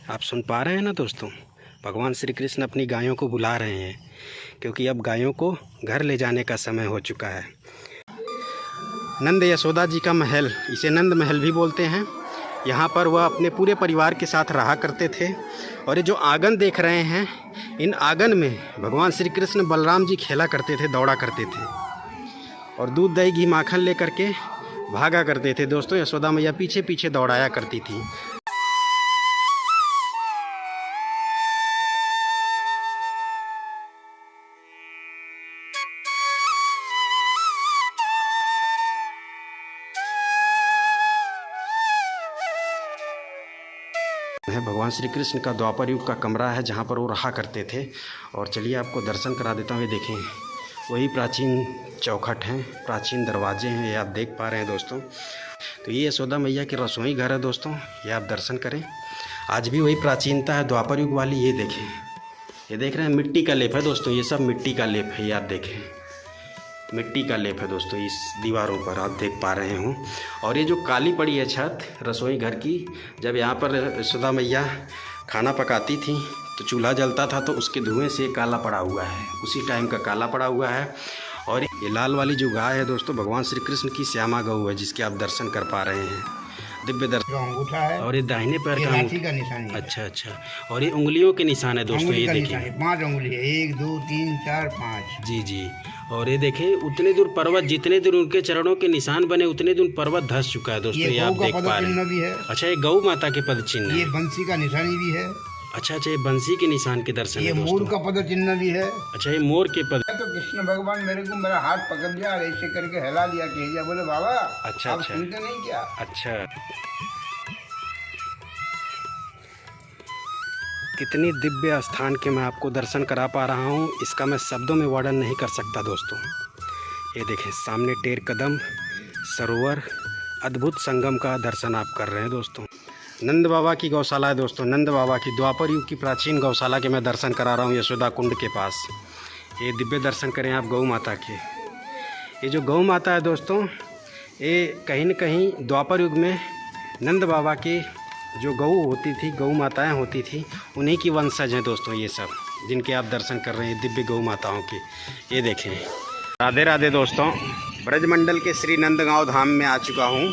आप सुन पा रहे हैं ना दोस्तों, भगवान श्री कृष्ण अपनी गायों को बुला रहे हैं क्योंकि अब गायों को घर ले जाने का समय हो चुका है। नंद यशोदा जी का महल, इसे नंद महल भी बोलते हैं। यहाँ पर वह अपने पूरे परिवार के साथ रहा करते थे। और ये जो आंगन देख रहे हैं, इन आंगन में भगवान श्री कृष्ण बलराम जी खेला करते थे, दौड़ा करते थे और दूध दही घी माखन लेकर के भागा करते थे दोस्तों। यशोदा मैया पीछे पीछे दौड़ाया करती थी। भगवान श्री कृष्ण का द्वापर युग का कमरा है जहाँ पर वो रहा करते थे। और चलिए आपको दर्शन करा देता हूँ। ये देखें, वही प्राचीन चौखट हैं, प्राचीन दरवाजे हैं, ये आप देख पा रहे हैं दोस्तों। तो ये यशोदा मैया के रसोई घर है दोस्तों, ये आप दर्शन करें। आज भी वही प्राचीनता है द्वापर युग वाली। ये देखें, ये देख रहे हैं मिट्टी का लेप है दोस्तों, ये सब मिट्टी का लेप है। ये आप देखें, मिट्टी का लेप है दोस्तों इस दीवारों पर, आप देख पा रहे हों। और ये जो काली पड़ी है छत रसोई घर की, जब यहाँ पर यशोदा मैया खाना पकाती थी तो चूल्हा जलता था तो उसके धुएं से काला पड़ा हुआ है, उसी टाइम का काला पड़ा हुआ है। और ये लाल वाली जो गाय है दोस्तों, भगवान श्री कृष्ण की श्यामा गऊ है, जिसके आप दर्शन कर पा रहे हैं। दिव्य दर्शन अंगूठा है और ये दाहिने पैर का निशान है। अच्छा, और ये उंगलियों के निशान है दोस्तों। ये देखिए 5 उंगली है, 1 2 3 4 5। जी। और ये देखें, उतने दूर पर्वत, जितने दूर उनके चरणों के निशान बने उतने दूर पर्वत धस चुका है दोस्तों। ये आप देख पा रहे हैं। अच्छा, ये गौ माता के पद चिन्ह, ये बंसी का निशानी भी है। अच्छा, ये बंसी के निशान के दर्शन है दोस्तों। ये मोर का पद चिन्ह भी है। अच्छा, ये मोर के पद। तो कृष्ण भगवान मेरे को मेरा हाथ पकड़ लिया और ऐसे करके हिला लिया कि बोले बाबा अच्छा, सुनते नहीं क्या? अच्छा, कितनी दिव्य स्थान के मैं आपको दर्शन करा पा रहा हूँ, इसका मैं शब्दों में वर्णन नहीं कर सकता दोस्तों। ये देखें, सामने टेर कदम सरोवर, अद्भुत संगम का दर्शन आप कर रहे हैं दोस्तों। नंद बाबा की गौशाला है दोस्तों, नंद बाबा की द्वापर युग की प्राचीन गौशाला के मैं दर्शन करा रहा हूँ यशोदा कुंड के पास। ये दिव्य दर्शन करें आप गौ माता के। ये जो गौ माता है दोस्तों, ये कहीं न कहीं द्वापर युग में नंद बाबा की जो गौ होती थी, गौ माताएं होती थी, उन्हीं की वंशज हैं दोस्तों ये सब, जिनके आप दर्शन कर रहे हैं दिव्य गौ माताओं के। ये देखें, राधे राधे दोस्तों। ब्रजमंडल के श्री नंदगांव धाम में आ चुका हूँ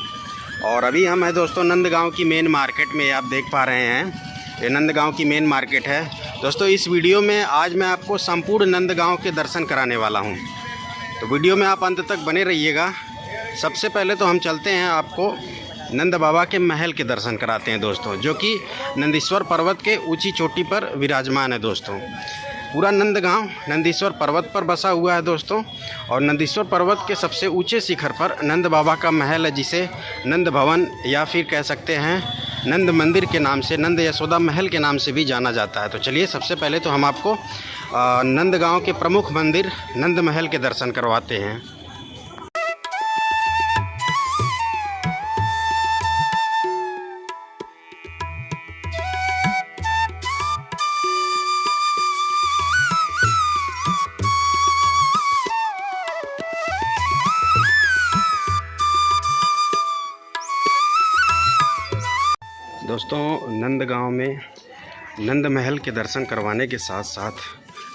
और अभी हम हैं दोस्तों नंदगांव की मेन मार्केट में। आप देख पा रहे हैं, ये नंदगांव की मेन मार्केट है दोस्तों। इस वीडियो में आज मैं आपको संपूर्ण नंदगांव के दर्शन कराने वाला हूँ, तो वीडियो में आप अंत तक बने रहिएगा। सबसे पहले तो हम चलते हैं, आपको नंद बाबा के महल के दर्शन कराते हैं दोस्तों, जो कि नंदीश्वर पर्वत के ऊंची चोटी पर विराजमान है दोस्तों। पूरा नंदगांव नंदीश्वर पर्वत पर बसा हुआ है दोस्तों। और नंदीश्वर पर्वत के सबसे ऊंचे शिखर पर नंद बाबा का महल है, जिसे नंद भवन या फिर कह सकते हैं नंद मंदिर के नाम से, नंद यशोदा महल के नाम से भी जाना जाता है। तो चलिए सबसे पहले तो हम आपको नंदगांव के प्रमुख मंदिर नंद महल के दर्शन करवाते हैं। दोस्तों, नंदगांव में नंद महल के दर्शन करवाने के साथ साथ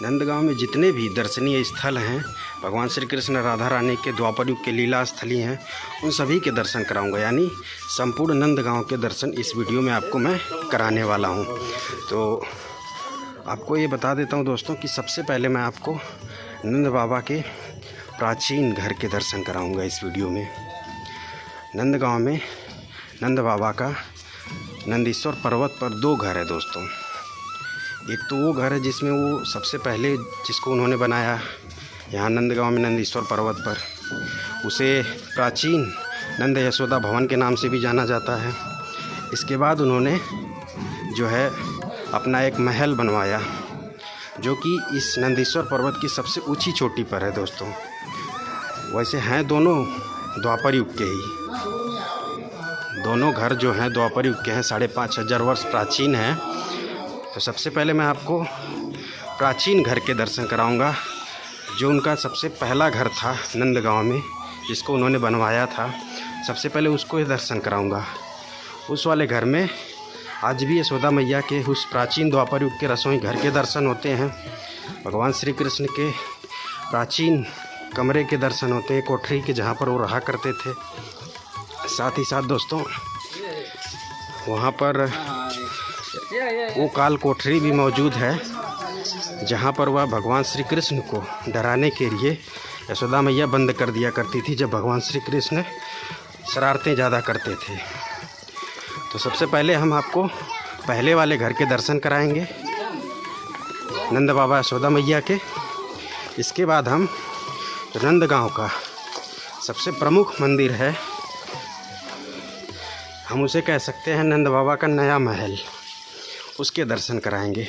नंदगांव में जितने भी दर्शनीय स्थल हैं, भगवान श्री कृष्ण राधा रानी के द्वापर युग के लीला स्थली हैं, उन सभी के दर्शन कराऊंगा। यानी संपूर्ण नंदगांव के दर्शन इस वीडियो में आपको मैं कराने वाला हूं। तो आपको ये बता देता हूं दोस्तों कि सबसे पहले मैं आपको नंद बाबा के प्राचीन घर के दर्शन कराऊँगा इस वीडियो में। नंदगांव में नंद बाबा का नंदीश्वर पर्वत पर 2 घर है दोस्तों। एक तो वो घर है जिसमें वो सबसे पहले जिसको उन्होंने बनाया यहाँ नंदगांव में नंदीश्वर पर्वत पर, उसे प्राचीन नंद यशोदा भवन के नाम से भी जाना जाता है। इसके बाद उन्होंने जो है अपना एक महल बनवाया, जो कि इस नंदीश्वर पर्वत की सबसे ऊंची चोटी पर है दोस्तों। वैसे हैं दोनों द्वापर युग के ही, दोनों घर जो हैं द्वापर युग के हैं, 5,500 वर्ष प्राचीन हैं। तो सबसे पहले मैं आपको प्राचीन घर के दर्शन कराऊंगा, जो उनका सबसे पहला घर था नंदगांव में, जिसको उन्होंने बनवाया था। सबसे पहले उसको ही दर्शन कराऊंगा। उस वाले घर में आज भी यशोदा मैया के उस प्राचीन द्वापर युग के रसोई घर के दर्शन होते हैं। भगवान श्री कृष्ण के प्राचीन कमरे के दर्शन होते हैं, कोठरी के, जहाँ पर वो रहा करते थे। साथ ही साथ दोस्तों वहाँ पर वो काल कोठरी भी मौजूद है, जहाँ पर वह भगवान श्री कृष्ण को डराने के लिए यशोदा मैया बंद कर दिया करती थी जब भगवान श्री कृष्ण शरारतें ज़्यादा करते थे। तो सबसे पहले हम आपको पहले वाले घर के दर्शन कराएंगे, नंद बाबा यशोदा मैया के। इसके बाद हम नंदगांव का सबसे प्रमुख मंदिर है, हम उसे कह सकते हैं नंद बाबा का नया महल, उसके दर्शन कराएंगे।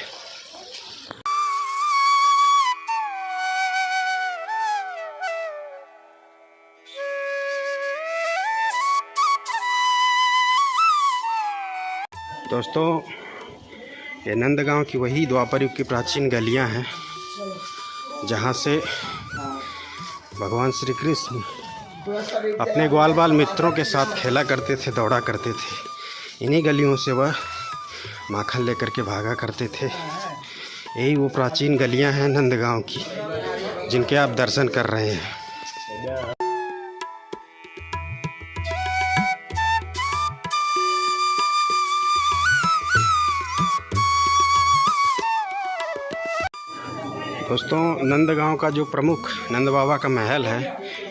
दोस्तों ये नंदगांव की वही द्वापर युग की प्राचीन गलियां हैं जहां से भगवान श्री कृष्ण अपने ग्वाल बाल मित्रों के साथ खेला करते थे, दौड़ा करते थे। इन्हीं गलियों से वह माखन लेकर के भागा करते थे। यही वो प्राचीन गलियां हैं नंदगांव की, जिनके आप दर्शन कर रहे हैं। दोस्तों नंदगांव का जो प्रमुख नंद बाबा का महल है,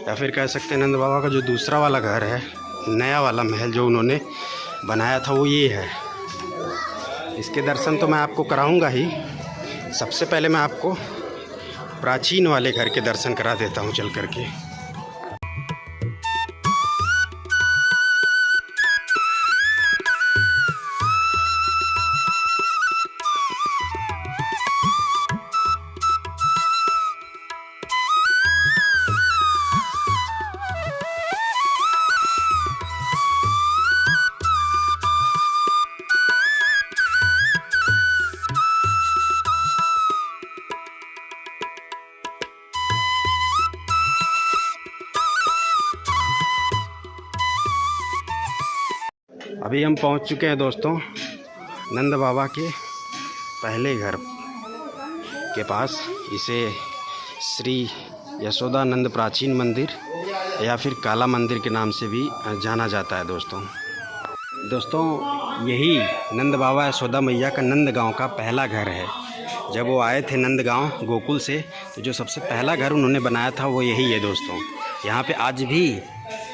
या फिर कह सकते हैं नंद बाबा का जो दूसरा वाला घर है, नया वाला महल जो उन्होंने बनाया था, वो ये है। इसके दर्शन तो मैं आपको कराऊंगा ही। सबसे पहले मैं आपको प्राचीन वाले घर के दर्शन करा देता हूँ चल करके। अभी हम पहुंच चुके हैं दोस्तों नंद बाबा के पहले घर के पास। इसे श्री यशोदानंद प्राचीन मंदिर या फिर काला मंदिर के नाम से भी जाना जाता है। दोस्तों यही नंद बाबा यशोदा मैया का नंदगांव का पहला घर है। जब वो आए थे नंदगांव गोकुल से, तो जो सबसे पहला घर उन्होंने बनाया था वो यही है दोस्तों। यहाँ पे आज भी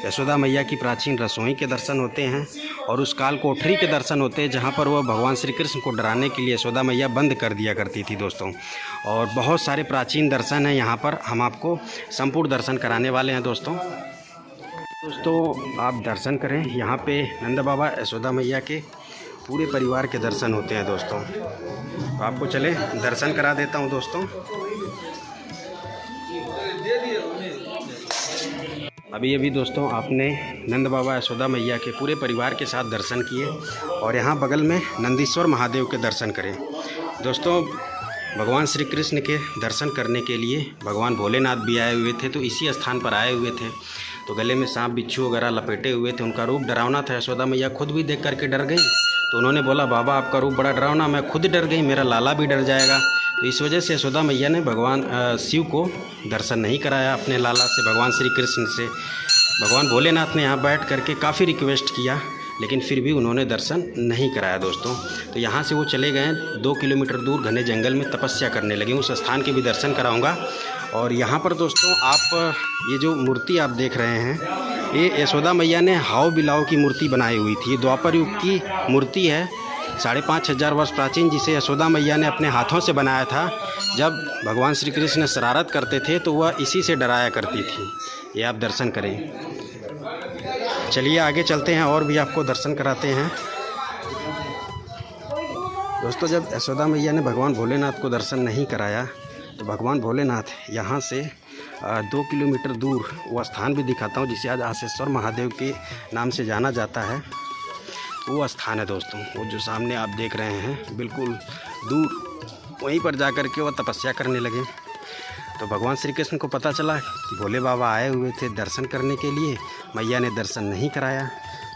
यशोदा मैया की प्राचीन रसोई के दर्शन होते हैं और उस काल कोठरी के दर्शन होते हैं, जहाँ पर वह भगवान श्री कृष्ण को डराने के लिए यशोदा मैया बंद कर दिया करती थी दोस्तों। और बहुत सारे प्राचीन दर्शन हैं यहाँ पर, हम आपको संपूर्ण दर्शन कराने वाले हैं दोस्तों। आप दर्शन करें, यहाँ पे नंद बाबा यशोदा मैया के पूरे परिवार के दर्शन होते हैं दोस्तों। तो आपको चले दर्शन करा देता हूँ दोस्तों। अभी दोस्तों आपने नंद बाबा यशोदा मैया के पूरे परिवार के साथ दर्शन किए और यहाँ बगल में नंदीश्वर महादेव के दर्शन करें। दोस्तों भगवान श्री कृष्ण के दर्शन करने के लिए भगवान भोलेनाथ भी आए हुए थे, तो इसी स्थान पर आए हुए थे। तो गले में सांप बिच्छू वगैरह लपेटे हुए थे, उनका रूप डरावना था। यशोदा मैया खुद भी देख करके डर गई, तो उन्होंने बोला बाबा आपका रूप बड़ा डरावना, मैं खुद डर गई, मेरा लाला भी डर जाएगा। तो इस वजह से यशोदा मैया ने भगवान शिव को दर्शन नहीं कराया अपने लाला से, भगवान श्री कृष्ण से। भगवान भोलेनाथ ने यहाँ बैठ करके काफ़ी रिक्वेस्ट किया, लेकिन फिर भी उन्होंने दर्शन नहीं कराया दोस्तों। तो यहाँ से वो चले गए 2 किलोमीटर दूर घने जंगल में तपस्या करने लगे। उस स्थान के भी दर्शन कराऊंगा। और यहाँ पर दोस्तों आप ये जो मूर्ति आप देख रहे हैं, ये यशोदा मैया ने हाव बिलाव की मूर्ति बनाई हुई थी। द्वापर युग की मूर्ति है, 5,500 वर्ष प्राचीन, जिसे यशोदा मैया ने अपने हाथों से बनाया था। जब भगवान श्री कृष्ण शरारत करते थे तो वह इसी से डराया करती थी। ये आप दर्शन करें। चलिए आगे चलते हैं और भी आपको दर्शन कराते हैं दोस्तों। जब यशोदा मैया ने भगवान भोलेनाथ को दर्शन नहीं कराया, तो भगवान भोलेनाथ यहाँ से 2 किलोमीटर दूर वो स्थान भी दिखाता हूँ, जिसे आज आसेश्वर महादेव के नाम से जाना जाता है। वो स्थान है दोस्तों, वो जो सामने आप देख रहे हैं, बिल्कुल दूर वहीं पर जा कर के वो तपस्या करने लगे। तो भगवान श्री कृष्ण को पता चला कि भोले बाबा आए हुए थे दर्शन करने के लिए, मैया ने दर्शन नहीं कराया।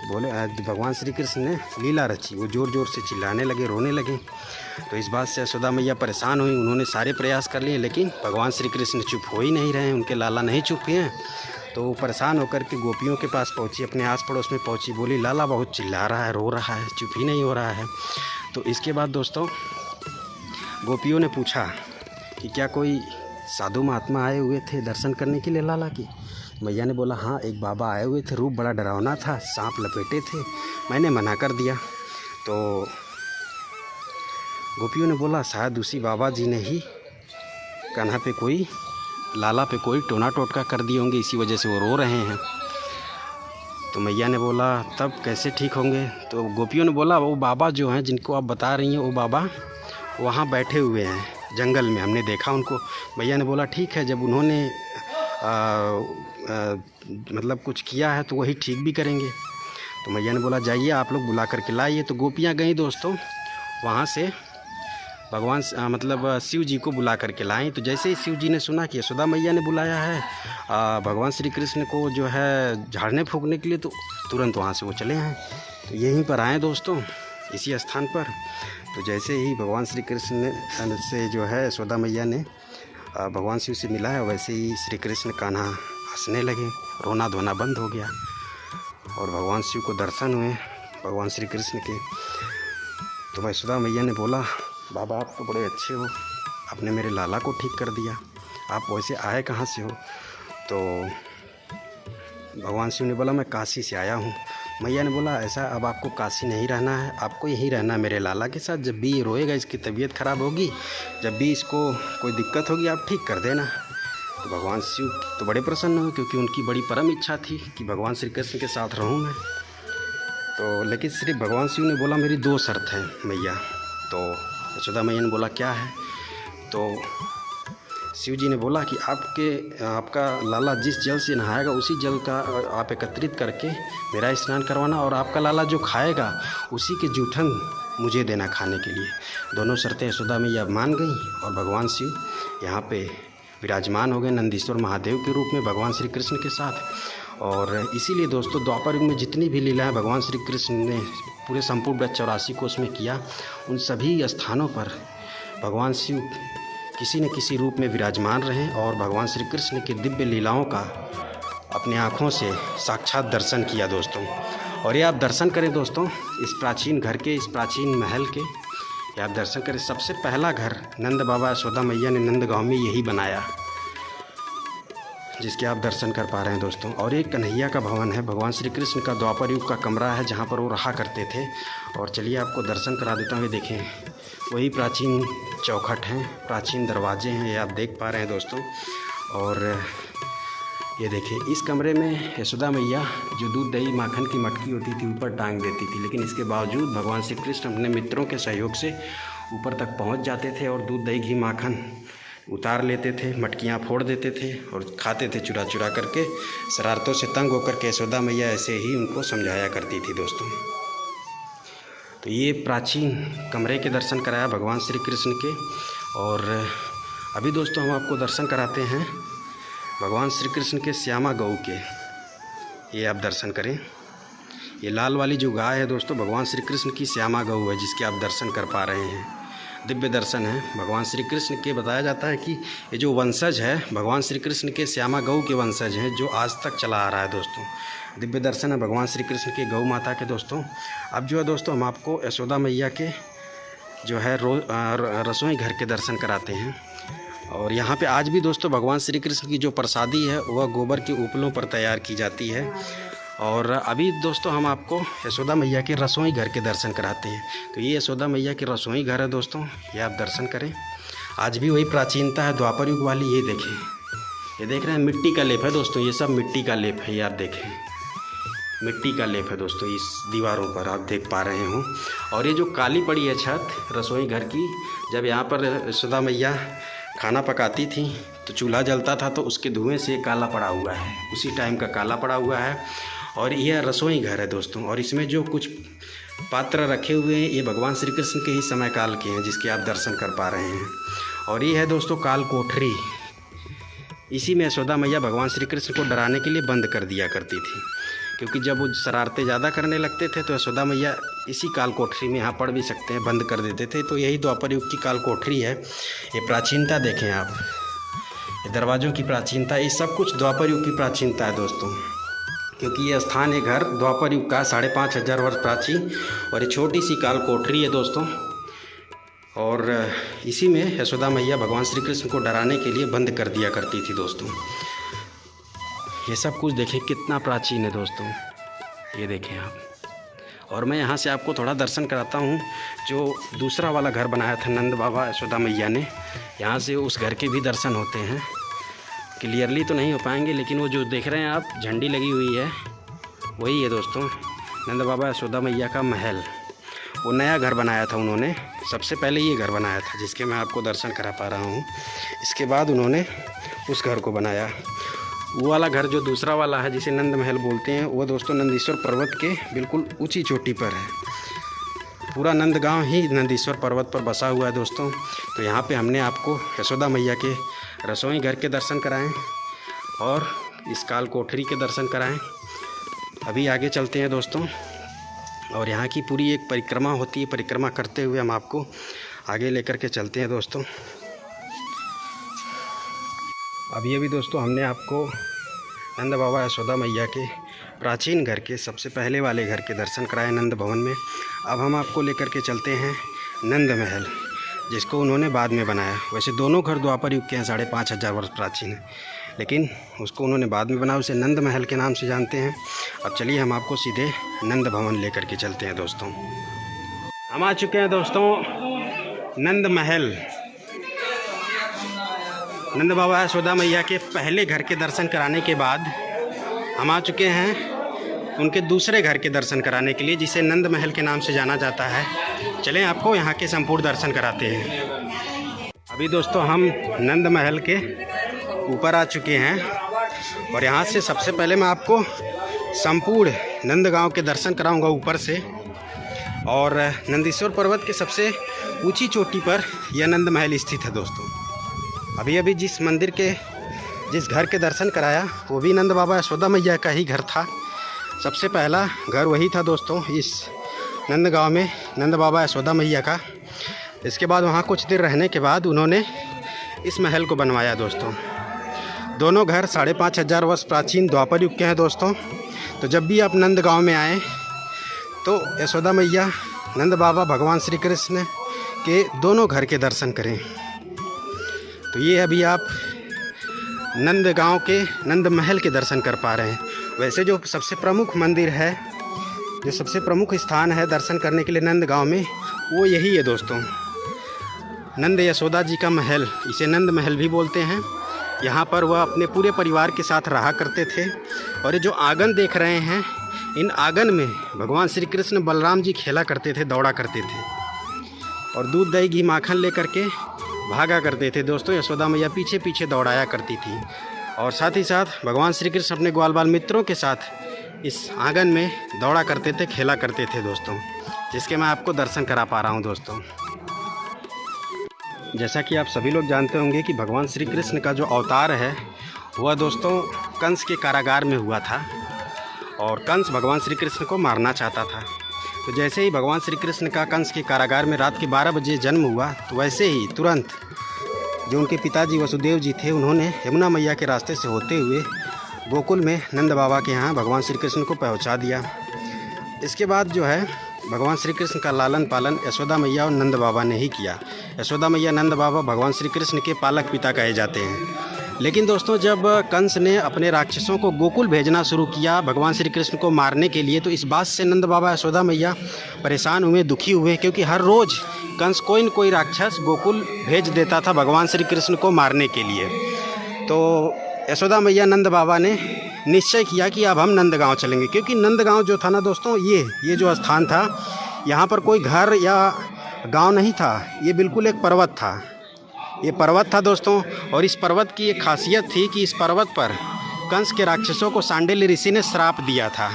बोले भगवान श्री कृष्ण ने लीला रची। वो ज़ोर ज़ोर से चिल्लाने लगे, रोने लगे। तो इस बात से यशोदा मैया परेशान हुई। उन्होंने सारे प्रयास कर लिए लेकिन भगवान श्री कृष्ण चुप हो ही नहीं रहे हैं, उनके लाला नहीं चुप हुए हैं। तो वो परेशान होकर के गोपियों के पास पहुंची, अपने आस पड़ोस में पहुंची, बोली लाला बहुत चिल्ला रहा है, रो रहा है, चुप ही नहीं हो रहा है। तो इसके बाद दोस्तों गोपियों ने पूछा कि क्या कोई साधु महात्मा आए हुए थे दर्शन करने के लिए लाला की? मैया ने बोला हाँ, एक बाबा आए हुए थे, रूप बड़ा डरावना था, सांप लपेटे थे, मैंने मना कर दिया। तो गोपियों ने बोला शायद उसी बाबा जी ने ही कान्हा पे कोई, लाला पे कोई टोना टोटका कर दिए होंगे, इसी वजह से वो रो रहे हैं। तो मैया ने बोला तब कैसे ठीक होंगे? तो गोपियों ने बोला वो बाबा जो हैं जिनको आप बता रही हैं वो बाबा वहाँ बैठे हुए हैं जंगल में, हमने देखा उनको। मैया ने बोला ठीक है, जब उन्होंने मतलब कुछ किया है तो वही ठीक भी करेंगे। तो मैया ने बोला जाइए आप लोग बुला करके लाइए। तो गोपियाँ गई दोस्तों, वहाँ से भगवान मतलब शिव जी को बुला करके लाएं। तो जैसे ही शिव जी ने सुना कि यशोदा मैया ने बुलाया है भगवान श्री कृष्ण को जो है झाड़ने फूकने के लिए, तो तुरंत वहाँ से वो चले हैं। तो यहीं पर आए दोस्तों, इसी स्थान पर। तो जैसे ही भगवान श्री कृष्ण से जो है यशोदा मैया ने भगवान शिव से मिला है, वैसे ही श्री कृष्ण कान्हा हंसने लगे, रोना धोना बंद हो गया और भगवान शिव को दर्शन हुए भगवान श्री कृष्ण के। तो यशोदा मैया ने बोला बाबा आप तो बड़े अच्छे हो, आपने मेरे लाला को ठीक कर दिया, आप वैसे आए कहाँ से हो? तो भगवान शिव ने बोला मैं काशी से आया हूँ। मैया ने बोला ऐसा, अब आपको काशी नहीं रहना है, आपको यहीं रहना है मेरे लाला के साथ। जब भी ये रोएगा, इसकी तबीयत ख़राब होगी, जब भी इसको कोई दिक्कत होगी आप ठीक कर देना। तो भगवान शिव तो बड़े प्रसन्न हुए क्योंकि उनकी बड़ी परम इच्छा थी कि भगवान श्री कृष्ण के साथ रहूँ मैं। तो लेकिन सिर्फ भगवान शिव ने बोला मेरी 2 शर्त है मैया। तो यशोदा मैया ने बोला क्या है? तो शिव जी ने बोला कि आपका लाला जिस जल से नहाएगा उसी जल का आप एकत्रित करके मेरा स्नान करवाना, और आपका लाला जो खाएगा उसी के जूठन मुझे देना खाने के लिए। दोनों शर्तें यशोदा मैया मान गई और भगवान शिव यहाँ पे विराजमान हो गए नंदीश्वर महादेव के रूप में भगवान श्री कृष्ण के साथ। और इसीलिए दोस्तों द्वापर युग में जितनी भी लीलाएँ भगवान श्री कृष्ण ने पूरे संपूर्ण ब्रज 84 कोष में किया, उन सभी स्थानों पर भगवान शिव किसी न किसी रूप में विराजमान रहें और भगवान श्री कृष्ण की दिव्य लीलाओं का अपने आँखों से साक्षात दर्शन किया दोस्तों। और ये आप दर्शन करें दोस्तों, इस प्राचीन घर के, इस प्राचीन महल के ये आप दर्शन करें। सबसे पहला घर नंद बाबा यशोदा मैया ने नंदगांव में यही बनाया, जिसके आप दर्शन कर पा रहे हैं दोस्तों। और एक कन्हैया का भवन है, भगवान श्री कृष्ण का द्वापर युग का कमरा है जहाँ पर वो रहा करते थे। और चलिए आपको दर्शन करा देता हूँ। देखें वही प्राचीन चौखट हैं, प्राचीन दरवाजे हैं, ये आप देख पा रहे हैं दोस्तों। और ये देखिए इस कमरे में यशोदा मैया जो दूध दही माखन की मटकी होती थी ऊपर टांग देती थी, लेकिन इसके बावजूद भगवान श्री कृष्ण अपने मित्रों के सहयोग से ऊपर तक पहुंच जाते थे और दूध दही घी माखन उतार लेते थे, मटकियाँ फोड़ देते थे और खाते थे चुरा चुरा करके। शरारतों से तंग होकर के यशोदा मैया ऐसे ही उनको समझाया करती थी दोस्तों। तो ये प्राचीन कमरे के दर्शन कराया भगवान श्री कृष्ण के। और अभी दोस्तों हम आपको दर्शन कराते हैं भगवान श्री कृष्ण के श्यामा गौ के। ये आप दर्शन करें, ये लाल वाली जो गाय है दोस्तों भगवान श्री कृष्ण की श्यामा गौ है, जिसके आप दर्शन कर पा रहे हैं। दिव्य दर्शन है भगवान श्री कृष्ण के। बताया जाता है कि ये जो वंशज है भगवान श्री कृष्ण के श्यामा गौ के वंशज हैं, जो आज तक चला आ रहा है दोस्तों। दिव्य दर्शन है भगवान श्री कृष्ण के गौ माता के दोस्तों। अब जो है दोस्तों हम आपको यशोदा मैया के जो है रसोई घर के दर्शन कराते हैं। और यहाँ पे आज भी दोस्तों भगवान श्री कृष्ण की जो प्रसादी है वह गोबर के उपलों पर तैयार की जाती है। और अभी दोस्तों हम आपको यशोदा मैया के रसोई घर के दर्शन कराते हैं। तो ये यशोदा मैया के रसोई घर है दोस्तों, ये आप दर्शन करें। आज भी वही प्राचीनता है द्वापर युग वाली। ये देखें, ये देख रहे हैं मिट्टी का लेप है दोस्तों, ये सब मिट्टी का लेप है। ये आप देखें मिट्टी का लेप है दोस्तों इस दीवारों पर, आप देख पा रहे हो। और ये जो काली पड़ी है छत रसोई घर की, जब यहाँ पर यशोदा मैया खाना पकाती थी तो चूल्हा जलता था तो उसके धुएं से काला पड़ा हुआ है, उसी टाइम का काला पड़ा हुआ है। और यह रसोई घर है दोस्तों। और इसमें जो कुछ पात्र रखे हुए हैं ये भगवान श्री कृष्ण के ही समय काल के हैं, जिसके आप दर्शन कर पा रहे हैं। और ये है दोस्तों काल कोठरी, इसी में यशोदा मैया भगवान श्री कृष्ण को डराने के लिए बंद कर दिया करती थी। क्योंकि जब वो शरारतें ज़्यादा करने लगते थे तो यशोदा मैया इसी काल कोठरी में यहाँ पढ़ भी सकते हैं, बंद कर देते थे। तो यही द्वापर युग की काल कोठरी है। ये प्राचीनता देखें आप, ये दरवाज़ों की प्राचीनता, ये सब कुछ द्वापर युग की प्राचीनता है दोस्तों। क्योंकि ये स्थान, ये घर द्वापर युग का 5500 वर्ष प्राचीन और ये छोटी सी काल कोठरी है दोस्तों। और इसी में यशोदा मैया भगवान श्री कृष्ण को डराने के लिए बंद कर दिया करती थी दोस्तों। ये सब कुछ देखें कितना प्राचीन है दोस्तों, ये देखें आप। और मैं यहाँ से आपको थोड़ा दर्शन कराता हूँ। जो दूसरा वाला घर बनाया था नंद बाबा यशोदा मैया ने, यहाँ से उस घर के भी दर्शन होते हैं। क्लियरली तो नहीं हो पाएंगे, लेकिन वो जो देख रहे हैं आप झंडी लगी हुई है वही है दोस्तों नंद बाबा यशोदा मैया का महल। वो नया घर बनाया था उन्होंने, सबसे पहले ये घर बनाया था जिसके मैं आपको दर्शन करा पा रहा हूँ। इसके बाद उन्होंने उस घर को बनाया। वो वाला घर जो दूसरा वाला है जिसे नंद महल बोलते हैं, वो दोस्तों नंदीश्वर पर्वत के बिल्कुल ऊंची चोटी पर है। पूरा नंदगांव ही नंदीश्वर पर्वत पर बसा हुआ है दोस्तों। तो यहाँ पे हमने आपको यशोदा मैया के रसोई घर के दर्शन कराएं और इस काल कोठरी के दर्शन कराएं। अभी आगे चलते हैं दोस्तों, और यहाँ की पूरी एक परिक्रमा होती है। परिक्रमा करते हुए हम आपको आगे लेकर के चलते हैं दोस्तों। अभी दोस्तों हमने आपको नंद बाबा यशोदा मैया के प्राचीन घर के सबसे पहले वाले घर के दर्शन कराए नंद भवन में। अब हम आपको लेकर के चलते हैं नंद महल, जिसको उन्होंने बाद में बनाया। वैसे दोनों घर द्वापर युग के हैं, 5500 वर्ष प्राचीन है, लेकिन उसको उन्होंने बाद में बनाया, उसे नंद महल के नाम से जानते हैं। अब चलिए हम आपको सीधे नंद भवन लेकर के चलते हैं दोस्तों। हम आ चुके हैं दोस्तों नंद महल। नंद बाबा यशोदा मैया के पहले घर के दर्शन कराने के बाद हम आ चुके हैं उनके दूसरे घर के दर्शन कराने के लिए, जिसे नंद महल के नाम से जाना जाता है। चलें आपको यहाँ के संपूर्ण दर्शन कराते हैं। अभी दोस्तों हम नंद महल के ऊपर आ चुके हैं और यहाँ से सबसे पहले मैं आपको संपूर्ण नंदगांव के दर्शन कराऊंगा ऊपर से। और नंदीश्वर पर्वत के सबसे ऊंची चोटी पर यह नंद महल स्थित है दोस्तों। अभी जिस मंदिर के, जिस घर के दर्शन कराया वो भी नंद बाबा यशोदा मैया का ही घर था। सबसे पहला घर वही था दोस्तों इस नंदगांव में, नंद बाबा यशोदा मैया का। इसके बाद वहाँ कुछ देर रहने के बाद उन्होंने इस महल को बनवाया दोस्तों। दोनों घर 5500 वर्ष प्राचीन द्वापर युग के हैं दोस्तों। तो जब भी आप नंदगांव में आएँ तो यशोदा मैया, नंद बाबा, भगवान श्री कृष्ण के दोनों घर के दर्शन करें। तो ये अभी आप नंदगांव के नंद महल के दर्शन कर पा रहे हैं। वैसे जो सबसे प्रमुख मंदिर है, जो सबसे प्रमुख स्थान है दर्शन करने के लिए नंदगांव में, वो यही है दोस्तों, नंद यशोदा जी का महल। इसे नंद महल भी बोलते हैं। यहाँ पर वह अपने पूरे परिवार के साथ रहा करते थे। और ये जो आंगन देख रहे हैं, इन आंगन में भगवान श्री कृष्ण बलराम जी खेला करते थे, दौड़ा करते थे और दूध दही घी माखन लेकर के भागा करते थे दोस्तों। यशोदा मैया पीछे पीछे दौड़ाया करती थी। और साथ ही साथ भगवान श्री कृष्ण अपने ग्वाल बाल मित्रों के साथ इस आंगन में दौड़ा करते थे, खेला करते थे दोस्तों, जिसके मैं आपको दर्शन करा पा रहा हूं दोस्तों। जैसा कि आप सभी लोग जानते होंगे कि भगवान श्री कृष्ण का जो अवतार है वह दोस्तों कंस के कारागार में हुआ था और कंस भगवान श्री कृष्ण को मारना चाहता था। तो जैसे ही भगवान श्री कृष्ण का कंस के कारागार में रात के 12 बजे जन्म हुआ, तो वैसे ही तुरंत जो उनके पिताजी वसुदेव जी थे, उन्होंने यमुना मैया के रास्ते से होते हुए गोकुल में नंद बाबा के यहाँ भगवान श्री कृष्ण को पहुँचा दिया। इसके बाद जो है भगवान श्री कृष्ण का लालन पालन यशोदा मैया और नंद बाबा ने ही किया। यशोदा मैया, नंद बाबा भगवान श्री कृष्ण के पालक पिता कहे जाते हैं। लेकिन दोस्तों जब कंस ने अपने राक्षसों को गोकुल भेजना शुरू किया भगवान श्री कृष्ण को मारने के लिए, तो इस बात से नंद बाबा यशोदा मैया परेशान हुए, दुखी हुए, क्योंकि हर रोज़ कंस कोई न कोई राक्षस गोकुल भेज देता था भगवान श्री कृष्ण को मारने के लिए। तो यशोदा मैया, नंद बाबा ने निश्चय किया कि अब हम नंदगांव चलेंगे, क्योंकि नंदगांव जो था ना दोस्तों, ये जो स्थान था, यहाँ पर कोई घर या गांव नहीं था, ये बिल्कुल एक पर्वत था। ये पर्वत था दोस्तों, और इस पर्वत की एक खासियत थी कि इस पर्वत पर कंस के राक्षसों को सांडिल्य ऋषि ने श्राप दिया था।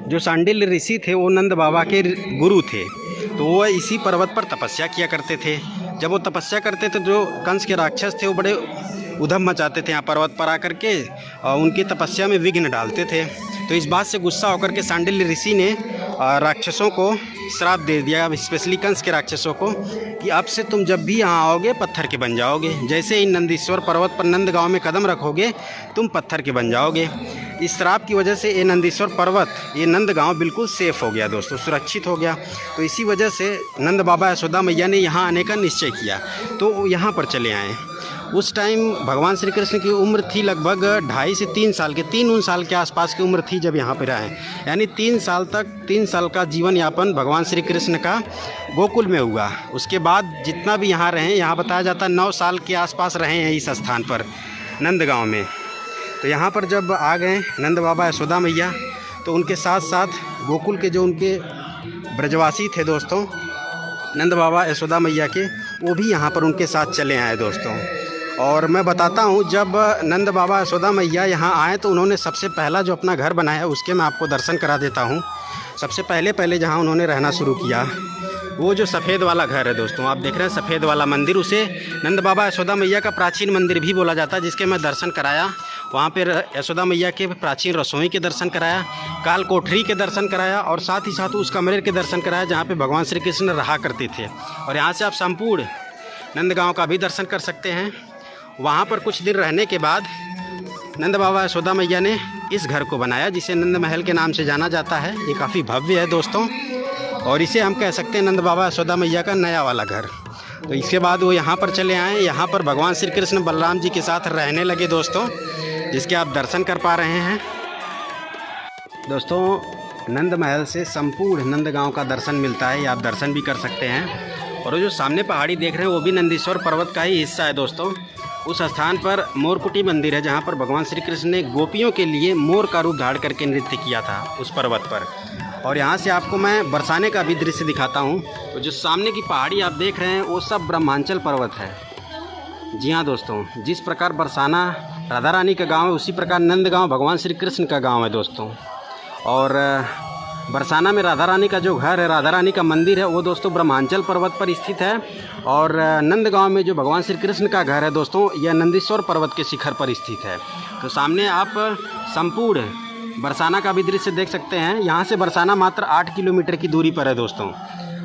जो सांडिल्य ऋषि थे वो नंद बाबा के गुरु थे, तो वो इसी पर्वत पर तपस्या किया करते थे। जब वो तपस्या करते थे, जो कंस के राक्षस थे वो बड़े उधम मचाते थे यहाँ पर्वत पर आकर के, और उनकी तपस्या में विघ्न डालते थे। तो इस बात से गुस्सा होकर के सांडिल्य ऋषि ने राक्षसों को श्राप दे दिया, स्पेशली कंस के राक्षसों को, कि अब से तुम जब भी यहाँ आओगे पत्थर के बन जाओगे। जैसे ही नंदीश्वर पर्वत पर नंदगांव में कदम रखोगे तुम पत्थर के बन जाओगे। इस श्राप की वजह से ये नंदीश्वर पर्वत, ये नंदगांव बिल्कुल सेफ़ हो गया दोस्तों, सुरक्षित हो गया। तो इसी वजह से नंद बाबा यशोदा मैया ने यहाँ आने का निश्चय किया, तो यहाँ पर चले आए। उस टाइम भगवान श्री कृष्ण की उम्र थी लगभग 2.5 से 3 साल के, 3 साल के आसपास की उम्र थी जब यहाँ पर आए। यानी 3 साल तक, 3 साल का जीवन यापन भगवान श्री कृष्ण का गोकुल में हुआ। उसके बाद जितना भी यहाँ रहे, यहाँ बताया जाता है 9 साल के आसपास रहे हैं इस स्थान पर नंदगांव में। तो यहाँ पर जब आ गए नंद बाबा यशोदा मैया, तो उनके साथ साथ गोकुल के जो उनके ब्रजवासी थे दोस्तों, नंद बाबा यशोदा मैया के, वो भी यहाँ पर उनके साथ चले आए दोस्तों। और मैं बताता हूँ, जब नंद बाबा यशोदा मैया यहाँ आए तो उन्होंने सबसे पहला जो अपना घर बनाया उसके मैं आपको दर्शन करा देता हूँ। सबसे पहले जहाँ उन्होंने रहना शुरू किया वो जो सफ़ेद वाला घर है दोस्तों, आप देख रहे हैं सफ़ेद वाला मंदिर, उसे नंद बाबा यशोदा मैया का प्राचीन मंदिर भी बोला जाता है, जिसके मैं दर्शन कराया। वहाँ पर यशोदा मैया के प्राचीन रसोई के दर्शन कराया, काल कोठरी के दर्शन कराया, और साथ ही साथ उस कमरे के दर्शन कराया जहाँ पे भगवान श्री कृष्ण रहा करते थे। और यहाँ से आप संपूर्ण नंदगांव का भी दर्शन कर सकते हैं। वहाँ पर कुछ दिन रहने के बाद नंद बाबा यशोदा मैया ने इस घर को बनाया, जिसे नंद महल के नाम से जाना जाता है। ये काफ़ी भव्य है दोस्तों, और इसे हम कह सकते हैं नंद बाबा यशोदा मैया का नया वाला घर। तो इसके बाद वो यहाँ पर चले आए। यहाँ पर भगवान श्री कृष्ण बलराम जी के साथ रहने लगे दोस्तों, जिसके आप दर्शन कर पा रहे हैं दोस्तों। नंद महल से संपूर्ण नंदगांव का दर्शन मिलता है, ये आप दर्शन भी कर सकते हैं। और वो जो सामने पहाड़ी देख रहे हैं वो भी नंदीश्वर पर्वत का ही हिस्सा है दोस्तों। उस स्थान पर मोरकुटी मंदिर है, जहाँ पर भगवान श्री कृष्ण ने गोपियों के लिए मोर का रूप धारण करके नृत्य किया था उस पर्वत पर। और यहाँ से आपको मैं बरसाने का भी दृश्य दिखाता हूँ। तो जो सामने की पहाड़ी आप देख रहे हैं वो सब ब्रह्मांचल पर्वत है। जी हाँ दोस्तों, जिस प्रकार बरसाना राधा रानी का गांव है, उसी प्रकार नंदगांव भगवान श्री कृष्ण का गांव है दोस्तों। और बरसाना में राधा रानी का जो घर है, राधा रानी का मंदिर है, वो दोस्तों ब्रह्मांचल पर्वत पर स्थित है। और नंदगांव में जो भगवान श्री कृष्ण का घर है दोस्तों, यह नंदीश्वर पर्वत के शिखर पर स्थित है। तो सामने आप संपूर्ण बरसाना का भी दृश्य देख सकते हैं। यहाँ से बरसाना मात्र 8 किलोमीटर की दूरी पर है दोस्तों।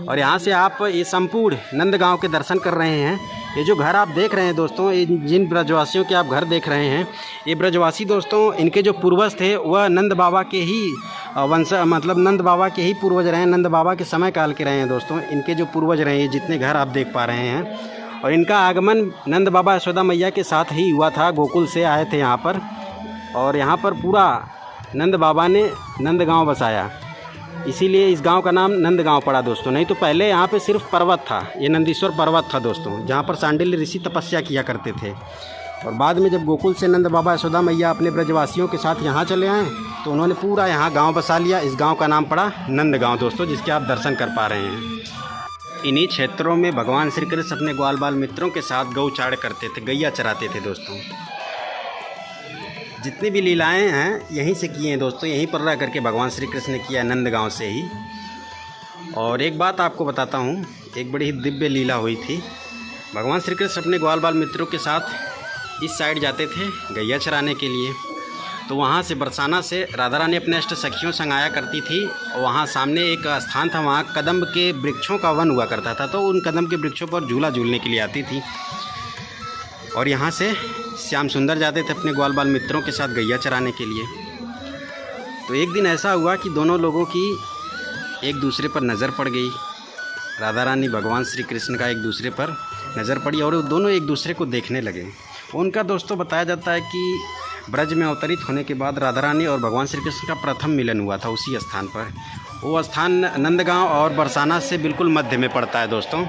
और यहाँ से आप ये संपूर्ण नंदगांव के दर्शन कर रहे हैं। ये जो घर आप देख रहे हैं दोस्तों, ये जिन ब्रजवासियों के आप घर देख रहे हैं, ये ब्रजवासी दोस्तों, इनके जो पूर्वज थे वह नंद बाबा के ही वंश, मतलब नंद बाबा के ही पूर्वज रहे हैं, नंद बाबा के समय काल के रहे हैं दोस्तों। इनके जो पूर्वज रहे, ये जितने घर आप देख पा रहे हैं, और इनका आगमन नंद बाबा यशोदा मैया के साथ ही हुआ था। गोकुल से आए थे यहाँ पर, और यहाँ पर पूरा नंद बाबा ने नंदगांव बसाया, इसीलिए इस गांव का नाम नंदगांव पड़ा दोस्तों। नहीं तो पहले यहाँ पे सिर्फ पर्वत था, ये नंदीश्वर पर्वत था दोस्तों, जहाँ पर सांडिल्य ऋषि तपस्या किया करते थे। और बाद में जब गोकुल से नंद बाबा यशोदा मैया अपने ब्रजवासियों के साथ यहाँ चले आए, तो उन्होंने पूरा यहाँ गांव बसा लिया। इस गांव का नाम पड़ा नंदगांव दोस्तों, जिसके आप दर्शन कर पा रहे हैं। इन्हीं क्षेत्रों में भगवान श्री कृष्ण अपने ग्वाल बाल मित्रों के साथ गौ चाड़ करते थे, गैया चराते थे दोस्तों। जितनी भी लीलाएं हैं यहीं से किए हैं दोस्तों, यहीं पर रह करके भगवान श्री कृष्ण ने किया, नंदगांव से ही। और एक बात आपको बताता हूँ, एक बड़ी ही दिव्य लीला हुई थी। भगवान श्री कृष्ण अपने ग्वाल बाल मित्रों के साथ इस साइड जाते थे गैया चराने के लिए। तो वहाँ से बरसाना से राधा रानी अपने अष्ट सखियों संग आया करती थी। और वहाँ सामने एक स्थान था, वहाँ कदम्ब के वृक्षों का वन हुआ करता था। तो उन कदम्ब के वृक्षों पर झूला झूलने के लिए आती थी। और यहाँ से श्याम सुंदर जाते थे अपने ग्वाल बाल मित्रों के साथ गैया चराने के लिए। तो एक दिन ऐसा हुआ कि दोनों लोगों की एक दूसरे पर नज़र पड़ गई। राधा रानी भगवान श्री कृष्ण का एक दूसरे पर नज़र पड़ी, और वो दोनों एक दूसरे को देखने लगे। उनका दोस्तों बताया जाता है कि ब्रज में अवतरित होने के बाद राधा रानी और भगवान श्री कृष्ण का प्रथम मिलन हुआ था उसी स्थान पर। वो स्थान नंदगांव और बरसाना से बिल्कुल मध्य में पड़ता है दोस्तों,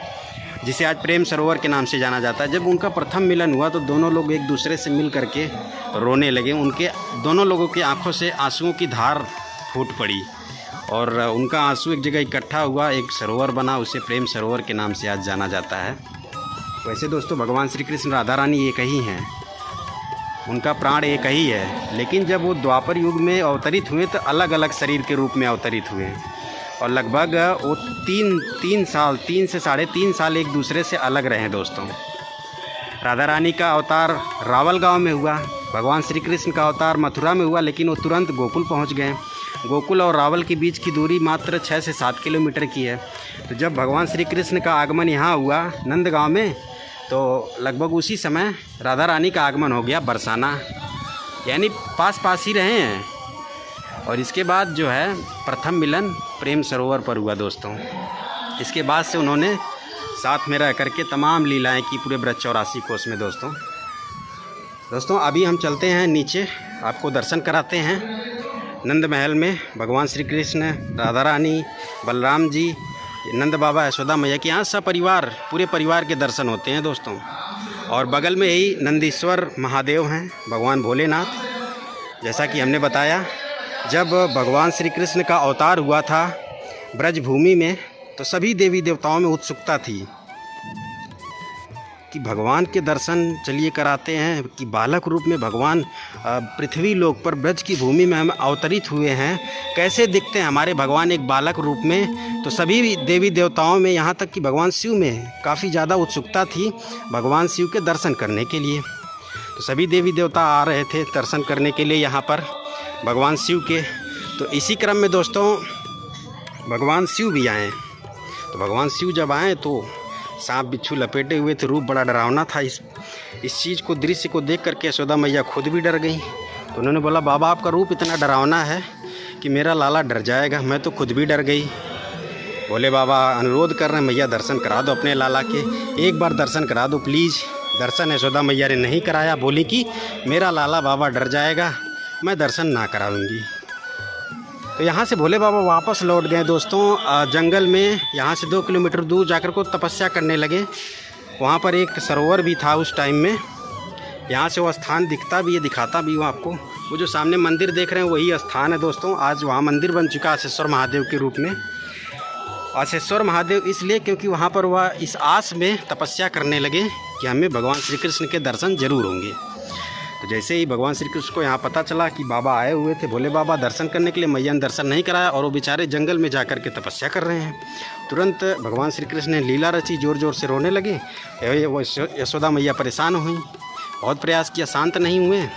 जिसे आज प्रेम सरोवर के नाम से जाना जाता है। जब उनका प्रथम मिलन हुआ तो दोनों लोग एक दूसरे से मिल करके रोने लगे। उनके दोनों लोगों की आंखों से आंसुओं की धार फूट पड़ी, और उनका आंसू एक जगह इकट्ठा हुआ, एक सरोवर बना, उसे प्रेम सरोवर के नाम से आज जाना जाता है। वैसे दोस्तों भगवान श्री कृष्ण राधा रानी एक ही हैं, उनका प्राण एक ही है। लेकिन जब वो द्वापर युग में अवतरित हुए तो अलग अलग शरीर के रूप में अवतरित हुए, और लगभग वो तीन से 3.5 साल एक दूसरे से अलग रहे दोस्तों। राधा रानी का अवतार रावल गांव में हुआ, भगवान श्री कृष्ण का अवतार मथुरा में हुआ, लेकिन वो तुरंत गोकुल पहुंच गए। गोकुल और रावल के बीच की दूरी मात्र 6 से 7 किलोमीटर की है। तो जब भगवान श्री कृष्ण का आगमन यहाँ हुआ नंदगांव में, तो लगभग उसी समय राधा रानी का आगमन हो गया बरसाना, यानी पास पास ही रहे हैं। और इसके बाद जो है प्रथम मिलन प्रेम सरोवर पर हुआ दोस्तों। इसके बाद से उन्होंने साथ में रह करके तमाम लीलाएं की पूरे ब्रज 84 कोस में दोस्तों अभी हम चलते हैं नीचे, आपको दर्शन कराते हैं नंद महल में। भगवान श्री कृष्ण, राधा रानी, बलराम जी, नंद बाबा, यशोदा मैया के यहाँ सब परिवार, पूरे परिवार के दर्शन होते हैं दोस्तों। और बगल में ही नंदीश्वर महादेव हैं, भगवान भोलेनाथ। जैसा कि हमने बताया, जब भगवान श्री कृष्ण का अवतार हुआ था ब्रजभूमि में, तो सभी देवी देवताओं में उत्सुकता थी कि भगवान के दर्शन चलिए कराते हैं, कि बालक रूप में भगवान पृथ्वी लोक पर ब्रज की भूमि में हम अवतरित हुए हैं, कैसे दिखते हैं हमारे भगवान एक बालक रूप में। तो सभी देवी देवताओं में, यहाँ तक कि भगवान शिव में काफ़ी ज़्यादा उत्सुकता थी भगवान शिव के दर्शन करने के लिए। तो सभी देवी देवता आ रहे थे दर्शन करने के लिए यहाँ पर भगवान शिव के। तो इसी क्रम में दोस्तों भगवान शिव भी आए। तो भगवान शिव जब आए तो सांप बिच्छू लपेटे हुए थे, रूप बड़ा डरावना था। इस चीज़ को, दृश्य को देख करके यशोदा मैया खुद भी डर गई। तो उन्होंने बोला, बाबा आपका रूप इतना डरावना है कि मेरा लाला डर जाएगा। मैं तो खुद भी डर गई। बोले बाबा अनुरोध कर रहे हैं, मैया दर्शन करा दो अपने लाला के, एक बार दर्शन करा दो प्लीज़। दर्शन यशोदा मैया ने नहीं कराया, बोली कि मेरा लाला बाबा डर जाएगा, मैं दर्शन ना कराऊंगी। तो यहाँ से भोले बाबा वापस लौट गए दोस्तों जंगल में। यहाँ से 2 किलोमीटर दूर जाकर को तपस्या करने लगे। वहाँ पर एक सरोवर भी था उस टाइम में। यहाँ से वो स्थान दिखता भी है, दिखाता भी हूँ आपको। वो जो सामने मंदिर देख रहे हैं वही स्थान है दोस्तों। आज वहाँ मंदिर बन चुका है अशेश्वर महादेव के रूप में। अशेश्वर महादेव इसलिए क्योंकि वहाँ पर वह इस आस में तपस्या करने लगे कि हमें भगवान श्री कृष्ण के दर्शन जरूर होंगे। तो जैसे ही भगवान श्री कृष्ण को यहाँ पता चला कि बाबा आए हुए थे, भोले बाबा दर्शन करने के लिए, मैया ने दर्शन नहीं कराया और वो बेचारे जंगल में जा कर के तपस्या कर रहे हैं, तुरंत भगवान श्री कृष्ण ने लीला रची, ज़ोर ज़ोर से रोने लगे। वो यशोदा मैया परेशान हुई, बहुत प्रयास किया, शांत नहीं हुए।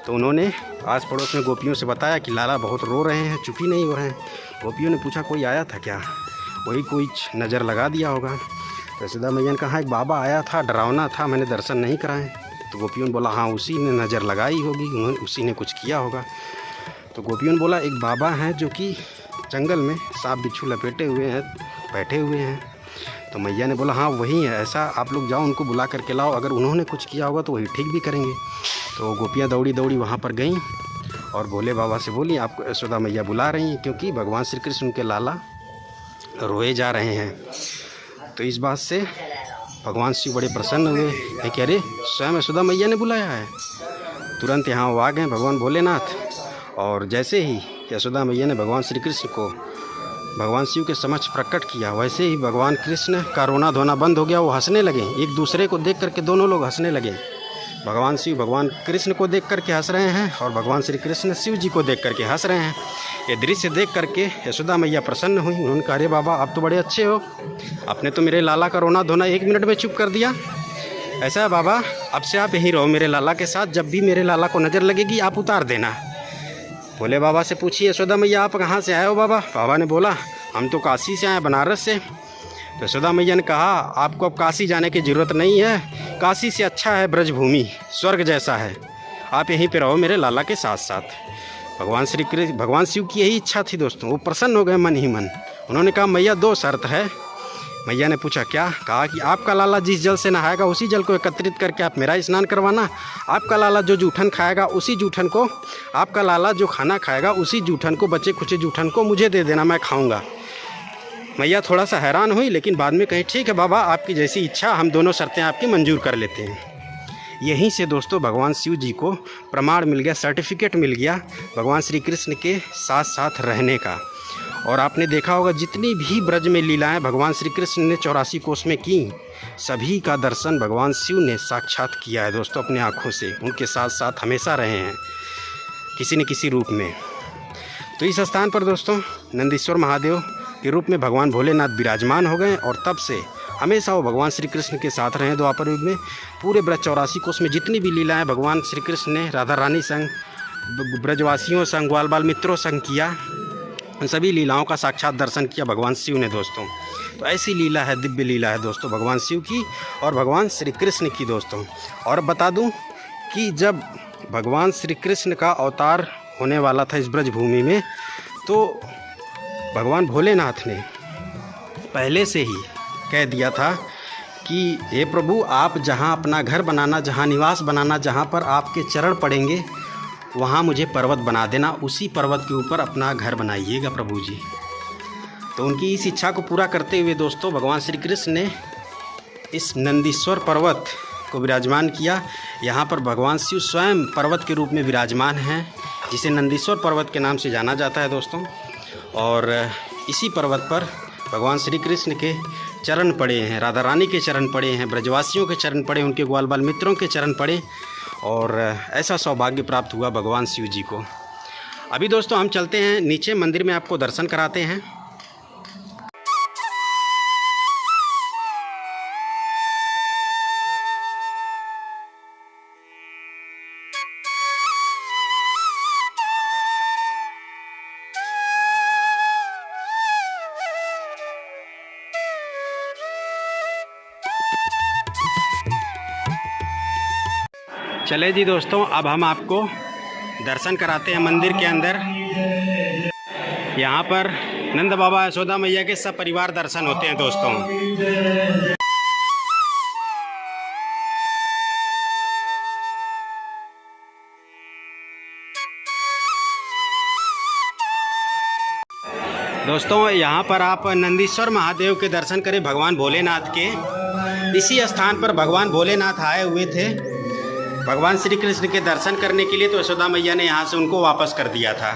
तो उन्होंने आस पड़ोस में गोपियों से बताया कि लाला बहुत रो रहे हैं, चुप ही नहीं हो रहे हैं। गोपियों ने पूछा कोई आया था क्या? वही कोई नज़र लगा दिया होगा। तो यशोदा मैया ने कहा एक बाबा आया था, डरावना था, मैंने दर्शन नहीं कराए। तो गोपियों ने बोला हाँ उसी ने नज़र लगाई होगी, उन्होंने उसी ने कुछ किया होगा। तो गोपियों ने बोला एक बाबा हैं जो कि जंगल में सांप बिच्छू लपेटे हुए हैं, बैठे हुए हैं। तो मैया ने बोला हाँ वही है, ऐसा आप लोग जाओ उनको बुला करके लाओ, अगर उन्होंने कुछ किया होगा तो वही ठीक भी करेंगे। तो गोपियाँ दौड़ी दौड़ी वहाँ पर गईं और भोले बाबा से बोली आपको यशोदा मैया बुला रही हैं, क्योंकि भगवान श्री कृष्ण के लाला रोए जा रहे हैं। तो इस बात से भगवान शिव बड़े प्रसन्न हुए हैं कि अरे स्वयं यशोदा मैया ने बुलाया है। तुरंत यहाँ वो आ गए भगवान भोलेनाथ। और जैसे ही यशोदा मैया ने भगवान श्री कृष्ण को भगवान शिव के समक्ष प्रकट किया, वैसे ही भगवान कृष्ण का रोना धोना बंद हो गया। वो हंसने लगे, एक दूसरे को देख करके दोनों लोग हंसने लगे। भगवान शिव भगवान कृष्ण को देख करके हंस रहे हैं और भगवान श्री कृष्ण शिव जी को देख करके हंस रहे हैं। ये दृश्य देख करके यशोदा मैया प्रसन्न हुई। उन्होंने कहा अरे बाबा आप तो बड़े अच्छे हो, आपने तो मेरे लाला का रोना धोना 1 मिनट में चुप कर दिया। ऐसा है बाबा, अब से आप यहीं रहो मेरे लाला के साथ, जब भी मेरे लाला को नज़र लगेगी आप उतार देना। भोले बाबा से पूछिए यशोदा मैया आप कहाँ से आए हो बाबा? बाबा ने बोला हम तो काशी से आए, बनारस से। तो यशोदा मैया ने कहा आपको अब काशी जाने की ज़रूरत नहीं है, काशी से अच्छा है ब्रजभूमि, स्वर्ग जैसा है, आप यहीं पे रहो मेरे लाला के साथ साथ। भगवान शिव की यही इच्छा थी दोस्तों। वो प्रसन्न हो गए मन ही मन। उन्होंने कहा मैया 2 शर्त है। मैया ने पूछा क्या? कहा कि आपका लाला जिस जल से नहाएगा उसी जल को एकत्रित करके आप मेरा स्नान करवाना, आपका लाला जो जूठन खाएगा उसी जूठन को, आपका लाला जो खाना खाएगा उसी जूठन को, बचे खुचे जूठन को मुझे दे देना, मैं खाऊंगा। मैया थोड़ा सा हैरान हुई, लेकिन बाद में कही ठीक है बाबा आपकी जैसी इच्छा, हम दोनों शर्तें आपकी मंजूर कर लेते हैं। यहीं से दोस्तों भगवान शिव जी को प्रमाण मिल गया, सर्टिफिकेट मिल गया भगवान श्री कृष्ण के साथ साथ रहने का। और आपने देखा होगा जितनी भी ब्रज में लीलाएं भगवान श्री कृष्ण ने 84 कोस में की, सभी का दर्शन भगवान शिव ने साक्षात किया है दोस्तों अपनी आँखों से। उनके साथ साथ हमेशा रहे हैं किसी न किसी रूप में। तो इस स्थान पर दोस्तों नंदीश्वर महादेव के रूप में भगवान भोलेनाथ विराजमान हो गए और तब से हमेशा वो भगवान श्री कृष्ण के साथ रहे द्वापर युग में। पूरे ब्रज 84 कोस में जितनी भी लीलाएँ भगवान श्री कृष्ण ने राधा रानी संग, ब्रजवासियों संग, ग्वाल बाल मित्रों संग किया, उन सभी लीलाओं का साक्षात दर्शन किया भगवान शिव ने दोस्तों। तो ऐसी लीला है, दिव्य लीला है दोस्तों भगवान शिव की और भगवान श्री कृष्ण की दोस्तों। और बता दूं कि जब भगवान श्री कृष्ण का अवतार होने वाला था इस ब्रज भूमि में, तो भगवान भोलेनाथ ने पहले से ही कह दिया था कि हे प्रभु, आप जहाँ अपना घर बनाना, जहाँ निवास बनाना, जहाँ पर आपके चरण पड़ेंगे वहाँ मुझे पर्वत बना देना, उसी पर्वत के ऊपर अपना घर बनाइएगा प्रभु जी। तो उनकी इस इच्छा को पूरा करते हुए दोस्तों भगवान श्री कृष्ण ने इस नंदीश्वर पर्वत को विराजमान किया। यहाँ पर भगवान शिव स्वयं पर्वत के रूप में विराजमान हैं, जिसे नंदीश्वर पर्वत के नाम से जाना जाता है दोस्तों। और इसी पर्वत पर भगवान श्री कृष्ण के चरण पड़े हैं, राधा रानी के चरण पड़े हैं, ब्रजवासियों के चरण पड़े, उनके ग्वाल बाल मित्रों के चरण पड़े और ऐसा सौभाग्य प्राप्त हुआ भगवान शिव जी को। अभी दोस्तों हम चलते हैं नीचे मंदिर में, आपको दर्शन कराते हैं। चले जी दोस्तों, अब हम आपको दर्शन कराते हैं मंदिर के अंदर। यहाँ पर नंद बाबा यशोदा मैया के सब परिवार दर्शन होते हैं दोस्तों। दोस्तों यहाँ पर आप नंदीश्वर महादेव के दर्शन करें, भगवान भोलेनाथ के। इसी स्थान पर भगवान भोलेनाथ आए हुए थे भगवान श्री कृष्ण के दर्शन करने के लिए, तो यशोदा मैया ने यहाँ से उनको वापस कर दिया था।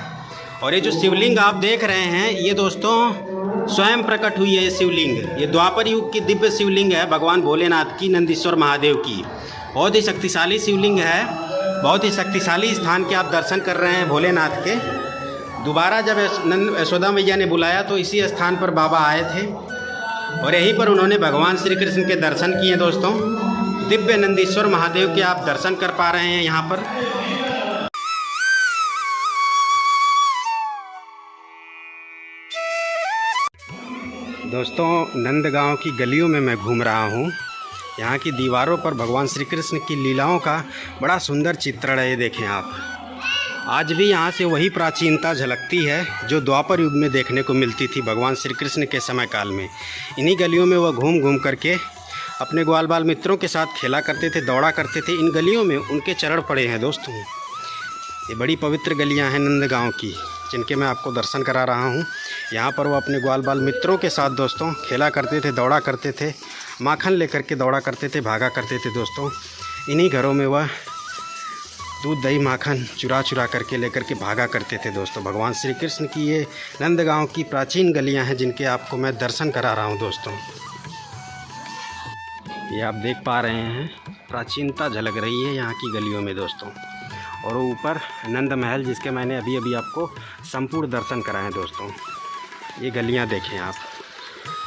और ये जो शिवलिंग आप देख रहे हैं, ये दोस्तों स्वयं प्रकट हुई है। ये शिवलिंग, ये द्वापर युग की दिव्य शिवलिंग है भगवान भोलेनाथ की, नंदीश्वर महादेव की। बहुत ही शक्तिशाली शिवलिंग है, बहुत ही शक्तिशाली स्थान के आप दर्शन कर रहे हैं भोलेनाथ के। दोबारा जब यशोदा मैया ने बुलाया तो इसी स्थान पर बाबा आए थे और यहीं पर उन्होंने भगवान श्री कृष्ण के दर्शन किए दोस्तों। दिव्य नंदीश्वर महादेव के आप दर्शन कर पा रहे हैं यहाँ पर। दोस्तों नंदगांव की गलियों में मैं घूम रहा हूँ। यहाँ की दीवारों पर भगवान श्री कृष्ण की लीलाओं का बड़ा सुंदर चित्रण है। ये देखें आप, आज भी यहाँ से वही प्राचीनता झलकती है जो द्वापर युग में देखने को मिलती थी भगवान श्री कृष्ण के समय काल में। इन्हीं गलियों में वह घूम घूम करके अपने ग्वाल बाल मित्रों के साथ खेला करते थे, दौड़ा करते थे। इन गलियों में उनके चरण पड़े हैं दोस्तों। ये बड़ी पवित्र गलियां हैं नंदगांव की, जिनके मैं आपको दर्शन करा रहा हूं। यहाँ पर वो अपने ग्वाल बाल मित्रों के साथ दोस्तों खेला करते थे, दौड़ा करते थे, माखन लेकर के दौड़ा करते थे, भागा करते थे दोस्तों। इन्हीं घरों में वह दूध दही माखन चुरा चुरा करके लेकर के भागा करते थे दोस्तों। भगवान श्री कृष्ण की ये नंदगांव की प्राचीन गलियाँ हैं, जिनके आपको मैं दर्शन करा रहा हूँ दोस्तों। ये आप देख पा रहे हैं, प्राचीनता झलक रही है यहाँ की गलियों में दोस्तों। और वो ऊपर नंद महल, जिसके मैंने अभी अभी आपको संपूर्ण दर्शन कराए हैं दोस्तों। ये गलियाँ देखें आप,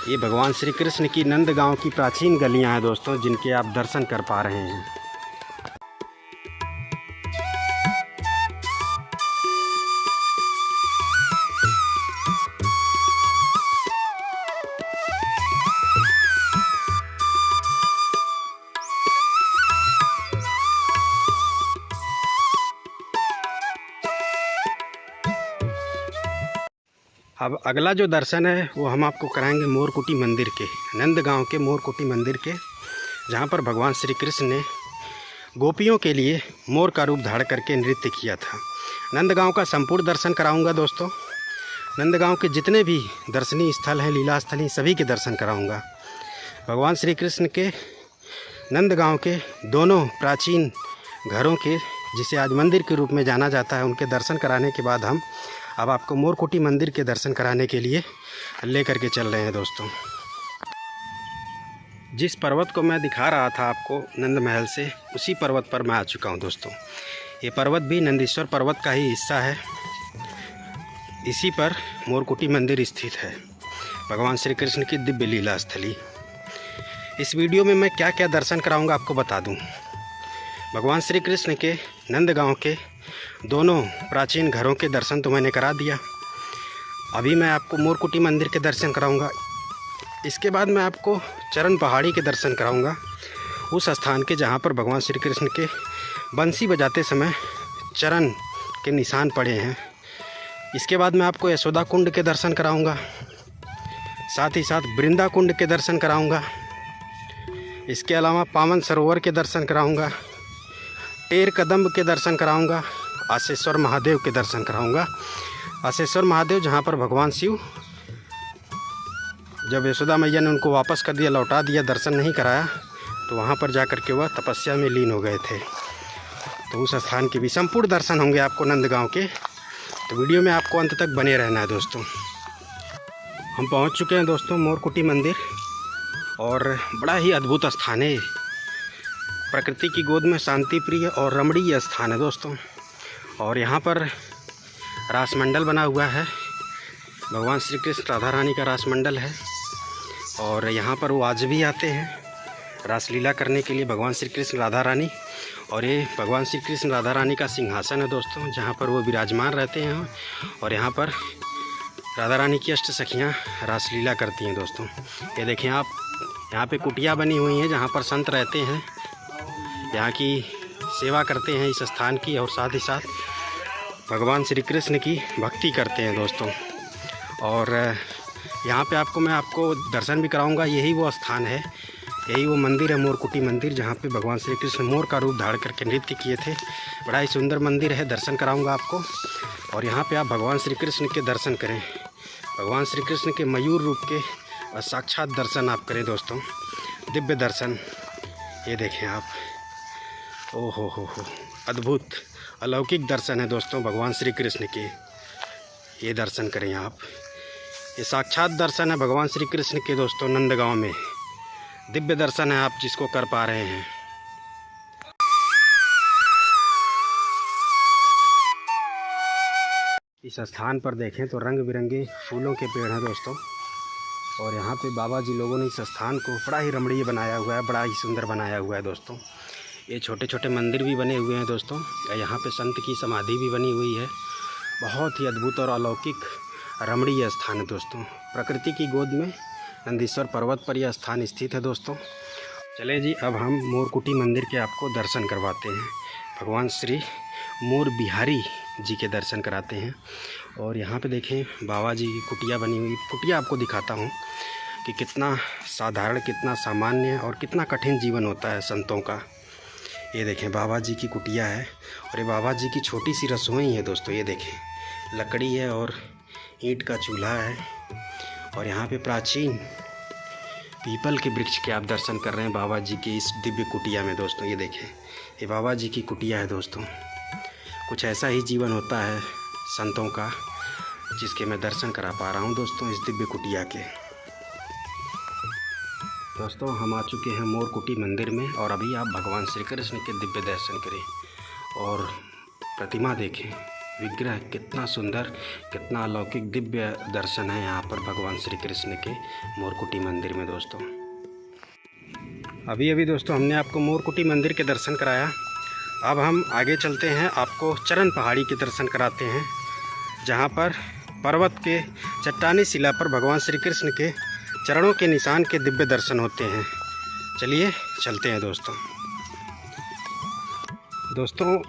ये भगवान श्री कृष्ण की नंदगांव की प्राचीन गलियाँ हैं दोस्तों, जिनके आप दर्शन कर पा रहे हैं। अब अगला जो दर्शन है वो हम आपको कराएंगे मोरकुटी मंदिर के, नंदगांव के मोरकुटी मंदिर के, जहाँ पर भगवान श्री कृष्ण ने गोपियों के लिए मोर का रूप धारण करके नृत्य किया था। नंदगांव का संपूर्ण दर्शन कराऊंगा दोस्तों। नंदगांव के जितने भी दर्शनीय स्थल हैं, लीला स्थल हैं, सभी के दर्शन कराऊंगा। भगवान श्री कृष्ण के नंदगांव के दोनों प्राचीन घरों के, जिसे आज मंदिर के रूप में जाना जाता है, उनके दर्शन कराने के बाद हम अब आपको मोरकुटी मंदिर के दर्शन कराने के लिए लेकर के चल रहे हैं दोस्तों। जिस पर्वत को मैं दिखा रहा था आपको नंद महल से, उसी पर्वत पर मैं आ चुका हूं दोस्तों। ये पर्वत भी नंदीश्वर पर्वत का ही हिस्सा है। इसी पर मोरकुटी मंदिर स्थित है, भगवान श्री कृष्ण की दिव्य लीला स्थली। इस वीडियो में मैं क्या क्या दर्शन कराऊंगा आपको बता दूं। भगवान श्री कृष्ण के नंदगांव के दोनों प्राचीन घरों के दर्शन तो मैंने करा दिया। अभी मैं आपको मोरकुटी मंदिर के दर्शन कराऊंगा। इसके बाद मैं आपको चरण पहाड़ी के दर्शन कराऊंगा, उस स्थान के जहां पर भगवान श्री कृष्ण के बंसी बजाते समय चरण के निशान पड़े हैं। इसके बाद मैं आपको यशोदा कुंड के दर्शन कराऊंगा, साथ ही साथ वृंदा कुंड के दर्शन कराऊंगा। इसके अलावा पावन सरोवर के दर्शन कराऊंगा, टेर कदम्ब के दर्शन कराऊंगा, आसेश्वर महादेव के दर्शन कराऊंगा। आसेश्वर महादेव जहाँ पर भगवान शिव जब यशोदा मैया ने उनको वापस कर दिया, लौटा दिया, दर्शन नहीं कराया, तो वहाँ पर जाकर के वह तपस्या में लीन हो गए थे। तो उस स्थान के भी संपूर्ण दर्शन होंगे आपको नंदगांव के। तो वीडियो में आपको अंत तक बने रहना है दोस्तों। हम पहुँच चुके हैं दोस्तों मोरकुटी मंदिर, और बड़ा ही अद्भुत स्थान है। प्रकृति की गोद में शांति प्रिय और रमणीय स्थान है दोस्तों। और यहाँ पर रासमंडल बना हुआ है, भगवान श्री कृष्ण राधा रानी का रासमंडल है। और यहाँ पर वो आज भी आते हैं रासलीला करने के लिए, भगवान श्री कृष्ण राधा रानी। और ये भगवान श्री कृष्ण राधा रानी का सिंहासन है दोस्तों, जहाँ पर वो विराजमान रहते हैं। और यहाँ पर राधा रानी की अष्ट सखियाँ रासलीला करती हैं दोस्तों। ये देखें आप, यहाँ पे कुटिया बनी हुई हैं जहाँ पर संत रहते हैं, यहाँ की सेवा करते हैं इस स्थान की, और साथ ही साथ भगवान श्री कृष्ण की भक्ति करते हैं दोस्तों। और यहाँ पे मैं आपको दर्शन भी कराऊंगा। यही वो स्थान है, यही वो मंदिर है मोरकुटी मंदिर, जहाँ पे भगवान श्री कृष्ण मोर का रूप धारण करके नृत्य किए थे। बड़ा ही सुंदर मंदिर है, दर्शन कराऊंगा आपको। और यहाँ पे आप भगवान श्री कृष्ण के दर्शन करें, भगवान श्री कृष्ण के मयूर रूप के साक्षात दर्शन आप करें दोस्तों, दिव्य दर्शन। ये देखें आप, ओ हो, अद्भुत अलौकिक दर्शन है दोस्तों भगवान श्री कृष्ण के। ये दर्शन करें आप, ये साक्षात दर्शन है भगवान श्री कृष्ण के दोस्तों। नंदगांव में दिव्य दर्शन है, आप जिसको कर पा रहे हैं। इस स्थान पर देखें तो रंग बिरंगे फूलों के पेड़ हैं दोस्तों। और यहाँ पे बाबा जी लोगों ने इस स्थान को बड़ा ही रमणीय बनाया हुआ है, बड़ा ही सुंदर बनाया हुआ है दोस्तों। ये छोटे छोटे मंदिर भी बने हुए हैं दोस्तों। यहाँ पे संत की समाधि भी बनी हुई है। बहुत ही अद्भुत और अलौकिक रमणीय स्थान है दोस्तों। प्रकृति की गोद में नंदीश्वर पर्वत पर यह स्थान स्थित है दोस्तों। चले जी, अब हम मोरकुटी मंदिर के आपको दर्शन करवाते हैं। भगवान श्री मोर बिहारी जी के दर्शन कराते हैं। और यहाँ पे देखें बाबा जी की कुटिया बनी हुई। कुटिया आपको दिखाता हूँ कि कितना साधारण, कितना सामान्य और कितना कठिन जीवन होता है संतों का। ये देखें बाबा जी की कुटिया है, और ये बाबा जी की छोटी सी रसोई है दोस्तों। ये देखें लकड़ी है और ईंट का चूल्हा है। और यहाँ पे प्राचीन पीपल के वृक्ष के आप दर्शन कर रहे हैं बाबा जी की इस दिव्य कुटिया में दोस्तों। ये देखें, ये बाबा जी की कुटिया है दोस्तों। कुछ ऐसा ही जीवन होता है संतों का, जिसके मैं दर्शन करा पा रहा हूँ दोस्तों इस दिव्य कुटिया के। दोस्तों हम आ चुके हैं मोरकुटी मंदिर में, और अभी आप भगवान श्री कृष्ण के दिव्य दर्शन करें। और प्रतिमा देखें, विग्रह कितना सुंदर, कितना अलौकिक दिव्य दर्शन है यहाँ पर भगवान श्री कृष्ण के मोरकुटी मंदिर में दोस्तों। अभी दोस्तों हमने आपको मोरकुटी मंदिर के दर्शन कराया। अब हम आगे चलते हैं, आपको चरण पहाड़ी के दर्शन कराते हैं, जहाँ पर पर्वत के चट्टानी शिला पर भगवान श्री कृष्ण के चरणों के निशान के दिव्य दर्शन होते हैं। चलिए चलते हैं दोस्तों।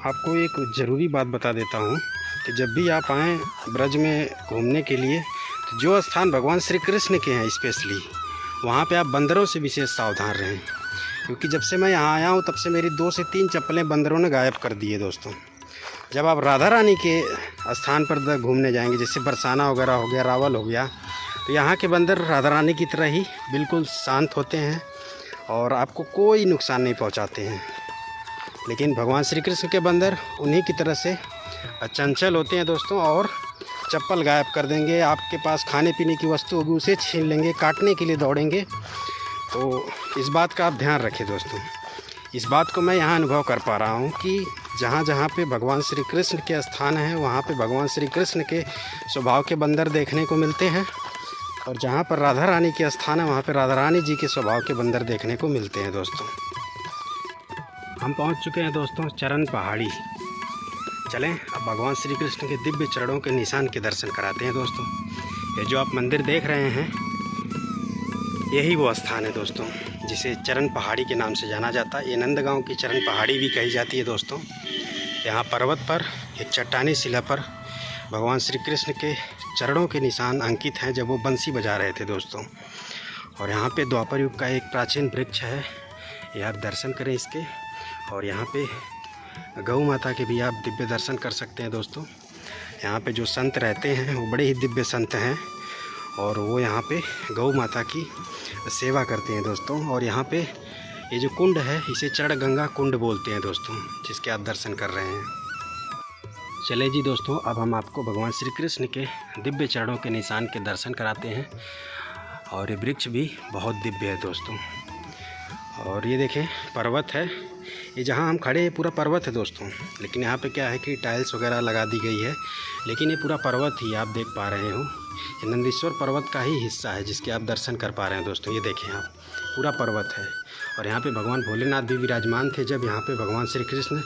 आपको एक ज़रूरी बात बता देता हूँ कि जब भी आप आएँ ब्रज में घूमने के लिए, तो जो स्थान भगवान श्री कृष्ण के हैं स्पेशली, वहाँ पे आप बंदरों से विशेष सावधान रहें। क्योंकि जब से मैं यहाँ आया हूँ तब से मेरी 2 से 3 चप्पलें बंदरों ने गायब कर दी है दोस्तों। जब आप राधा रानी के स्थान पर घूमने जाएंगे, जैसे बरसाना वगैरह हो गया, रावल हो गया, तो यहाँ के बंदर राधा रानी की तरह ही बिल्कुल शांत होते हैं और आपको कोई नुकसान नहीं पहुँचाते हैं। लेकिन भगवान श्री कृष्ण के बंदर उन्हीं की तरह से चंचल होते हैं दोस्तों, और चप्पल गायब कर देंगे। आपके पास खाने पीने की वस्तु होगी उसे छीन लेंगे, काटने के लिए दौड़ेंगे। तो इस बात का आप ध्यान रखें दोस्तों। इस बात को मैं यहाँ अनुभव कर पा रहा हूँ कि जहाँ जहाँ पे भगवान श्री कृष्ण के स्थान हैं, वहाँ पे भगवान श्री कृष्ण के स्वभाव के बंदर देखने को मिलते हैं। और जहाँ पर राधा रानी के स्थान है वहाँ पर राधा रानी जी के स्वभाव के बंदर देखने को मिलते हैं दोस्तों। हम पहुँच चुके हैं दोस्तों चरण पहाड़ी। चलें अब भगवान श्री कृष्ण के दिव्य चरणों के निशान के दर्शन कराते हैं दोस्तों। ये जो आप मंदिर देख रहे हैं यही वो स्थान है दोस्तों जिसे चरण पहाड़ी के नाम से जाना जाता है। ये नंदगांव की चरण पहाड़ी भी कही जाती है दोस्तों। यहाँ पर्वत पर एक चट्टानी शिला पर भगवान श्री कृष्ण के चरणों के निशान अंकित हैं जब वो बंसी बजा रहे थे दोस्तों। और यहाँ पे द्वापर युग का एक प्राचीन वृक्ष है, ये आप दर्शन करें इसके। और यहाँ पे गौ माता के भी आप दिव्य दर्शन कर सकते हैं दोस्तों। यहाँ पे जो संत रहते हैं वो बड़े ही दिव्य संत हैं और वो यहाँ पे गौ माता की सेवा करते हैं दोस्तों। और यहाँ पे ये जो कुंड है इसे चरण गंगा कुंड बोलते हैं दोस्तों, जिसके आप दर्शन कर रहे हैं। चले जी दोस्तों, अब हम आपको भगवान श्री कृष्ण के दिव्य चरणों के निशान के दर्शन कराते हैं। और ये वृक्ष भी बहुत दिव्य है दोस्तों। और ये देखें पर्वत है, ये जहाँ हम खड़े हैं पूरा पर्वत है दोस्तों। लेकिन यहाँ पे क्या है कि टाइल्स वगैरह लगा दी गई है, लेकिन ये पूरा पर्वत ही आप देख पा रहे हो। ये नंदीश्वर पर्वत का ही हिस्सा है जिसके आप दर्शन कर पा रहे हैं दोस्तों। ये देखें आप, पूरा पर्वत है। और यहाँ पे भगवान भोलेनाथ भी विराजमान थे जब यहाँ पे भगवान श्री कृष्ण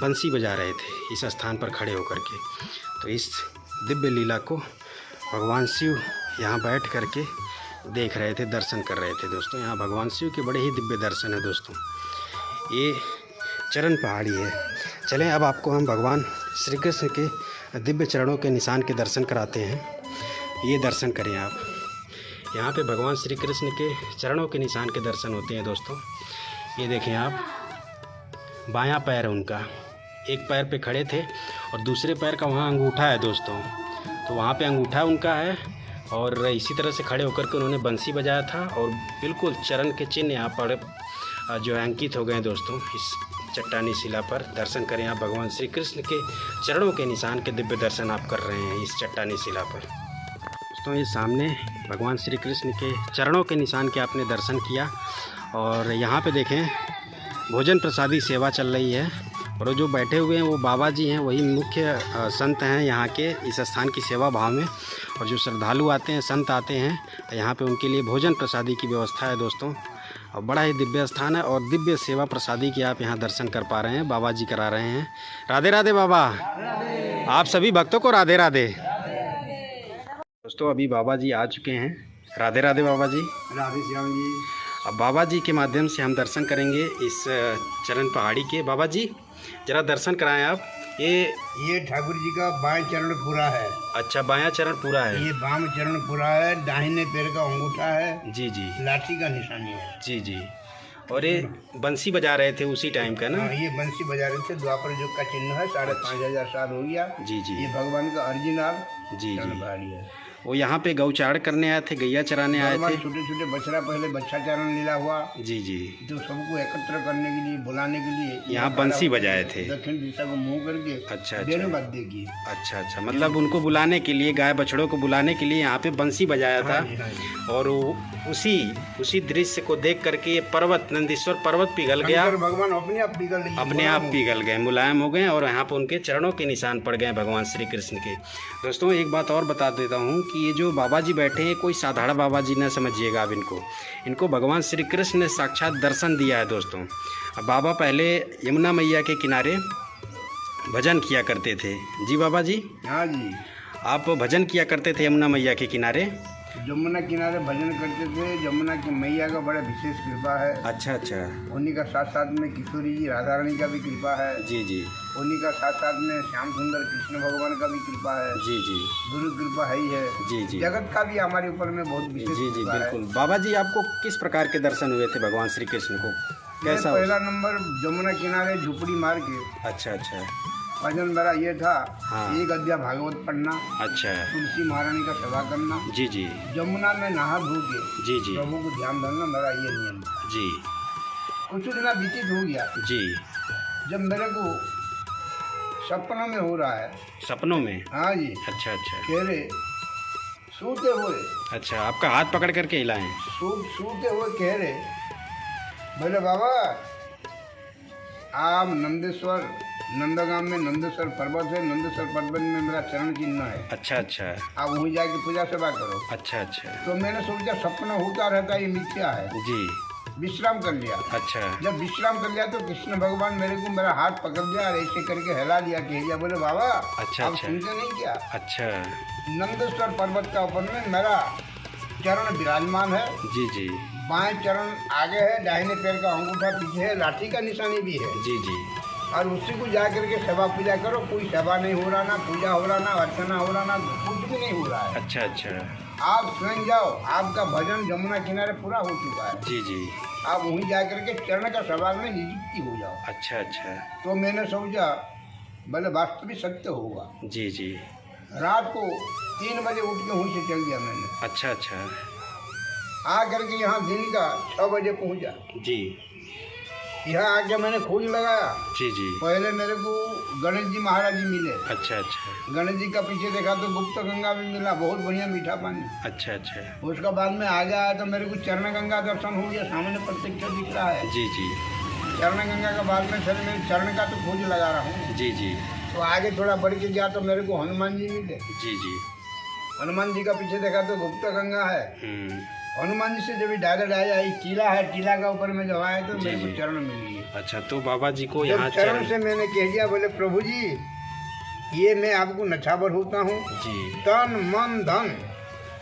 बंसी बजा रहे थे इस स्थान पर खड़े होकर के। तो इस दिव्य लीला को भगवान शिव यहाँ बैठ करके देख रहे थे, दर्शन कर रहे थे दोस्तों। यहाँ भगवान शिव के बड़े ही दिव्य दर्शन है दोस्तों। ये चरण पहाड़ी है। चलें अब आपको हम भगवान श्री कृष्ण के दिव्य चरणों के निशान के दर्शन कराते हैं। ये दर्शन करें आप। यहाँ पे भगवान श्री कृष्ण के चरणों के निशान के दर्शन होते हैं दोस्तों। ये देखें आप, बायां पैर उनका, एक पैर पे खड़े थे और दूसरे पैर का वहाँ अंगूठा है दोस्तों। तो वहाँ पे अंगूठा उनका है और इसी तरह से खड़े होकर के उन्होंने बंसी बजाया था। और बिल्कुल चरण के चिन्ह यहाँ पर जो है अंकित हो गए हैं दोस्तों इस चट्टानी शिला पर। दर्शन करें आप, भगवान श्री कृष्ण के चरणों के निशान के दिव्य दर्शन आप कर रहे हैं इस चट्टानी शिला पर दोस्तों। ये सामने भगवान श्री कृष्ण के चरणों के निशान के आपने दर्शन किया। और यहाँ पे देखें भोजन प्रसादी सेवा चल रही है। और जो बैठे हुए हैं वो बाबा जी हैं, वही मुख्य संत हैं यहाँ के इस स्थान की सेवा भाव में। और जो श्रद्धालु आते हैं, संत आते हैं, यहाँ पे उनके लिए भोजन प्रसादी की व्यवस्था है दोस्तों। और बड़ा ही दिव्य स्थान है और दिव्य सेवा प्रसादी की आप यहाँ दर्शन कर पा रहे हैं, बाबा जी करा रहे हैं। राधे राधे बाबा, आप सभी भक्तों को राधे राधे। दोस्तों अभी बाबा जी आ चुके हैं। राधे राधे बाबा जी। राधे श्याम जी। अब बाबा जी के माध्यम से हम दर्शन करेंगे इस चरण पहाड़ी के। बाबा जी जरा दर्शन कराएं आप। ये ठाकुर जी का बाएं चरण पूरा है। अच्छा, बायां चरण पूरा है। ये बाम चरण पूरा है। दाहिने पैर का अंगूठा है। जी जी। लाठी का निशानी है। जी जी। और ये बंसी बजा रहे थे उसी टाइम का ना? ये बंसी बजा रहे थे। द्वापर युग का चिन्ह है। 5,500 साल हो गया। जी जी। ये भगवान का ओरिजिनल जी जी पहाड़ी है। वो यहाँ पे गौचारण करने आए थे, गैया चराने आए थे। छोटे छोटे बछड़ा, पहले बच्चा चारण लीला हुआ। जी जी। तो सबको एकत्र करने के लिए, बुलाने के लिए यहाँ बंसी बजाए थे। दक्षिण दिशा को मुंह करके। अच्छा देने वाद्य की। अच्छा अच्छा, मतलब उनको बुलाने के लिए, गाय बछड़ों को बुलाने के लिए यहाँ पे बंसी बजाया था। और उसी दृश्य को देख करके ये पर्वत, नंदीश्वर पर्वत पिघल गया। भगवान अपने आप पिघल गए, मुलायम हो गए और यहाँ पे उनके चरणों के निशान पड़ गए भगवान श्री कृष्ण के। दोस्तों एक बात और बता देता हूँ कि ये जो बाबा जी बैठे हैं कोई साधारण बाबा जी न समझिएगा आप इनको भगवान श्री कृष्ण ने साक्षात दर्शन दिया है दोस्तों। अब बाबा पहले यमुना मैया के किनारे भजन किया करते थे। जी बाबा जी। हाँ जी। आप भजन किया करते थे यमुना मैया के किनारे? जमुना किनारे भजन करते थे। जमुना की मैया का बड़ा विशेष कृपा है। अच्छा अच्छा। उन्हीं का साथ साथ में किशोरी जी राधा रानी का भी कृपा है। जी जी। उन्हीं का साथ साथ में श्याम सुंदर कृष्ण भगवान का भी कृपा है। जी जी। गुरु कृपा है ही है। जी जी। जगत का भी हमारे ऊपर में बहुत विशेष। जी जी बिल्कुल। बाबा जी आपको किस प्रकार के दर्शन हुए थे भगवान श्री कृष्ण को? कैसा? पहला नंबर जमुना किनारे झुपड़ी मार के। अच्छा अच्छा। भजन मेरा ये था। हाँ। एक अध्याय भागवत पढ़ना। अच्छा। तुलसी महारानी का सेवा करना। जी जी। जमुना में नहा धो के। जी जी। प्रभु को ध्यान धरना, मेरा ये नियम था। जी। कुछ दिन व्यतीत हो गया। जी। जब मेरे को सपनों में हो रहा है। सपनों में? हाँ जी। अच्छा अच्छा। कह रहे सोते हुए। अच्छा, आपका हाथ पकड़ करके हिलाएं? सोते हुए कह रहे, बोले बाबा आप नंदेश्वर नंदगाम में नंदेश्वर पर्वत है, नंदेश्वर पर्वत में मेरा चरण चिन्ह है। अच्छा अच्छा। आप वहीं जाके पूजा सेवा करो। अच्छा अच्छा। तो मैंने सोचा सपना होता रहता ये मिथ्या है। जी। विश्राम कर लिया। अच्छा। जब विश्राम कर लिया तो कृष्ण भगवान मेरे को मेरा हाथ पकड़ लिया और ऐसे करके हिला दिया कि भैया बोले बाबा अच्छा आप अच्छा। सुनते नहीं क्या? अच्छा। नंदेश्वर पर्वत का ऊपर में मेरा चरण विराजमान है। जी जी। बाएं चरण आगे है, दाहिने पैर का अंगूठा पीछे है, लाठी का निशानी भी है। जी जी। और उसी को जा करके सेवा पूजा करो। कोई सेवा नहीं हो रहा, ना पूजा हो रहा, ना अर्चना हो रहा, ना कुछ भी नहीं हो रहा है। अच्छा अच्छा। आप स्वयं जाओ, आपका भजन जमुना किनारे पूरा हो चुका है। जी जी। आप वहीं जा करके चरण का सवाल में नियुक्ति हो जाओ। अच्छा अच्छा। तो मैंने सोचा भले वास्तविक सत्य होगा। जी जी। रात को 3 बजे उठ के वहीं से चल गया मैंने। अच्छा अच्छा। आ करके यहाँ दिन का 6 बजे पहुँचा। जी। यहाँ आके मैंने खोज लगाया। जी जी। पहले मेरे को गणेश जी महाराज जी मिले। अच्छा अच्छा। गणेश जी का पीछे देखा तो गुप्त गंगा भी मिला, बहुत बढ़िया मीठा पानी। अच्छा अच्छा। उसका बाद में आगे आया तो मेरे को चरण गंगा दर्शन हो गया, सामने प्रत्यक्ष दिख रहा है। जी जी। चरण गंगा का बाद में फिर मैं चरण का तो खोज लगा रहा हूँ। जी जी। तो आगे थोड़ा बढ़ के गया तो मेरे को हनुमान जी मिले। जी जी। हनुमान जी का पीछे देखा तो गुप्त गंगा है। हनुमान जी से जब डायरेक्ट आया, ये टीला है, टीला का ऊपर में जब आया तो जी, मेरे को जी। चरण मिल गए। अच्छा, तो बाबा जी को जब यहाँ चरण से मैंने कह दिया, बोले प्रभु जी ये मैं आपको नछावर होता हूँ, जी तन मन धन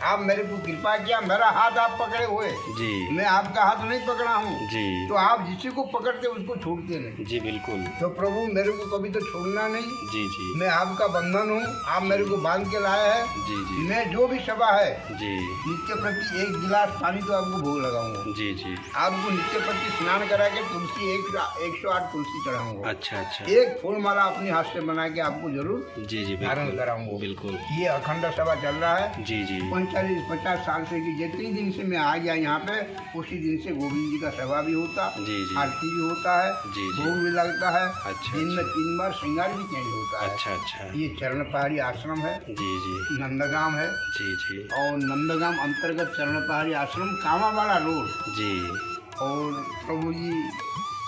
आप मेरे को कृपा किया, मेरा हाथ आप पकड़े हुए, जी मैं आपका हाथ नहीं पकड़ा हूँ, जी तो आप जिसी को पकड़ते उसको छोड़ते नहीं। जी बिल्कुल। तो प्रभु मेरे को कभी तो छोड़ना नहीं, जी जी मैं आपका बंधन हूँ, आप मेरे को बांध के लाए हैं। जी जी मैं जो भी सभा है जी नित्य प्रति 1 गिलास पानी तो आपको भोग लगाऊंगा। जी जी। आपको नित्य प्रति स्नान करा के तुलसी 108 तुलसी चढ़ाऊंगा। अच्छा अच्छा। एक फूल माला अपने हाथ से बना के आपको जरूर जी जी धारण बिल्कुल कराऊंगा। बिल्कुल। ये अखंड सभा चल रहा है। जी जी 45-50 साल से कि जितने दिन से मैं आ गया यहाँ पे, उसी दिन से गोविंद जी का सभा भी होता, जी जी आरती भी होता है, जी जी। भोग भी लगता है। अच्छा, दिन में 3 बार श्रृंगार भी चेंज होता है। अच्छा अच्छा। ये चरण पहाड़ी आश्रम है, जी जी नंदगाम है। जी जी और नंदगाम अंतर्गत चरण पहाड़ी आश्रम, कामावाड़ा रोड। जी और प्रभु जी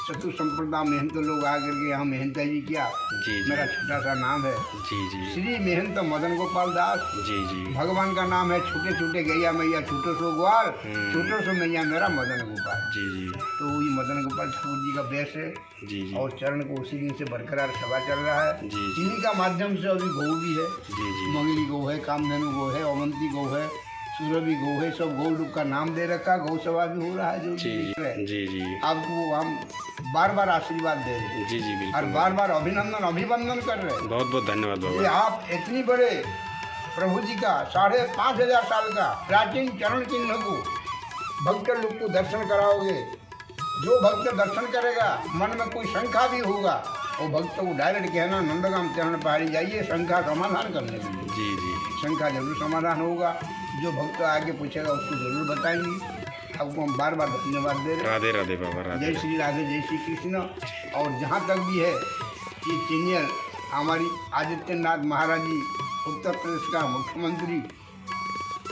चतुर संप्रदाय महंत लोग आ करके यहाँ मेहनता जी किया। जी जी मेरा छोटा सा नाम है जी जी श्री महंत मदन गोपाल दास। जी जी भगवान का नाम है छोटे छोटे गैया मैया छोटो सो ग्वाल, छोटो सो मैया मेरा मदन गोपाल। जी जी। तो वही मदन गोपाल ठाकुर जी का बेस है। जी जी और चरण को उसी दिन से बरकरार सभा चल रहा है। जी जी इन्हीं का माध्यम से अभी गौ भी है, जी जी मंगली गौ है, कामधेनु गौ है, अवंती गौ है, सूरभि गौ है। सब गौ रूप का नाम दे रखा, गौ सभा भी हो रहा है जो जी दिख रहा है। जी जी आपको हम बार बार आशीर्वाद दे रहे हैं जी जी और बिल्कुल। बार बार अभिनंदन अभिवंदन कर रहे हैं बहुत बहुत धन्यवाद कि बाबा। आप इतनी बड़े प्रभु जी का 5,500 साल का प्राचीन चरण चिन्ह को भक्त लोग को दर्शन कराओगे। जो भक्त दर्शन करेगा, मन में कोई शंका भी होगा, वो भक्त को डायरेक्ट कहना नंदगाम चरण पहाड़ी जाइए शंका समाधान करने के लिए। जी जी शंका जरूर समाधान होगा। जो भक्त आगे पूछेगा उसको जरूर बताएंगे। आपको हम बार बार धन्यवाद दे रहे हैं। राधे राधे बाबा राधे। जय श्री राधे, जय श्री कृष्ण। और जहाँ तक भी है ये चैनल हमारी आदित्यनाथ महाराज जी, उत्तर प्रदेश का मुख्यमंत्री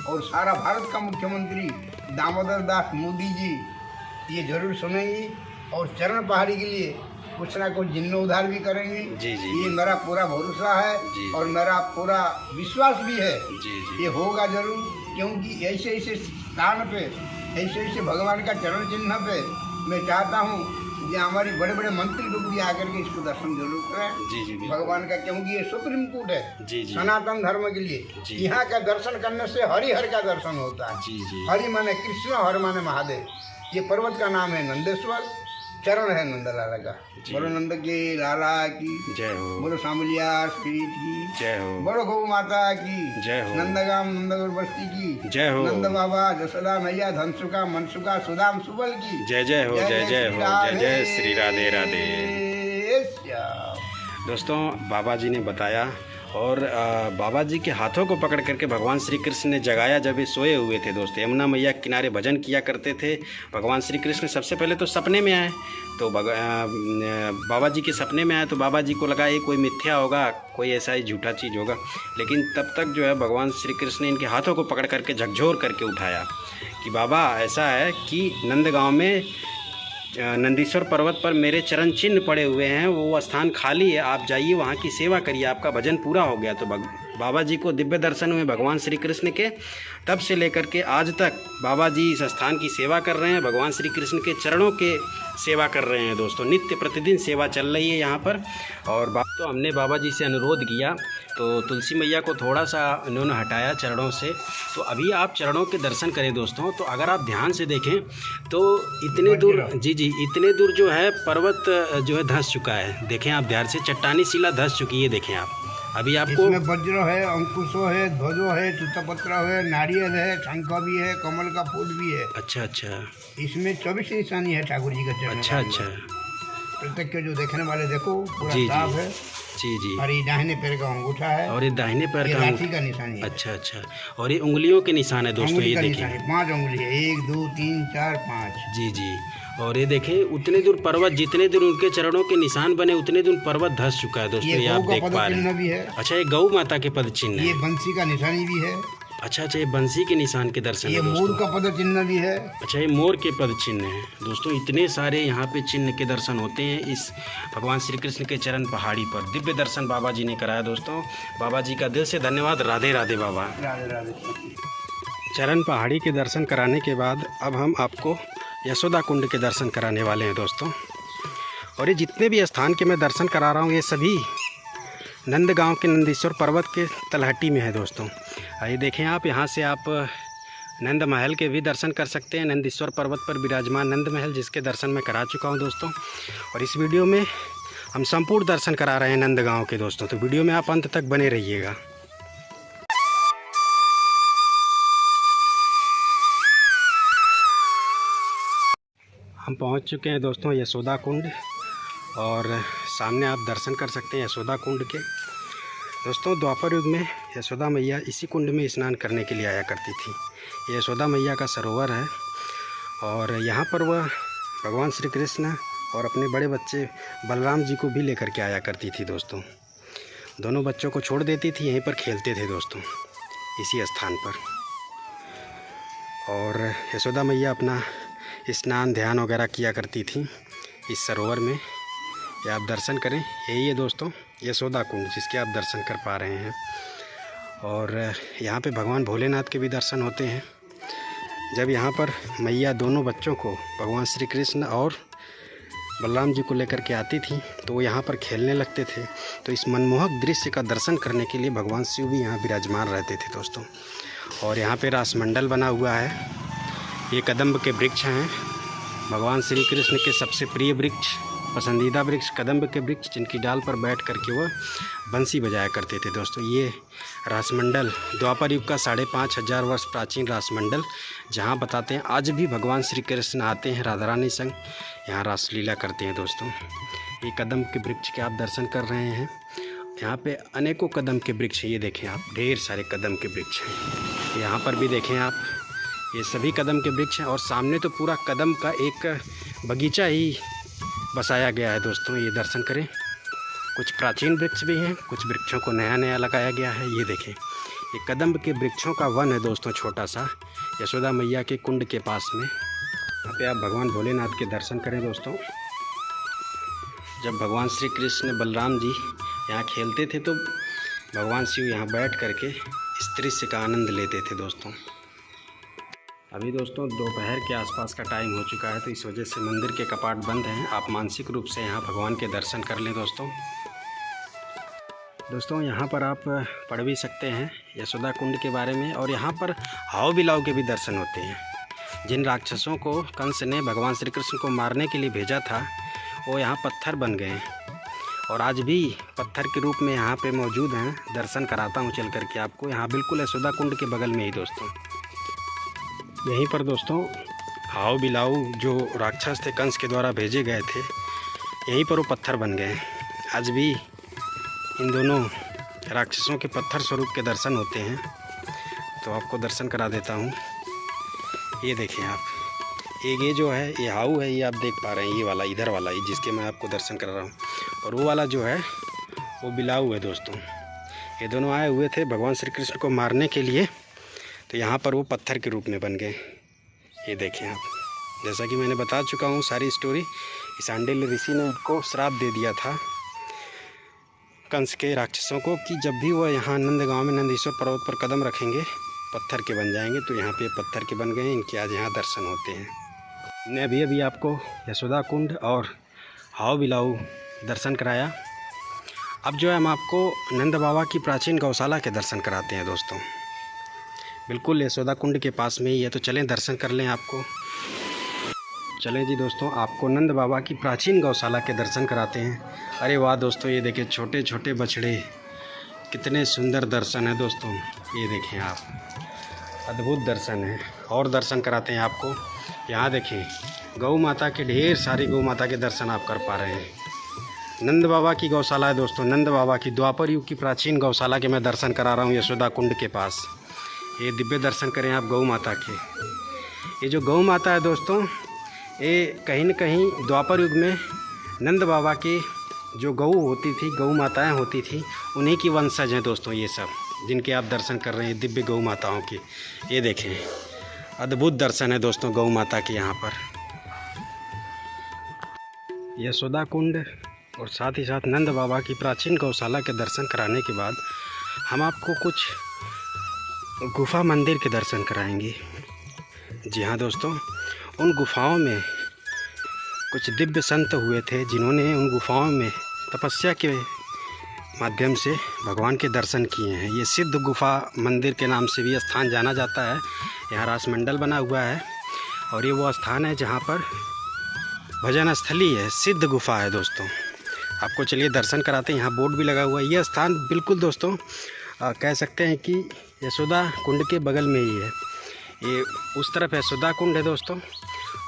और सारा भारत का मुख्यमंत्री दामोदर दास मोदी जी ये जरूर सुनेंगी और चरण पहाड़ी के लिए कुछ ना कुछ जीर्णोद्धार भी करेंगे। जी जी ये मेरा पूरा भरोसा है जी। और मेरा पूरा विश्वास भी है जी जी ये होगा जरूर। क्योंकि ऐसे ऐसे स्थान पे, ऐसे ऐसे भगवान का चरण चिन्ह पे मैं चाहता हूँ कि हमारी बड़े बड़े मंत्री लोग भी आकर के इसको दर्शन जरूर करें जी जी बिल्कुल। भगवान का। क्योंकि ये सुप्रीम कोर्ट है जी जी सनातन धर्म के लिए। जी। यहाँ का दर्शन करने से हरिहर का दर्शन होता है। जी जी हरि माने कृष्ण, हर माने महादेव। ये पर्वत का नाम है नंदेश्वर, चरण है नंदलाला का। जी। बोलो नंद के लाला की जय हो। बोलो सामलिया स्पीड की जय हो। बोलो गौ माता की जय हो। नंदगाम नंदगौर बस्ती की जय हो। नंद बाबा जसोदा मैया धनसुका मनसुका सुदाम सुबल की जय जय हो। जय जय हो। जय जय श्री राधे राधे। श्याम। दोस्तों, बाबा जी ने बताया और बाबा जी के हाथों को पकड़ करके भगवान श्री कृष्ण ने जगाया जब ये सोए हुए थे। दोस्तों, यमुना मैया के किनारे भजन किया करते थे। भगवान श्री कृष्ण सबसे पहले तो सपने में आए, तो बाबा जी के सपने में आए तो बाबा जी को लगा ये कोई मिथ्या होगा, कोई ऐसा ही झूठा चीज़ होगा। लेकिन तब तक जो है भगवान श्री कृष्ण ने इनके हाथों को पकड़ करके झकझोर करके उठाया कि बाबा ऐसा है कि नंदगांव में नंदीश्वर पर्वत पर मेरे चरण चिन्ह पड़े हुए हैं, वो स्थान खाली है, आप जाइए वहाँ की सेवा करिए, आपका भजन पूरा हो गया। तो बाबा जी को दिव्य दर्शन हुए भगवान श्री कृष्ण के, तब से लेकर के आज तक बाबा जी इस स्थान की सेवा कर रहे हैं, भगवान श्री कृष्ण के चरणों के सेवा कर रहे हैं दोस्तों। नित्य प्रतिदिन सेवा चल रही है यहाँ पर। और तो हमने बाबा जी से अनुरोध किया तो तुलसी मैया को थोड़ा सा उन्होंने हटाया चरणों से, तो अभी आप चरणों के दर्शन करें दोस्तों। तो अगर आप ध्यान से देखें तो इतने दूर इतने दूर जो है पर्वत जो है धंस चुका है। देखें आप ध्यान से, चट्टानी शिला धंस चुकी है। देखें आप, अभी आपको इसमें वज्र है, अंकुशो है, ध्वजो है, तुतपत्र है, नारियल है, शंख भी है, कमल का फूल भी है। अच्छा। इसमें 24 निशानी है ठाकुर जी का चरण। अच्छा। प्रत्येक जो देखने वाले देखो पूरा साफ है। जी। और ये दाहिने पैर का अंगूठा है, और ये दाहिने पैर का लाठी का निशानी है। अच्छा। और ये उंगलियों के निशान है दोस्तों, ये देखिए 5 उंगली है, 1 2 3 4 5। जी। और ये देखें उतने दूर पर्वत, जितने दूर उनके चरणों के निशान बने उतने दूर पर्वत धंस चुका है दोस्तों। ये आप देख पा रहे हैं। अच्छा, ये गौ माता के पद चिन्ह है। ये बंसी का निशानी भी है। अच्छा, ये बंसी के निशान के दर्शन है दोस्तों। मोर का पद चिन्ह भी है। अच्छा, ये मोर के पद चिन्ह है दोस्तों। इतने सारे यहाँ पे चिन्ह के दर्शन होते हैं इस भगवान श्री कृष्ण के चरण पहाड़ी पर। दिव्य दर्शन बाबा जी ने कराया दोस्तों। बाबा जी का दिल से धन्यवाद। राधे राधे बाबा। राधे। चरण पहाड़ी के दर्शन कराने के बाद अब हम आपको यशोदा कुंड के दर्शन कराने वाले हैं दोस्तों। और ये जितने भी स्थान के मैं दर्शन करा रहा हूँ ये सभी नंदगांव के नंदीश्वर पर्वत के तलहटी में है दोस्तों। आइए देखें आप, यहाँ से आप नंद महल के भी दर्शन कर सकते हैं। नंदीश्वर पर्वत पर विराजमान नंद महल, जिसके दर्शन मैं करा चुका हूँ दोस्तों। और इस वीडियो में हम संपूर्ण दर्शन करा रहे हैं नंदगांव के दोस्तों, तो वीडियो में आप अंत तक बने रहिएगा। हम पहुंच चुके हैं दोस्तों यशोदा कुंड, और सामने आप दर्शन कर सकते हैं यशोदा कुंड के। दोस्तों द्वापर युग में यशोदा मैया इसी कुंड में स्नान करने के लिए आया करती थी। ये यशोदा मैया का सरोवर है, और यहाँ पर वह भगवान श्री कृष्ण और अपने बड़े बच्चे बलराम जी को भी लेकर के आया करती थी दोस्तों। दोनों बच्चों को छोड़ देती थी, यहीं पर खेलते थे दोस्तों इसी स्थान पर। और यशोदा मैया अपना स्नान ध्यान वगैरह किया करती थी इस सरोवर में। ये आप दर्शन करें, यही है दोस्तों यशोदा कुंड जिसके आप दर्शन कर पा रहे हैं। और यहाँ पे भगवान भोलेनाथ के भी दर्शन होते हैं। जब यहाँ पर मैया दोनों बच्चों को भगवान श्री कृष्ण और बलराम जी को लेकर के आती थी तो वो यहाँ पर खेलने लगते थे। तो इस मनमोहक दृश्य का दर्शन करने के लिए भगवान शिव भी यहाँ विराजमान रहते थे दोस्तों। और यहाँ पे रासमंडल बना हुआ है। ये कदम्ब के वृक्ष हैं, भगवान श्री कृष्ण के सबसे प्रिय वृक्ष, पसंदीदा वृक्ष कदम्ब के वृक्ष, जिनकी डाल पर बैठ करके वह बंसी बजाया करते थे दोस्तों। ये रासमंडल द्वापर युग का 5500 वर्ष प्राचीन रासमंडल, जहाँ बताते हैं आज भी भगवान श्री कृष्ण आते हैं राधा रानी संग, यहाँ रासलीला करते हैं दोस्तों। ये कदम्ब के वृक्ष के आप दर्शन कर रहे हैं। यहाँ पे अनेकों कदम्ब के वृक्ष हैं, ये देखें आप, ढेर सारे कदम्ब के वृक्ष हैं। यहाँ पर भी देखें आप, ये सभी कदम्ब के वृक्ष हैं। और सामने तो पूरा कदम्ब का एक बगीचा ही बसाया गया है दोस्तों। ये दर्शन करें, कुछ प्राचीन वृक्ष भी हैं, कुछ वृक्षों को नया लगाया गया है। ये देखें, ये कदम्ब के वृक्षों का वन है दोस्तों, छोटा सा यशोदा मैया के कुंड के पास में। यहाँ पे आप भगवान भोलेनाथ के दर्शन करें दोस्तों। जब भगवान श्री कृष्ण बलराम जी यहाँ खेलते थे तो भगवान शिव यहाँ बैठ करके इस दृश्य का आनंद लेते थे दोस्तों। अभी दोस्तों दोपहर के आसपास का टाइम हो चुका है, तो इस वजह से मंदिर के कपाट बंद हैं। आप मानसिक रूप से यहाँ भगवान के दर्शन कर लें दोस्तों। यहाँ पर आप पढ़ भी सकते हैं यशोदा कुंड के बारे में। और यहाँ पर हाव बिलाव के भी दर्शन होते हैं। जिन राक्षसों को कंस ने भगवान श्री कृष्ण को मारने के लिए भेजा था वो यहाँ पत्थर बन गए हैं, और आज भी पत्थर के रूप में यहाँ पे मौजूद हैं। दर्शन कराता हूँ चल करके आपको, यहाँ बिल्कुल यशोदा कुंड के बगल में ही दोस्तों। यहीं पर दोस्तों हाव बिलाऊ जो राक्षस थे कंस के द्वारा भेजे गए थे, यहीं पर वो पत्थर बन गए। आज भी इन दोनों राक्षसों के पत्थर स्वरूप के दर्शन होते हैं, तो आपको दर्शन करा देता हूँ। ये देखें आप, एक ये जो है ये हाउ है, ये आप देख पा रहे हैं, ये वाला इधर वाला, ये जिसके मैं आपको दर्शन करा रहा हूँ। और वो वाला जो है वो बिलाऊ है दोस्तों। ये दोनों आए हुए थे भगवान श्री कृष्ण को मारने के लिए, तो यहाँ पर वो पत्थर के रूप में बन गए। ये देखें आप, जैसा कि मैंने बता चुका हूँ सारी स्टोरी। इस शांडिल्य ऋषि ने इनको श्राप दे दिया था कंस के राक्षसों को कि जब भी वह यहाँ नंदगांव में नंदीश्वर पर्वत पर कदम रखेंगे पत्थर के बन जाएंगे। तो यहाँ पे पत्थर के बन गए, इनके आज यहाँ दर्शन होते हैं। मैंने अभी आपको यशोदा कुंड और हाव बिलाऊ दर्शन कराया। अब जो है हम आपको नंद बाबा की प्राचीन गौशाला के दर्शन कराते हैं दोस्तों। बिल्कुल यशोदा कुंड के पास में ही है, तो चलें दर्शन कर लें आपको। चलें जी दोस्तों, आपको नंद बाबा की प्राचीन गौशाला के दर्शन कराते हैं। अरे वाह दोस्तों, ये देखिए छोटे छोटे बछड़े, कितने सुंदर दर्शन है दोस्तों। ये देखें आप, अद्भुत दर्शन है। और दर्शन कराते हैं आपको। यहाँ देखें गौ माता के ढेर सारी गौ माता के दर्शन आप कर पा रहे हैं। नंद बाबा की गौशाला है दोस्तों, नंद बाबा की द्वापर युग की प्राचीन गौशाला के मैं दर्शन करा रहा हूँ यशोदा कुंड के पास। ये दिव्य दर्शन करें आप गौ माता के। ये जो गौ माता है दोस्तों, ये कहीं न कहीं द्वापर युग में नंद बाबा के जो गौ होती थी, गौ माताएँ होती थी, उन्हीं की वंशज हैं दोस्तों ये सब, जिनके आप दर्शन कर रहे हैं दिव्य गौ माताओं के। ये देखें अद्भुत दर्शन है दोस्तों गौ माता के यहाँ पर। यशोदा कुंड और साथ ही साथ नंद बाबा की प्राचीन गौशाला के दर्शन कराने के बाद हम आपको कुछ गुफा मंदिर के दर्शन कराएंगे। जी हाँ दोस्तों, उन गुफाओं में कुछ दिव्य संत हुए थे जिन्होंने उन गुफाओं में तपस्या के माध्यम से भगवान के दर्शन किए हैं। ये सिद्ध गुफा मंदिर के नाम से भी स्थान जाना जाता है। यहाँ रासमंडल बना हुआ है और ये वो स्थान है जहाँ पर भजन स्थली है, सिद्ध गुफा है दोस्तों। आपको चलिए दर्शन कराते हैं। यहाँ बोर्ड भी लगा हुआ है। ये स्थान बिल्कुल दोस्तों कह सकते हैं कि यशोदा कुंड के बगल में ही है। ये उस तरफ यशोदा कुंड है दोस्तों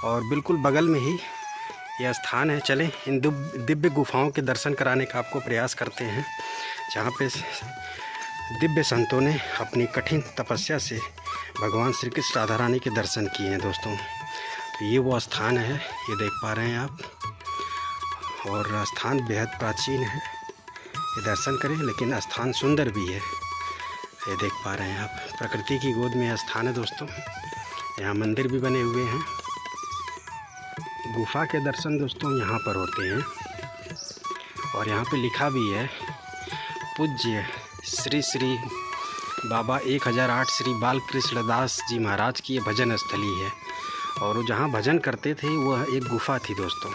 और बिल्कुल बगल में ही यह स्थान है। चलें इन दिव्य गुफाओं के दर्शन कराने का आपको प्रयास करते हैं, जहाँ पे दिव्य संतों ने अपनी कठिन तपस्या से भगवान श्री कृष्ण राधा रानी के दर्शन किए हैं दोस्तों। तो ये वो स्थान है, ये देख पा रहे हैं आप, और स्थान बेहद प्राचीन है। ये दर्शन करें, लेकिन स्थान सुंदर भी है। ये देख पा रहे हैं आप, प्रकृति की गोद में यह स्थान है दोस्तों। यहाँ मंदिर भी बने हुए हैं। गुफा के दर्शन दोस्तों यहाँ पर होते हैं और यहाँ पे लिखा भी है पूज्य श्री श्री बाबा 1008 श्री बाल कृष्ण दास जी महाराज की ये भजन स्थली है। और वो जहाँ भजन करते थे वह एक गुफा थी दोस्तों,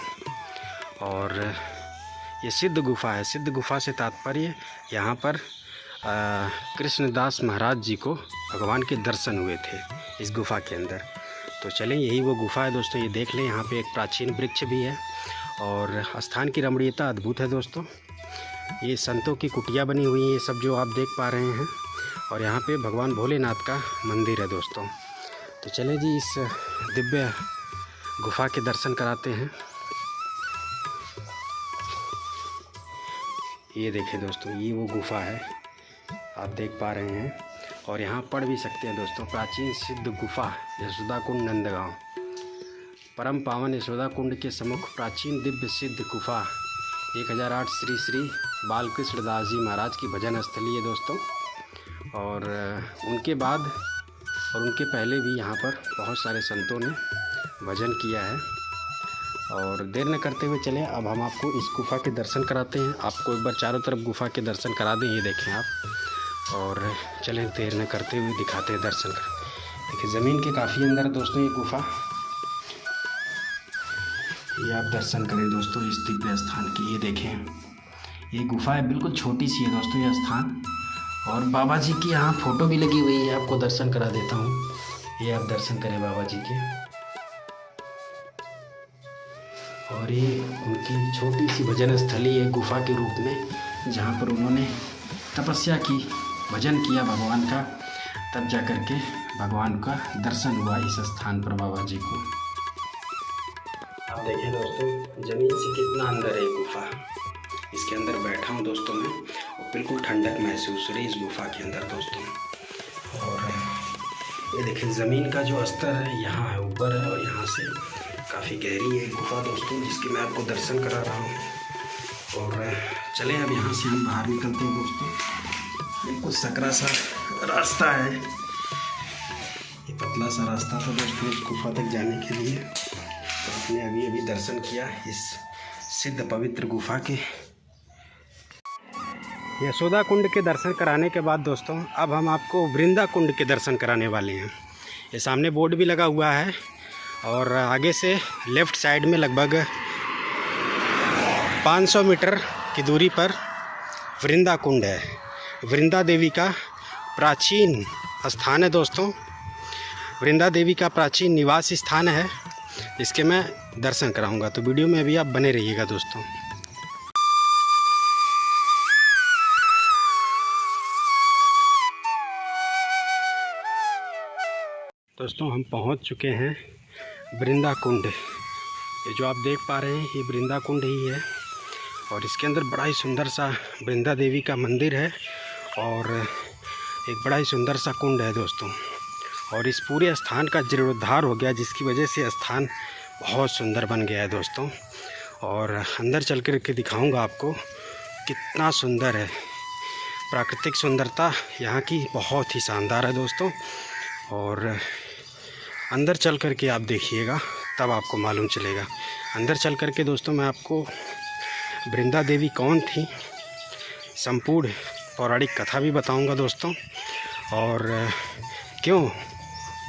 और ये सिद्ध गुफा है। सिद्ध गुफा से तात्पर्य यहाँ पर कृष्णदास महाराज जी को भगवान के दर्शन हुए थे इस गुफा के अंदर। तो चलें यही वो गुफा है दोस्तों। ये देख लें, यहाँ पे एक प्राचीन वृक्ष भी है और स्थान की रमणीयता अद्भुत है दोस्तों। ये संतों की कुटिया बनी हुई है, ये सब जो आप देख पा रहे हैं। और यहाँ पे भगवान भोलेनाथ का मंदिर है दोस्तों। तो चलें जी इस दिव्य गुफा के दर्शन कराते हैं। ये देखें दोस्तों, ये वो गुफा है, आप देख पा रहे हैं। और यहाँ पढ़ भी सकते हैं दोस्तों, प्राचीन सिद्ध गुफा यशोदा कुंड नंदगांव, परम पावन यशोदा कुंड के सम्मुख प्राचीन दिव्य सिद्ध गुफा 1008 श्री श्री बालकृष्ण दास जी महाराज की भजन स्थली है दोस्तों। और उनके बाद और उनके पहले भी यहाँ पर बहुत सारे संतों ने भजन किया है। और देर न करते हुए चलें, अब हम आपको इस गुफा के दर्शन कराते हैं। आपको एक बार चारों तरफ गुफा के दर्शन करा दें, ये देखें आप। और चलें देर न करते हुए दिखाते हैं दर्शन कर। देखिए ज़मीन के काफ़ी अंदर है दोस्तों ये गुफा। ये आप दर्शन करें दोस्तों इस दिव्य स्थान की। ये देखें, ये गुफा है, बिल्कुल छोटी सी है दोस्तों यह स्थान। और बाबा जी की यहाँ फ़ोटो भी लगी हुई है, आपको दर्शन करा देता हूँ। ये आप दर्शन करें बाबा जी के। और ये उनकी छोटी सी भजन स्थली है गुफा के रूप में, जहाँ पर उन्होंने तपस्या की, भजन किया भगवान का, तब जा कर के भगवान का दर्शन हुआ इस स्थान पर बाबा जी को। आप देखें दोस्तों, ज़मीन से कितना अंदर है गुफा। इसके अंदर बैठा हूँ दोस्तों मैं, और बिल्कुल ठंडक महसूस हो रही है इस गुफा के अंदर दोस्तों। और ये देखें ज़मीन का जो स्तर है यहाँ है, ऊपर है, और यहाँ से काफ़ी गहरी है गुफा दोस्तों, जिसके मैं आपको दर्शन करा रहा हूँ। और चलें अब यहाँ से हम बाहर निकलते हैं दोस्तों। बिल्कुल सकरा सा रास्ता है, ये पतला सा रास्ता था दोस्तों इस गुफा तक जाने के लिए। हमने अभी अभी दर्शन किया इस सिद्ध पवित्र गुफा के। यशोदा कुंड के दर्शन कराने के बाद दोस्तों अब हम आपको वृंदा कुंड के दर्शन कराने वाले हैं। ये सामने बोर्ड भी लगा हुआ है और आगे से लेफ़्ट साइड में लगभग 500 मीटर की दूरी पर वृंदा कुंड है। वृंदा देवी का प्राचीन स्थान है दोस्तों। वृंदा देवी का प्राचीन निवास स्थान है, इसके मैं दर्शन कराऊंगा, तो वीडियो में अभी आप बने रहिएगा दोस्तों। दोस्तों हम पहुंच चुके हैं वृंदा कुंड। ये जो आप देख पा रहे हैं ये वृंदा कुंड ही है और इसके अंदर बड़ा ही सुंदर सा वृंदा देवी का मंदिर है और एक बड़ा ही सुंदर सा कुंड है दोस्तों। और इस पूरे स्थान का जीर्णोद्धार हो गया, जिसकी वजह से स्थान बहुत सुंदर बन गया है दोस्तों। और अंदर चल कर के दिखाऊंगा आपको कितना सुंदर है। प्राकृतिक सुंदरता यहाँ की बहुत ही शानदार है दोस्तों। और अंदर चल कर के आप देखिएगा तब आपको मालूम चलेगा। अंदर चल कर के दोस्तों मैं आपको वृंदा देवी कौन थी, संपूर्ण पौराणिक कथा भी बताऊंगा दोस्तों, और क्यों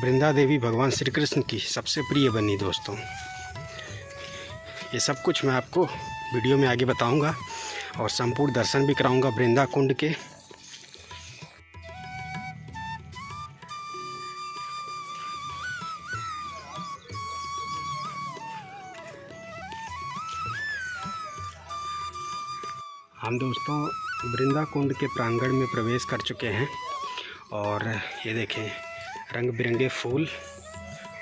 वृंदा देवी भगवान श्री कृष्ण की सबसे प्रिय बनी दोस्तों। ये सब कुछ मैं आपको वीडियो में आगे बताऊंगा और संपूर्ण दर्शन भी कराऊंगा वृंदा कुंड के। हम दोस्तों वृंदा कुंड के प्रांगण में प्रवेश कर चुके हैं और ये देखें रंग बिरंगे फूल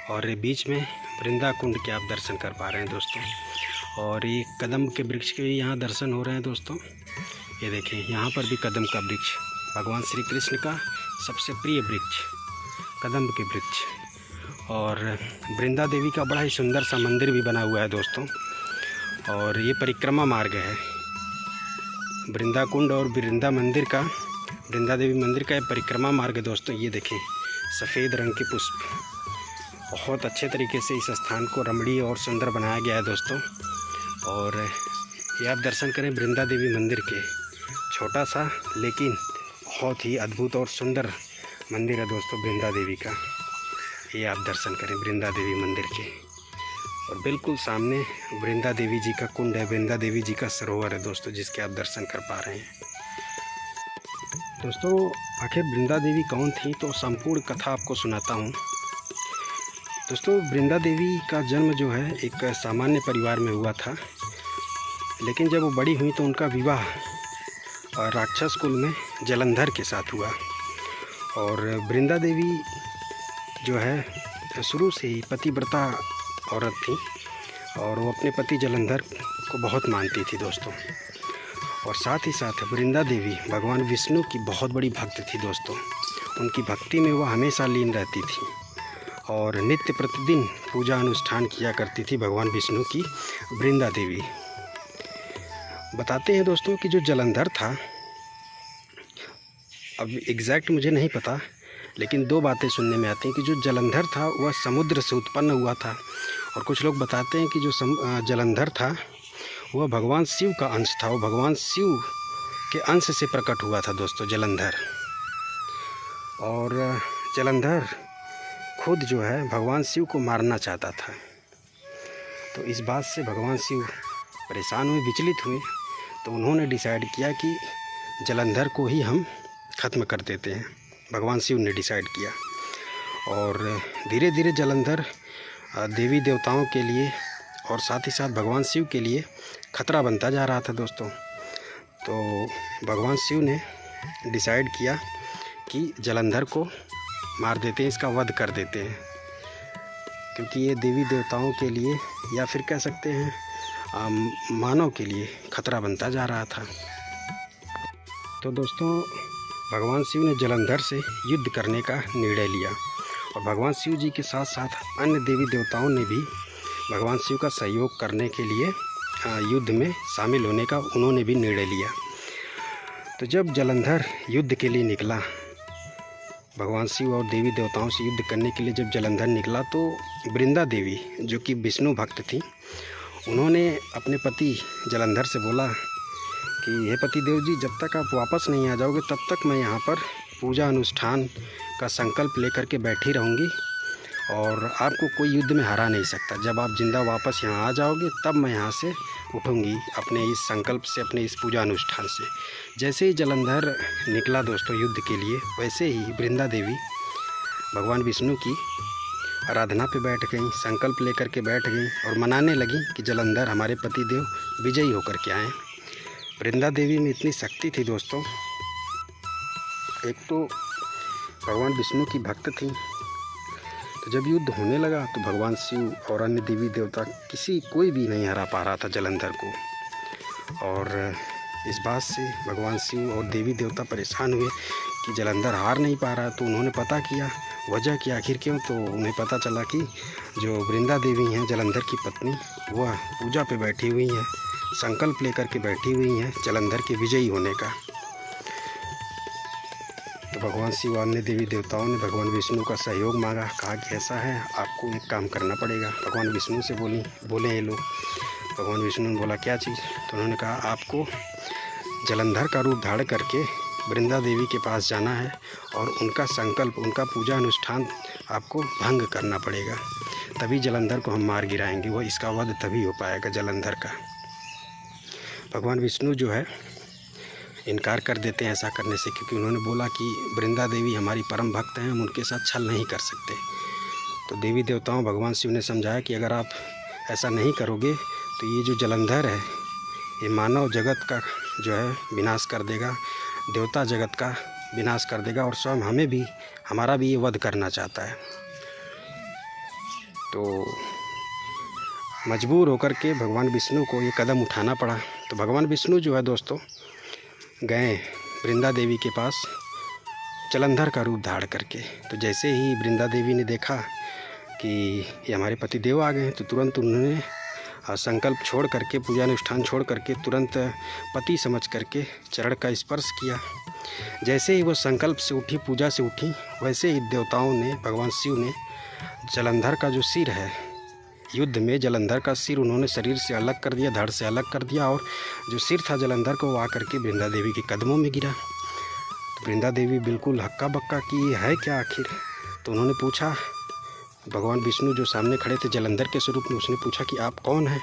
और बीच में वृंदा कुंड के आप दर्शन कर पा रहे हैं दोस्तों। और ये कदम के वृक्ष के भी यहाँ दर्शन हो रहे हैं दोस्तों। ये देखें यहाँ पर भी कदम का वृक्ष, भगवान श्री कृष्ण का सबसे प्रिय वृक्ष कदम के वृक्ष। और वृंदा देवी का बड़ा ही सुंदर सा मंदिर भी बना हुआ है दोस्तों। और ये परिक्रमा मार्ग है वृंदा कुंड और वृंदा मंदिर का, वृंदा देवी मंदिर का ये परिक्रमा मार्ग है दोस्तों। ये देखें सफ़ेद रंग के पुष्प, बहुत अच्छे तरीके से इस स्थान को रमणीय और सुंदर बनाया गया है दोस्तों। और ये आप दर्शन करें वृंदा देवी मंदिर के, छोटा सा लेकिन बहुत ही अद्भुत और सुंदर मंदिर है दोस्तों वृंदा देवी का। ये आप दर्शन करें वृंदा देवी मंदिर के। और बिल्कुल सामने वृंदा देवी जी का कुंड है, वृंदा देवी जी का सरोवर है दोस्तों, जिसके आप दर्शन कर पा रहे हैं दोस्तों। आखिर वृंदा देवी कौन थी, तो संपूर्ण कथा आपको सुनाता हूँ दोस्तों। वृंदा देवी का जन्म जो है एक सामान्य परिवार में हुआ था, लेकिन जब वो बड़ी हुई तो उनका विवाह राक्षस कुल में जलंधर के साथ हुआ। और वृंदा देवी जो है शुरू से ही पतिव्रता औरत थी और वो अपने पति जलंधर को बहुत मानती थी दोस्तों। और साथ ही साथ वृंदा देवी भगवान विष्णु की बहुत बड़ी भक्त थी दोस्तों। उनकी भक्ति में वह हमेशा लीन रहती थी और नित्य प्रतिदिन पूजा अनुष्ठान किया करती थी भगवान विष्णु की वृंदा देवी। बताते हैं दोस्तों कि जो जलंधर था, अब एग्जैक्ट मुझे नहीं पता, लेकिन दो बातें सुनने में आती हैं कि जो जलंधर था वह समुद्र से उत्पन्न हुआ था, और कुछ लोग बताते हैं कि जो जलंधर था वह भगवान शिव का अंश था। वो भगवान शिव के अंश से प्रकट हुआ था दोस्तों जलंधर। और जलंधर खुद जो है भगवान शिव को मारना चाहता था, तो इस बात से भगवान शिव परेशान हुए, विचलित हुए, तो उन्होंने डिसाइड किया कि जलंधर को ही हम ख़त्म कर देते हैं। भगवान शिव ने डिसाइड किया और धीरे धीरे जलंधर देवी देवताओं के लिए और साथ ही साथ भगवान शिव के लिए खतरा बनता जा रहा था दोस्तों। तो भगवान शिव ने डिसाइड किया कि जलंधर को मार देते हैं, इसका वध कर देते हैं, क्योंकि ये देवी देवताओं के लिए या फिर कह सकते हैं मानव के लिए खतरा बनता जा रहा था। तो दोस्तों भगवान शिव ने जलंधर से युद्ध करने का निर्णय लिया और भगवान शिव जी के साथ साथ अन्य देवी देवताओं ने भी भगवान शिव का सहयोग करने के लिए युद्ध में शामिल होने का उन्होंने भी निर्णय लिया। तो जब जलंधर युद्ध के लिए निकला भगवान शिव और देवी देवताओं से युद्ध करने के लिए जब जलंधर निकला तो वृंदा देवी जो कि विष्णु भक्त थी, उन्होंने अपने पति जलंधर से बोला कि हे पति देव जी, जब तक आप वापस नहीं आ जाओगे तब तक मैं यहाँ पर पूजा अनुष्ठान का संकल्प लेकर के बैठी रहूँगी और आपको कोई युद्ध में हरा नहीं सकता। जब आप जिंदा वापस यहाँ आ जाओगे तब मैं यहाँ से उठूँगी अपने इस संकल्प से, अपने इस पूजा अनुष्ठान से। जैसे ही जलंधर निकला दोस्तों युद्ध के लिए, वैसे ही वृंदा देवी भगवान विष्णु की आराधना पे बैठ गई, संकल्प लेकर के बैठ गई और मनाने लगी कि जलंधर हमारे पतिदेव विजयी होकर के आएँ। वृंदा देवी में इतनी शक्ति थी दोस्तों, एक तो भगवान विष्णु की भक्त थी, तो जब युद्ध होने लगा तो भगवान शिव और अन्य देवी देवता कोई भी नहीं हरा पा रहा था जलंधर को। और इस बात से भगवान शिव और देवी देवता परेशान हुए कि जलंधर हार नहीं पा रहा। तो उन्होंने पता किया वजह कि आखिर क्यों। तो उन्हें पता चला कि जो वृंदा देवी हैं जलंधर की पत्नी, वह पूजा पे बैठी हुई हैं, संकल्प लेकर के बैठी हुई हैं जलंधर के विजयी होने का। तो भगवान शिव और अन्य देवी देवताओं ने भगवान विष्णु का सहयोग मांगा, कहा कि ऐसा है आपको एक काम करना पड़ेगा। भगवान विष्णु से बोले ये लोग। भगवान विष्णु ने बोला क्या चीज़। तो उन्होंने कहा आपको जलंधर का रूप धारण करके वृंदा देवी के पास जाना है और उनका संकल्प, उनका पूजा अनुष्ठान आपको भंग करना पड़ेगा, तभी जलंधर को हम मार गिराएंगे। वो इसका वध तभी हो पाएगा जलंधर का। भगवान विष्णु जो है इनकार कर देते हैं ऐसा करने से, क्योंकि उन्होंने बोला कि वृंदा देवी हमारी परम भक्त हैं, हम उनके साथ छल नहीं कर सकते। तो देवी देवताओं भगवान शिव ने समझाया कि अगर आप ऐसा नहीं करोगे तो ये जो जलंधर है ये मानव जगत का जो है विनाश कर देगा, देवता जगत का विनाश कर देगा और स्वयं हमें भी, हमारा भी ये वध करना चाहता है। तो मजबूर होकर के भगवान विष्णु को ये कदम उठाना पड़ा। तो भगवान विष्णु जो है दोस्तों गए वृंदा देवी के पास जलंधर का रूप धारण करके। तो जैसे ही वृंदा देवी ने देखा कि ये हमारे पति देव आ गए हैं, तो तुरंत उन्होंने संकल्प छोड़ करके, पूजा अनुष्ठान छोड़ करके तुरंत पति समझ करके चरण का स्पर्श किया। जैसे ही वो संकल्प से उठी, पूजा से उठी, वैसे ही देवताओं ने, भगवान शिव ने जलंधर का जो सिर है, युद्ध में जलंधर का सिर उन्होंने शरीर से अलग कर दिया, धड़ से अलग कर दिया और जो सिर था जलंधर को वो आकर के वृंदा देवी के कदमों में गिरा। तो वृंदा देवी बिल्कुल हक्का बक्का कि ये है क्या आखिर। तो उन्होंने पूछा, भगवान विष्णु जो सामने खड़े थे जलंधर के स्वरूप में, उसने पूछा कि आप कौन हैं।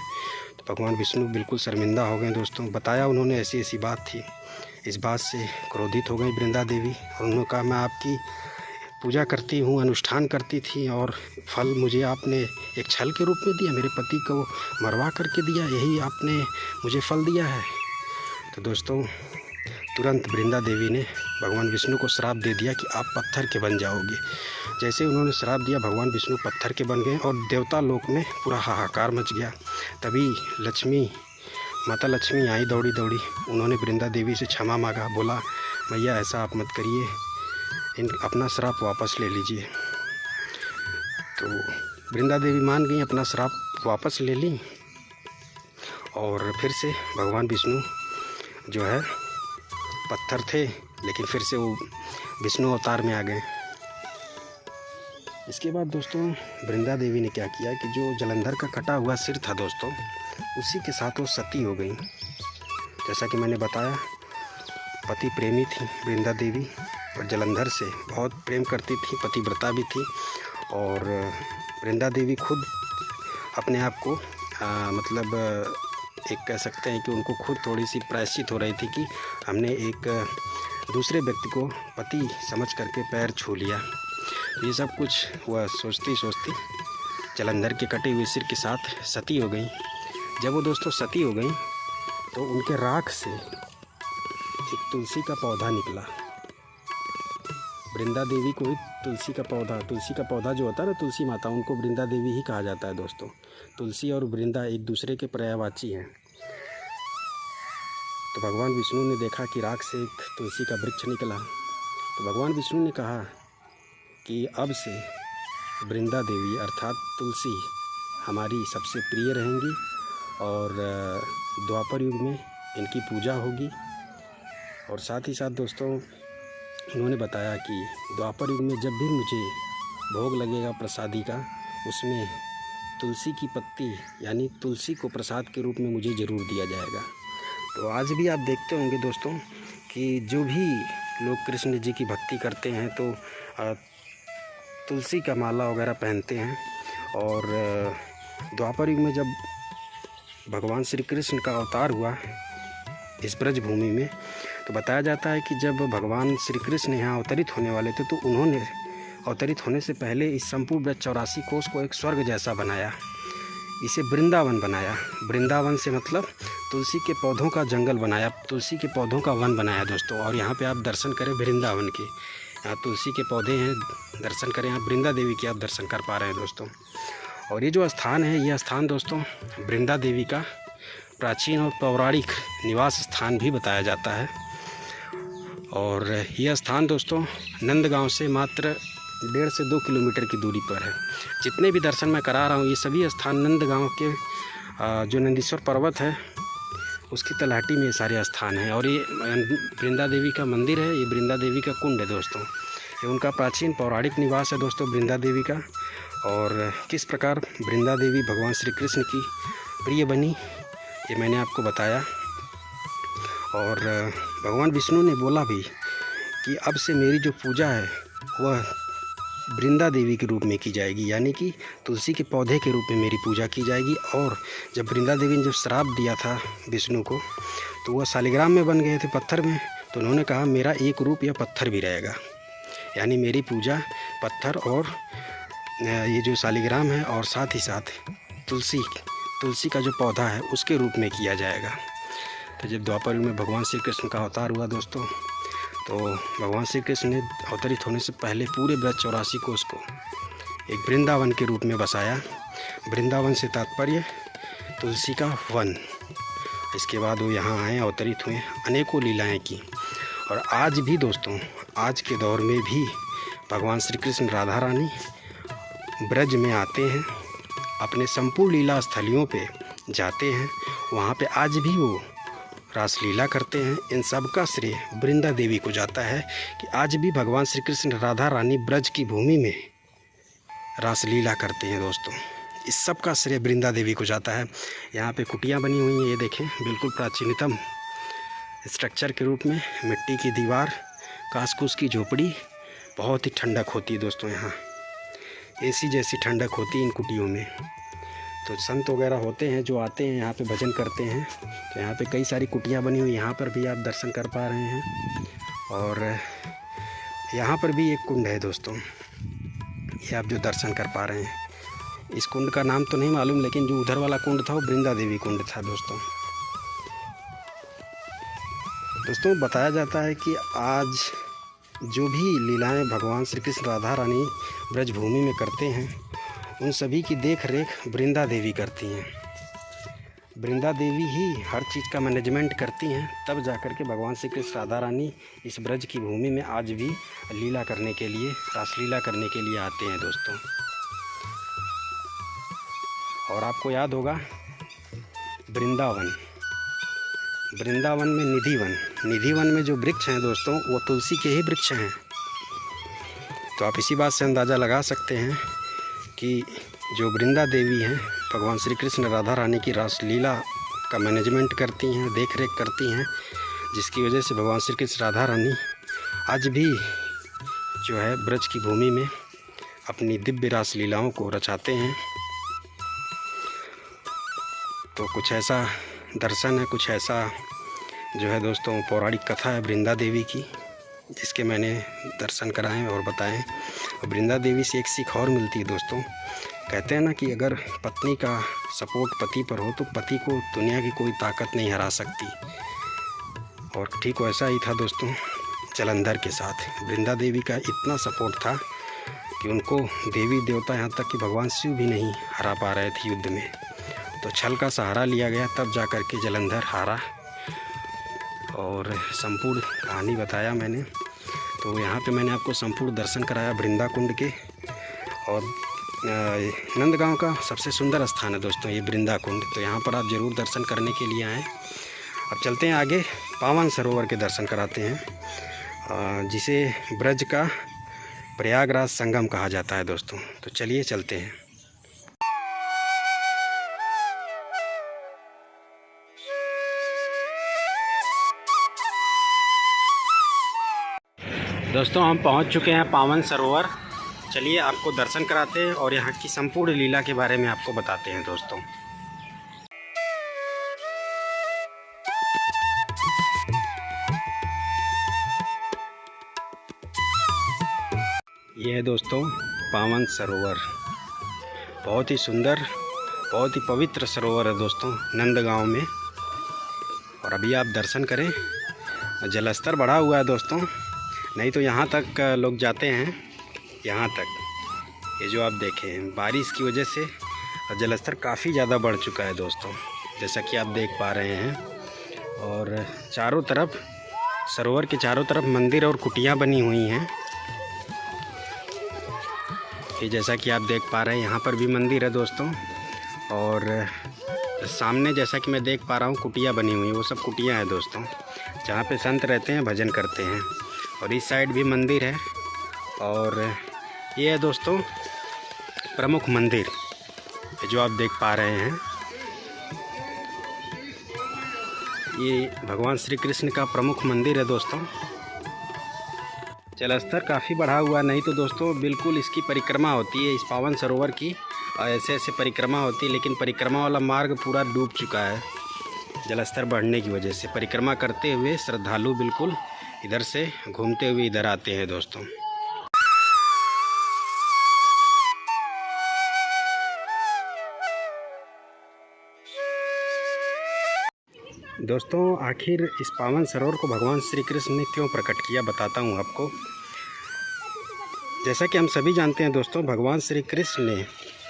तो भगवान विष्णु बिल्कुल शर्मिंदा हो गए दोस्तों। बताया उन्होंने ऐसी ऐसी बात थी। इस बात से क्रोधित हो गई वृंदा देवी और उन्होंने कहा मैं आपकी पूजा करती हूँ, अनुष्ठान करती थी और फल मुझे आपने एक छल के रूप में दिया, मेरे पति को मरवा करके दिया, यही आपने मुझे फल दिया है। तो दोस्तों तुरंत वृंदा देवी ने भगवान विष्णु को श्राप दे दिया कि आप पत्थर के बन जाओगे। जैसे उन्होंने श्राप दिया, भगवान विष्णु पत्थर के बन गए और देवता लोक में पूरा हाहाकार मच गया। तभी माता लक्ष्मी आई दौड़ी दौड़ी। उन्होंने वृंदा देवी से क्षमा मांगा, बोला मैया ऐसा आप मत करिए, अपना श्राप वापस ले लीजिए। तो वृंदा देवी मान गई, अपना श्राप वापस ले ली और फिर से भगवान विष्णु जो है पत्थर थे लेकिन फिर से वो विष्णु अवतार में आ गए। इसके बाद दोस्तों वृंदा देवी ने क्या किया कि जो जलंधर का कटा हुआ सिर था दोस्तों, उसी के साथ वो सती हो गई। जैसा कि मैंने बताया पति प्रेमी थी वृंदा देवी और जलंधर से बहुत प्रेम करती थी, पतिव्रता भी थी। और वृंदा देवी खुद अपने आप को मतलब एक कह सकते हैं कि उनको खुद थोड़ी सी प्रायश्चित हो रही थी कि हमने एक दूसरे व्यक्ति को पति समझ करके पैर छू लिया। ये सब कुछ वह सोचती सोचती जलंधर के कटे हुए सिर के साथ सती हो गई। जब वो दोस्तों सती हो गई तो उनके राख से एक तुलसी का पौधा निकला। वृंदा देवी को ही तुलसी का पौधा जो होता है ना, तुलसी माता, उनको वृंदा देवी ही कहा जाता है दोस्तों। तुलसी और वृंदा एक दूसरे के पर्यायवाची हैं। तो भगवान विष्णु ने देखा कि राख से एक तुलसी का वृक्ष निकला। तो भगवान विष्णु ने कहा कि अब से वृंदा देवी अर्थात तुलसी हमारी सबसे प्रिय रहेंगी और द्वापर युग में इनकी पूजा होगी। और साथ ही साथ दोस्तों उन्होंने बताया कि द्वापर युग में जब भी मुझे भोग लगेगा प्रसादी का, उसमें तुलसी की पत्ती यानी तुलसी को प्रसाद के रूप में मुझे ज़रूर दिया जाएगा। तो आज भी आप देखते होंगे दोस्तों कि जो भी लोग कृष्ण जी की भक्ति करते हैं तो तुलसी का माला वगैरह पहनते हैं। और द्वापर युग में जब भगवान श्री कृष्ण का अवतार हुआ इस ब्रज भूमि में, तो बताया जाता है कि जब भगवान श्री कृष्ण यहाँ अवतरित होने वाले थे तो उन्होंने अवतरित होने से पहले इस संपूर्ण ब्रज 84 कोस को एक स्वर्ग जैसा बनाया, इसे वृंदावन बनाया। वृंदावन से मतलब तुलसी के पौधों का जंगल बनाया, तुलसी के पौधों का वन बनाया दोस्तों। और यहाँ पे आप दर्शन करें वृंदावन के, यहाँ तुलसी के पौधे हैं, दर्शन करें। यहाँ वृंदा देवी के आप दर्शन कर पा रहे हैं दोस्तों। और ये जो स्थान है, ये स्थान दोस्तों वृंदा देवी का प्राचीन और पौराणिक निवास स्थान भी बताया जाता है। और यह स्थान दोस्तों नंदगांव से मात्र 1.5 से 2 किलोमीटर की दूरी पर है। जितने भी दर्शन मैं करा रहा हूँ ये सभी स्थान नंदगांव के जो नंदीश्वर पर्वत है उसकी तलहटी में ये सारे स्थान हैं। और ये वृंदा देवी का मंदिर है, ये वृंदा देवी का कुंड है दोस्तों। ये उनका प्राचीन पौराणिक निवास है दोस्तों वृंदा देवी का। और किस प्रकार वृंदा देवी भगवान श्री कृष्ण की प्रिय बनी ये मैंने आपको बताया। और भगवान विष्णु ने बोला भी कि अब से मेरी जो पूजा है वह वृंदा देवी के रूप में की जाएगी, यानी कि तुलसी के पौधे के रूप में मेरी पूजा की जाएगी। और जब वृंदा देवी ने जब श्राप दिया था विष्णु को, तो वह शालिग्राम में बन गए थे पत्थर में, तो उन्होंने कहा मेरा एक रूप या पत्थर भी रहेगा, यानी मेरी पूजा पत्थर और ये जो शालिग्राम है और साथ ही साथ तुलसी का जो पौधा है उसके रूप में किया जाएगा। तो जब द्वापर युग में भगवान श्री कृष्ण का अवतार हुआ दोस्तों, तो भगवान श्री कृष्ण ने अवतरित होने से पहले पूरे ब्रज 84 कोस को एक वृंदावन के रूप में बसाया। वृंदावन से तात्पर्य तुलसी का वन। इसके बाद वो यहाँ आए, अवतरित हुए, अनेकों लीलाएं की। और आज भी दोस्तों, आज के दौर में भी भगवान श्री कृष्ण राधा रानी ब्रज में आते हैं, अपने संपूर्ण लीला स्थलियों पे जाते हैं, वहाँ पे आज भी वो रासलीला करते हैं। इन सब का श्रेय वृंदा देवी को जाता है कि आज भी भगवान श्री कृष्ण राधा रानी ब्रज की भूमि में रासलीला करते हैं दोस्तों। इस सब का श्रेय वृंदा देवी को जाता है। यहाँ पे कुटियाँ बनी हुई हैं, ये देखें, बिल्कुल प्राचीनतम स्ट्रक्चर के रूप में, मिट्टी की दीवार, कासकूस की झोपड़ी, बहुत ही ठंडक होती है दोस्तों। यहाँ एसी जैसी ठंडक होती है इन कुटियों में। तो संत वगैरह होते हैं जो आते हैं यहाँ पे भजन करते हैं। तो यहाँ पे कई सारी कुटियाँ बनी हुई, यहाँ पर भी आप दर्शन कर पा रहे हैं। और यहाँ पर भी एक कुंड है दोस्तों, ये आप जो दर्शन कर पा रहे हैं। इस कुंड का नाम तो नहीं मालूम, लेकिन जो उधर वाला कुंड था वो वृंदा देवी कुंड था दोस्तों। बताया जाता है कि आज जो भी लीलाएं भगवान श्री कृष्ण राधा रानी ब्रज भूमि में करते हैं, उन सभी की देख रेख वृंदा देवी करती हैं। वृंदा देवी ही हर चीज़ का मैनेजमेंट करती हैं, तब जाकर के भगवान श्री कृष्ण राधा रानी इस ब्रज की भूमि में आज भी लीला करने के लिए, रासलीला करने के लिए आते हैं दोस्तों। और आपको याद होगा वृंदावन में निधिवन में जो वृक्ष हैं दोस्तों, वो तुलसी के ही वृक्ष हैं। तो आप इसी बात से अंदाज़ा लगा सकते हैं कि जो वृंदा देवी हैं भगवान श्री कृष्ण राधा रानी की रासलीला का मैनेजमेंट करती हैं, देख रेख करती हैं, जिसकी वजह से भगवान श्री कृष्ण राधा रानी आज भी जो है ब्रज की भूमि में अपनी दिव्य रासलीलाओं को रचाते हैं। तो कुछ ऐसा दर्शन है, कुछ ऐसा जो है दोस्तों पौराणिक कथा है वृंदा देवी की, जिसके मैंने दर्शन कराएं और बताएं। वृंदा देवी से एक सीख और मिलती है दोस्तों। कहते हैं ना कि अगर पत्नी का सपोर्ट पति पर हो तो पति को दुनिया की कोई ताकत नहीं हरा सकती। और ठीक वैसा ही था दोस्तों जलंधर के साथ। वृंदा देवी का इतना सपोर्ट था कि उनको देवी देवता, यहाँ तक कि भगवान शिव भी नहीं हरा पा रहे थे युद्ध में। तो छल का सहारा लिया गया, तब जा कर के जलंधर हारा। और संपूर्ण कहानी बताया मैंने। तो यहाँ पे मैंने आपको संपूर्ण दर्शन कराया वृंदा कुंड के। और नंदगांव का सबसे सुंदर स्थान है दोस्तों ये वृंदा कुंड। तो यहाँ पर आप ज़रूर दर्शन करने के लिए आएँ। अब चलते हैं आगे, पावन सरोवर के दर्शन कराते हैं जिसे ब्रज का प्रयागराज संगम कहा जाता है दोस्तों। तो चलिए चलते हैं। दोस्तों हम पहुंच चुके हैं पावन सरोवर। चलिए आपको दर्शन कराते हैं और यहाँ की संपूर्ण लीला के बारे में आपको बताते हैं दोस्तों। यह है दोस्तों पावन सरोवर, बहुत ही सुंदर, बहुत ही पवित्र सरोवर है दोस्तों नंदगांव में। और अभी आप दर्शन करें, जलस्तर बढ़ा हुआ है दोस्तों, नहीं तो यहाँ तक लोग जाते हैं। यहाँ तक ये जो आप देखें, बारिश की वजह से जलस्तर काफ़ी ज़्यादा बढ़ चुका है दोस्तों, जैसा कि आप देख पा रहे हैं। और चारों तरफ, सरोवर के चारों तरफ मंदिर और कुटियाँ बनी हुई हैं। ये जैसा कि आप देख पा रहे हैं, यहाँ पर भी मंदिर है दोस्तों। और सामने जैसा कि मैं देख पा रहा हूँ कुटियाँ बनी हुई हैं, वो सब कुटियाँ हैं दोस्तों, जहाँ पे संत रहते हैं, भजन करते हैं। और इस साइड भी मंदिर है। और ये है दोस्तों प्रमुख मंदिर, जो आप देख पा रहे हैं। ये भगवान श्री कृष्ण का प्रमुख मंदिर है दोस्तों। जलस्तर काफ़ी बढ़ा हुआ, नहीं तो दोस्तों बिल्कुल इसकी परिक्रमा होती है, इस पावन सरोवर की ऐसे ऐसे परिक्रमा होती है, लेकिन परिक्रमा वाला मार्ग पूरा डूब चुका है जलस्तर बढ़ने की वजह से। परिक्रमा करते हुए श्रद्धालु बिल्कुल इधर से घूमते हुए इधर आते हैं दोस्तों। दोस्तों आखिर इस पावन सरोवर को भगवान श्री कृष्ण ने क्यों प्रकट किया, बताता हूँ आपको। जैसा कि हम सभी जानते हैं दोस्तों, भगवान श्री कृष्ण ने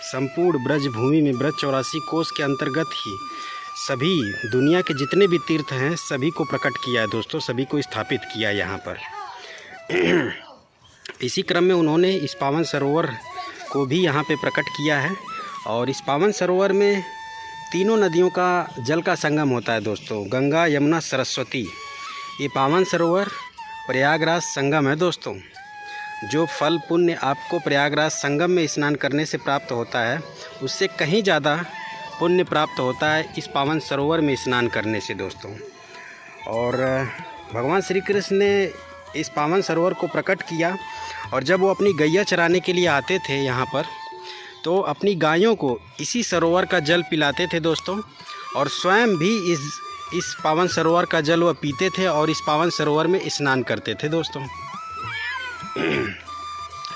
संपूर्ण ब्रज भूमि में, ब्रज 84 कोस के अंतर्गत ही सभी दुनिया के जितने भी तीर्थ हैं सभी को प्रकट किया है दोस्तों, सभी को स्थापित किया है यहाँ पर। इसी क्रम में उन्होंने इस पावन सरोवर को भी यहाँ पे प्रकट किया है। और इस पावन सरोवर में तीनों नदियों का जल का संगम होता है दोस्तों, गंगा, यमुना, सरस्वती। ये पावन सरोवर प्रयागराज संगम है दोस्तों। जो फल पुण्य आपको प्रयागराज संगम में स्नान करने से प्राप्त होता है, उससे कहीं ज़्यादा पुण्य प्राप्त होता है इस पावन सरोवर में स्नान करने से दोस्तों। और भगवान श्री कृष्ण ने इस पावन सरोवर को प्रकट किया। और जब वो अपनी गैया चराने के लिए आते थे यहाँ पर, तो अपनी गायों को इसी सरोवर का जल पिलाते थे दोस्तों। और स्वयं भी इस पावन सरोवर का जल वह पीते थे और इस पावन सरोवर में स्नान करते थे दोस्तों।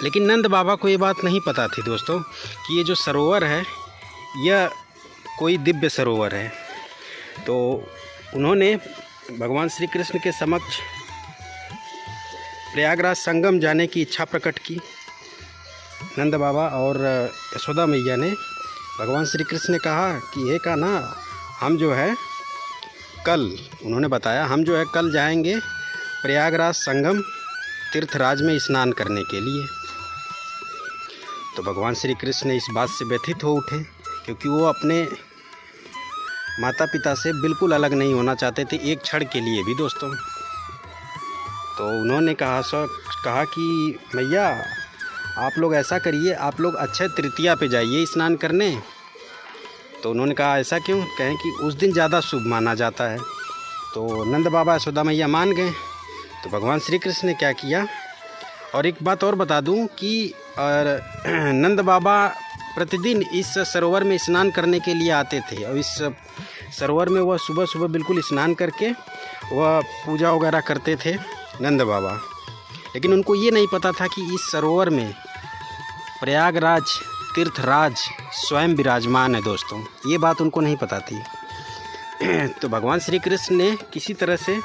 लेकिन नंद बाबा को ये बात नहीं पता थी दोस्तों कि ये जो सरोवर है यह कोई दिव्य सरोवर है। तो उन्होंने भगवान श्री कृष्ण के समक्ष प्रयागराज संगम जाने की इच्छा प्रकट की। नंद बाबा और यशोदा मैया ने, भगवान श्री कृष्ण ने कहा कि हे कान्हा, हम जो है कल, उन्होंने बताया, हम जो है कल जाएंगे प्रयागराज संगम तीर्थराज में स्नान करने के लिए। तो भगवान श्री कृष्ण इस बात से व्यथित हो उठे, क्योंकि वो अपने माता पिता से बिल्कुल अलग नहीं होना चाहते थे, एक क्षण के लिए भी दोस्तों। तो उन्होंने कहा कि मैया आप लोग ऐसा करिए, आप लोग अक्षय तृतीया पे जाइए स्नान करने। तो उन्होंने कहा ऐसा क्यों? कहें कि उस दिन ज़्यादा शुभ माना जाता है। तो नंद बाबा यशोदा मैया मान गए। तो भगवान श्री कृष्ण ने क्या किया, और एक बात और बता दूं कि नंद बाबा प्रतिदिन इस सरोवर में स्नान करने के लिए आते थे। और इस सरोवर में वह सुबह सुबह बिल्कुल स्नान करके वह पूजा वगैरह करते थे नंद बाबा। लेकिन उनको ये नहीं पता था कि इस सरोवर में प्रयागराज तीर्थराज स्वयं विराजमान है दोस्तों, ये बात उनको नहीं पता थी। तो भगवान श्री कृष्ण ने किसी तरह से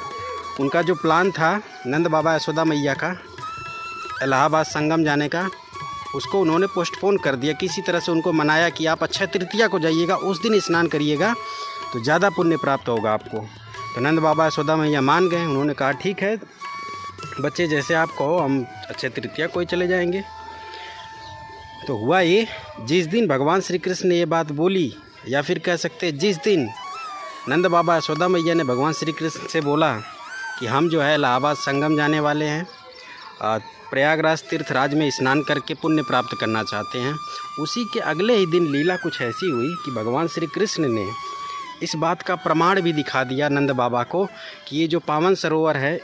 उनका जो प्लान था नंद बाबा यशोदा मैया का इलाहाबाद संगम जाने का, उसको उन्होंने पोस्टपोन कर दिया। किसी तरह से उनको मनाया कि आप अक्षय तृतीया को जाइएगा, उस दिन स्नान करिएगा तो ज़्यादा पुण्य प्राप्त होगा आपको। तो नंद बाबा यशोदा मैया मान गए। उन्होंने कहा ठीक है बच्चे, जैसे आप कहो, हम अक्षय तृतीया को ही चले जाएंगे। तो हुआ ये, जिस दिन भगवान श्री कृष्ण ने ये बात बोली, या फिर कह सकते जिस दिन नंद बाबा यशोदा मैया ने भगवान श्री कृष्ण से बोला कि कि हम जो है इलाहाबाद संगम जाने वाले हैं, प्रयागराज तीर्थराज में स्नान करके पुण्य प्राप्त करना चाहते हैं। उसी के अगले ही दिन लीला कुछ ऐसी हुई कि भगवान श्री कृष्ण ने इस बात का प्रमाण भी दिखा दिया नंद बाबा को कि ये जो पावन सरोवर है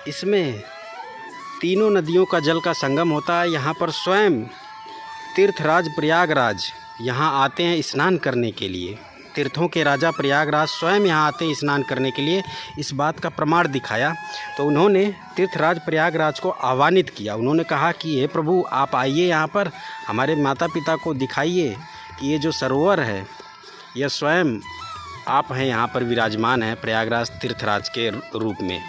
इसमें तीनों नदियों का जल का संगम होता है। यहाँ पर स्वयं तीर्थराज प्रयागराज यहाँ आते हैं स्नान करने के लिए। तीर्थों के राजा प्रयागराज स्वयं यहाँ आते हैं स्नान करने के लिए। इस बात का प्रमाण दिखाया तो उन्होंने तीर्थराज प्रयागराज को आह्वानित किया। उन्होंने कहा कि हे प्रभु, आप आइए यहाँ पर, हमारे माता पिता को दिखाइए कि ये जो सरोवर है यह स्वयं आप हैं यहाँ पर विराजमान है प्रयागराज तीर्थराज के रूप में।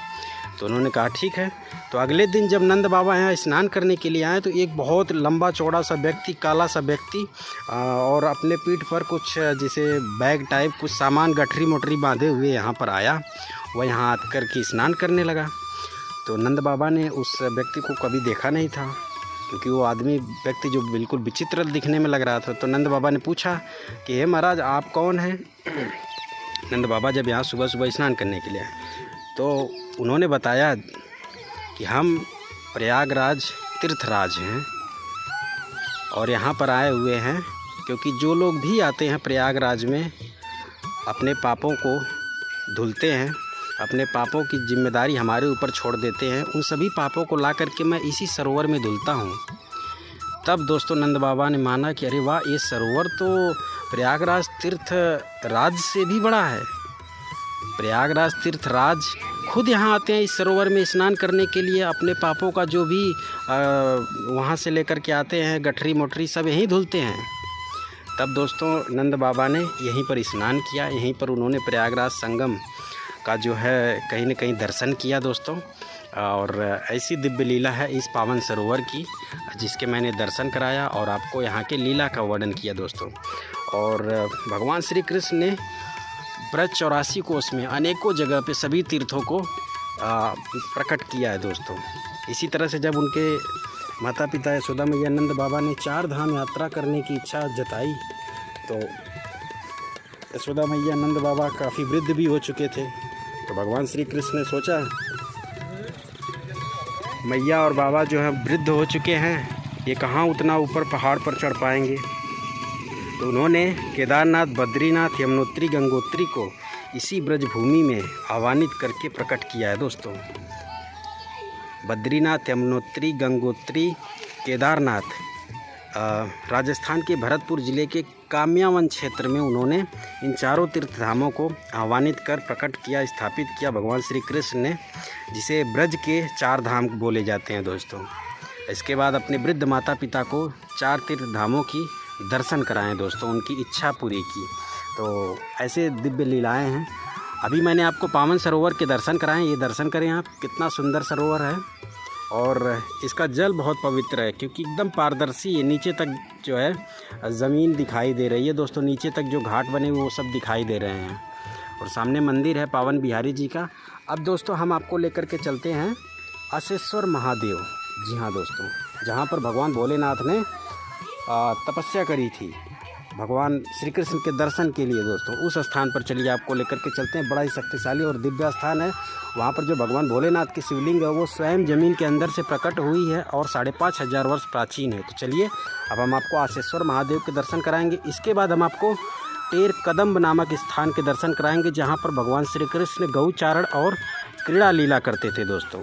तो उन्होंने कहा ठीक है। तो अगले दिन जब नंद बाबा यहाँ स्नान करने के लिए आए तो एक बहुत लंबा चौड़ा सा व्यक्ति, काला सा व्यक्ति, और अपने पीठ पर कुछ जैसे बैग टाइप कुछ सामान गठरी मोटरी बांधे हुए यहाँ पर आया। वह यहाँ आकर के स्नान करने लगा। तो नंद बाबा ने उस व्यक्ति को कभी देखा नहीं था, क्योंकि वो व्यक्ति जो बिल्कुल विचित्र दिखने में लग रहा था। तो नंद बाबा ने पूछा कि हे महाराज, आप कौन हैं? नंद बाबा जब यहाँ सुबह सुबह स्नान करने के लिए आए तो उन्होंने बताया कि हम प्रयागराज तीर्थराज हैं और यहाँ पर आए हुए हैं क्योंकि जो लोग भी आते हैं प्रयागराज में अपने पापों को धुलते हैं, अपने पापों की जिम्मेदारी हमारे ऊपर छोड़ देते हैं, उन सभी पापों को ला करके मैं इसी सरोवर में धुलता हूँ। तब दोस्तों नंद बाबा ने माना कि अरे वाह, ये सरोवर तो प्रयागराज तीर्थराज से भी बड़ा है। प्रयागराज तीर्थराज खुद यहाँ आते हैं इस सरोवर में स्नान करने के लिए, अपने पापों का जो भी वहाँ से लेकर के आते हैं गठरी मोटरी सब यहीं धुलते हैं। तब दोस्तों नंद बाबा ने यहीं पर स्नान किया, यहीं पर उन्होंने प्रयागराज संगम का जो है कहीं न कहीं दर्शन किया दोस्तों। और ऐसी दिव्य लीला है इस पावन सरोवर की जिसके मैंने दर्शन कराया और आपको यहाँ के लीला का वर्णन किया दोस्तों। और भगवान श्री कृष्ण ने ब्रज 84 कोस में अनेकों जगह पे सभी तीर्थों को प्रकट किया है दोस्तों। इसी तरह से जब उनके माता पिता यशोदा मैया नंद बाबा ने 4 धाम यात्रा करने की इच्छा जताई तो यशोदा मैया नंद बाबा काफ़ी वृद्ध भी हो चुके थे। तो भगवान श्री कृष्ण ने सोचा मैया और बाबा जो हैं वृद्ध हो चुके हैं, ये कहाँ उतना ऊपर पहाड़ पर चढ़ पाएंगे। तो उन्होंने केदारनाथ, बद्रीनाथ, यमुनोत्री, गंगोत्री को इसी ब्रजभूमि में आह्वानित करके प्रकट किया है दोस्तों। बद्रीनाथ, यमुनोत्री, गंगोत्री, केदारनाथ राजस्थान के भरतपुर ज़िले के काम्यावन क्षेत्र में उन्होंने इन चारों तीर्थ धामों को आह्वानित कर प्रकट किया, स्थापित किया भगवान श्री कृष्ण ने, जिसे ब्रज के 4 धाम बोले जाते हैं दोस्तों। इसके बाद अपने वृद्ध माता पिता को 4 तीर्थ धामों की दर्शन कराएं दोस्तों, उनकी इच्छा पूरी की। तो ऐसे दिव्य लीलाएं हैं। अभी मैंने आपको पावन सरोवर के दर्शन कराएं, ये दर्शन करें आप, कितना सुंदर सरोवर है और इसका जल बहुत पवित्र है क्योंकि एकदम पारदर्शी है। नीचे तक जो है ज़मीन दिखाई दे रही है दोस्तों, नीचे तक जो घाट बने वो सब दिखाई दे रहे हैं और सामने मंदिर है पावन बिहारी जी का। अब दोस्तों हम आपको लेकर के चलते हैं अशेश्वर महादेव। जी हाँ दोस्तों, जहाँ पर भगवान भोलेनाथ ने तपस्या करी थी भगवान श्री कृष्ण के दर्शन के लिए दोस्तों, उस स्थान पर चलिए आपको लेकर के चलते हैं। बड़ा ही शक्तिशाली और दिव्य स्थान है। वहाँ पर जो भगवान भोलेनाथ की शिवलिंग है वो स्वयं ज़मीन के अंदर से प्रकट हुई है और 5500 वर्ष प्राचीन है। तो चलिए अब हम आपको अशेश्वर महादेव के दर्शन कराएंगे। इसके बाद हम आपको टेर कदम्ब नामक स्थान के दर्शन कराएंगे जहाँ पर भगवान श्री कृष्ण गौचारण और क्रीड़ा लीला करते थे दोस्तों।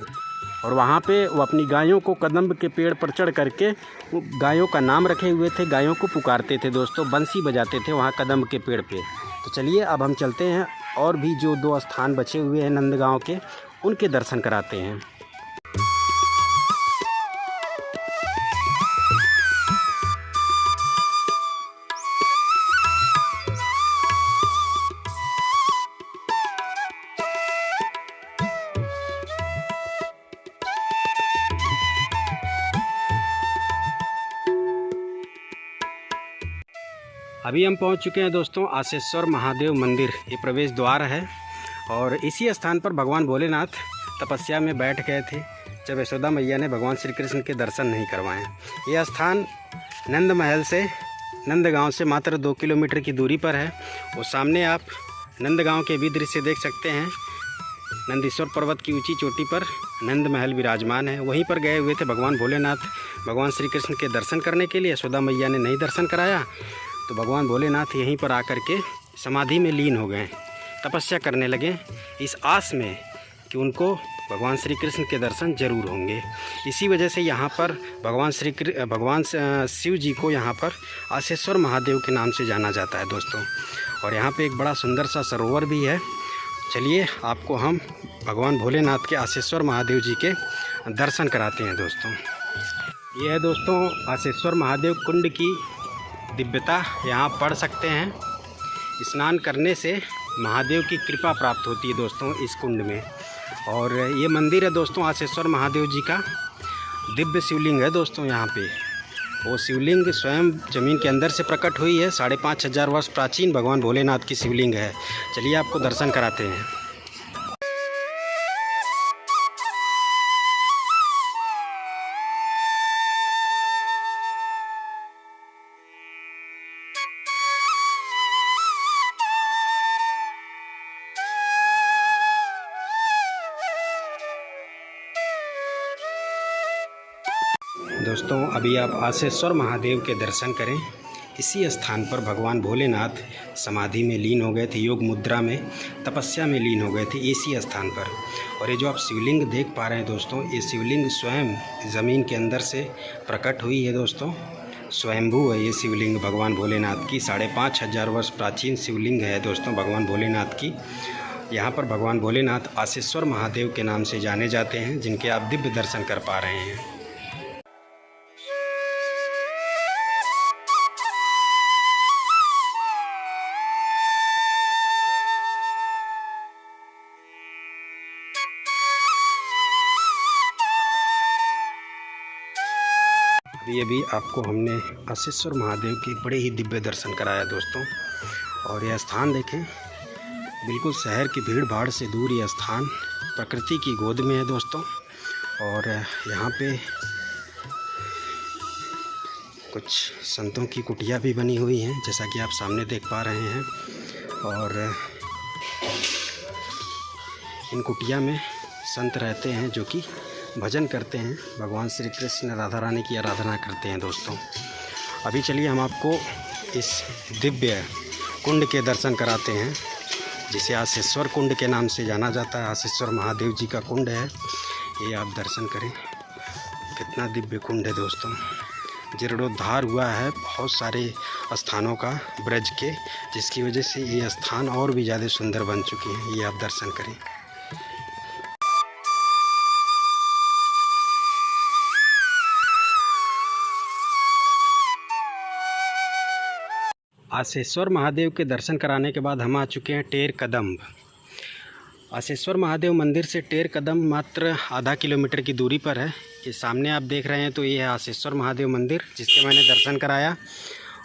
और वहाँ पे वो अपनी गायों को कदम्ब के पेड़ पर चढ़ करके वो गायों का नाम रखे हुए थे, गायों को पुकारते थे दोस्तों, बंसी बजाते थे वहाँ कदम्ब के पेड़ पे। तो चलिए अब हम चलते हैं और भी जो 2 स्थान बचे हुए हैं नंदगांव के, उनके दर्शन कराते हैं। अभी हम पहुंच चुके हैं दोस्तों अशेश्वर महादेव मंदिर। ये प्रवेश द्वार है और इसी स्थान पर भगवान भोलेनाथ तपस्या में बैठ गए थे जब यशोदा मैया ने भगवान श्री कृष्ण के दर्शन नहीं करवाए। ये स्थान नंद महल से, नंदगांव से मात्र 2 किलोमीटर की दूरी पर है। और सामने आप नंदगांव के भी दृश्य देख सकते हैं। नंदीश्वर पर्वत की ऊंची चोटी पर नंद महल विराजमान है। वहीं पर गए हुए थे भगवान भोलेनाथ भगवान श्री कृष्ण के दर्शन करने के लिए। यशोदा मैया ने नहीं दर्शन कराया तो भगवान भोलेनाथ यहीं पर आकर के समाधि में लीन हो गए, तपस्या करने लगे, इस आस में कि उनको भगवान श्री कृष्ण के दर्शन जरूर होंगे। इसी वजह से यहाँ पर भगवान शिव जी को यहाँ पर आसेश्वर महादेव के नाम से जाना जाता है दोस्तों। और यहाँ पे एक बड़ा सुंदर सा सरोवर भी है। चलिए आपको हम भगवान भोलेनाथ के आसेश्वर महादेव जी के दर्शन कराते हैं दोस्तों। ये है दोस्तों आसेश्वर महादेव कुंड की दिव्यता। यहाँ पढ़ सकते हैं, स्नान करने से महादेव की कृपा प्राप्त होती है दोस्तों इस कुंड में। और ये मंदिर है दोस्तों आसेश्वर महादेव जी का। दिव्य शिवलिंग है दोस्तों यहाँ पे। वो शिवलिंग स्वयं ज़मीन के अंदर से प्रकट हुई है। 5500 वर्ष प्राचीन भगवान भोलेनाथ की शिवलिंग है। चलिए आपको दर्शन कराते हैं। दोस्तों अभी आप आसेश्वर महादेव के दर्शन करें। इसी स्थान पर भगवान भोलेनाथ समाधि में लीन हो गए थे, योग मुद्रा में तपस्या में लीन हो गए थे इसी स्थान पर। और ये जो आप शिवलिंग देख पा रहे हैं दोस्तों, ये शिवलिंग स्वयं ज़मीन के अंदर से प्रकट हुई है दोस्तों। स्वयंभू है ये शिवलिंग भगवान भोलेनाथ की। 5500 वर्ष प्राचीन शिवलिंग है दोस्तों भगवान भोलेनाथ की। यहाँ पर भगवान भोलेनाथ आसेश्वर महादेव के नाम से जाने जाते हैं, जिनके आप दिव्य दर्शन कर पा रहे हैं। अभी आपको हमने आसेश्वर महादेव के बड़े ही दिव्य दर्शन कराया दोस्तों। और यह स्थान देखें, बिल्कुल शहर की भीड़ भाड़ से दूर यह स्थान प्रकृति की गोद में है दोस्तों। और यहाँ पे कुछ संतों की कुटिया भी बनी हुई हैं, जैसा कि आप सामने देख पा रहे हैं। और इन कुटिया में संत रहते हैं जो कि भजन करते हैं, भगवान श्री कृष्ण राधा रानी की आराधना करते हैं दोस्तों। अभी चलिए हम आपको इस दिव्य कुंड के दर्शन कराते हैं, जिसे आसेश्वर कुंड के नाम से जाना जाता है। आसेश्वर महादेव जी का कुंड है ये, आप दर्शन करें। कितना दिव्य कुंड है दोस्तों। जीर्णोद्धार हुआ है बहुत सारे स्थानों का ब्रज के, जिसकी वजह से ये स्थान और भी ज़्यादा सुंदर बन चुके हैं। ये आप दर्शन करें। आसेश्वर महादेव के दर्शन कराने के बाद हम आ चुके हैं टेर कदम। आसेश्वर महादेव मंदिर से टेर कदम मात्र आधा किलोमीटर की दूरी पर है। ये सामने आप देख रहे हैं तो ये है आसेश्वर महादेव मंदिर, जिसके मैंने दर्शन कराया।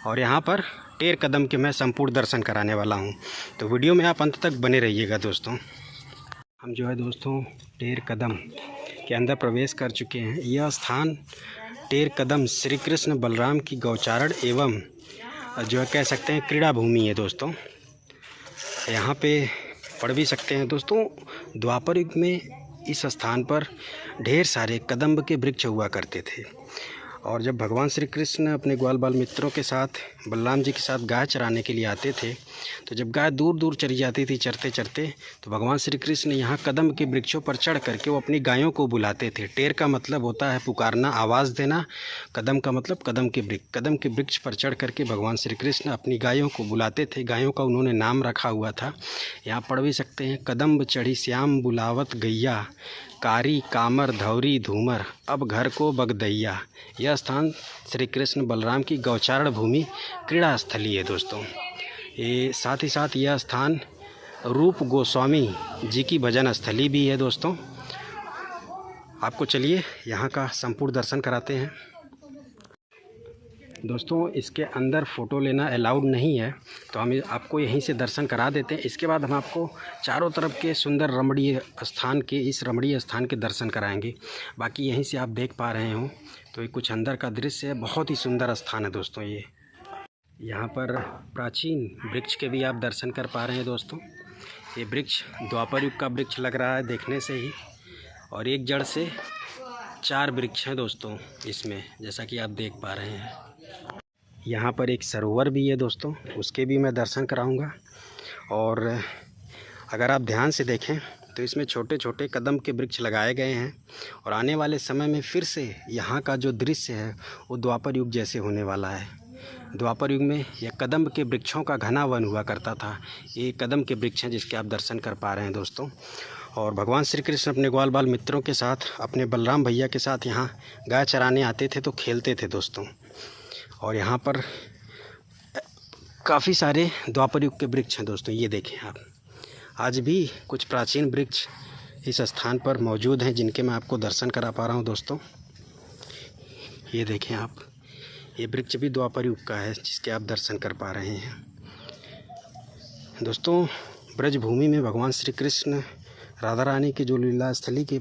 और यहाँ पर टेर कदम के मैं संपूर्ण दर्शन कराने वाला हूँ, तो वीडियो में आप अंत तक बने रहिएगा दोस्तों। हम जो है दोस्तों टेर कदम के अंदर प्रवेश कर चुके हैं। यह स्थान टेर कदम श्री कृष्ण बलराम की गौचारण एवं जो है कह सकते हैं क्रीड़ा भूमि है दोस्तों। यहाँ पे पढ़ भी सकते हैं दोस्तों, द्वापर युग में इस स्थान पर ढेर सारे कदम्ब के वृक्ष हुआ करते थे। और जब भगवान श्री कृष्ण अपने ग्वाल बाल मित्रों के साथ बलराम जी के साथ गाय चराने के लिए आते थे, तो जब गाय दूर दूर चरी जाती थी चरते चरते, तो भगवान श्री कृष्ण यहाँ कदम्ब के वृक्षों पर चढ़ करके वो अपनी गायों को बुलाते थे। टेर का मतलब होता है पुकारना, आवाज़ देना। कदम का मतलब कदम के वृक्ष। कदम के वृक्ष पर चढ़ करके भगवान श्री कृष्ण अपनी गायों को बुलाते थे। गायों का उन्होंने नाम रखा हुआ था। यहाँ पढ़ भी सकते हैं, कदम्ब चढ़ी श्याम बुलावत गैया, कारी कामर धौरी धूमर, अब घर को बगदैया। यह स्थान श्री कृष्ण बलराम की गौचारण भूमि क्रीड़ा स्थली है दोस्तों। ये साथ ही साथ यह स्थान रूप गोस्वामी जी की भजन स्थली भी है दोस्तों। आपको चलिए यहाँ का संपूर्ण दर्शन कराते हैं दोस्तों। इसके अंदर फ़ोटो लेना अलाउड नहीं है, तो हम आपको यहीं से दर्शन करा देते हैं। इसके बाद हम आपको चारों तरफ के सुंदर रमणीय स्थान के इस रमणीय स्थान के दर्शन कराएंगे। बाकी यहीं से आप देख पा रहे हो तो ये कुछ अंदर का दृश्य है। बहुत ही सुंदर स्थान है दोस्तों ये। यहाँ पर प्राचीन वृक्ष के भी आप दर्शन कर पा रहे हैं दोस्तों। ये वृक्ष द्वापर युग का वृक्ष लग रहा है देखने से ही, और एक जड़ से 4 वृक्ष हैं दोस्तों इसमें, जैसा कि आप देख पा रहे हैं। यहाँ पर एक सरोवर भी है दोस्तों, उसके भी मैं दर्शन कराऊंगा। और अगर आप ध्यान से देखें तो इसमें छोटे छोटे कदम के वृक्ष लगाए गए हैं, और आने वाले समय में फिर से यहाँ का जो दृश्य है वो द्वापर युग जैसे होने वाला है। द्वापर युग में यह कदम के वृक्षों का घना वन हुआ करता था। ये कदम के वृक्ष हैं जिसके आप दर्शन कर पा रहे हैं दोस्तों। और भगवान श्री कृष्ण अपने ग्वाल बाल मित्रों के साथ, अपने बलराम भैया के साथ यहाँ गाय चराने आते थे तो खेलते थे दोस्तों। और यहाँ पर काफ़ी सारे द्वापर युग के वृक्ष हैं दोस्तों, ये देखें आप। आज भी कुछ प्राचीन वृक्ष इस स्थान पर मौजूद हैं जिनके मैं आपको दर्शन करा पा रहा हूँ दोस्तों। ये देखें आप, ये वृक्ष भी द्वापर युग का है जिसके आप दर्शन कर पा रहे हैं दोस्तों। ब्रजभूमि में भगवान श्री कृष्ण राधा रानी के जो लीला स्थली के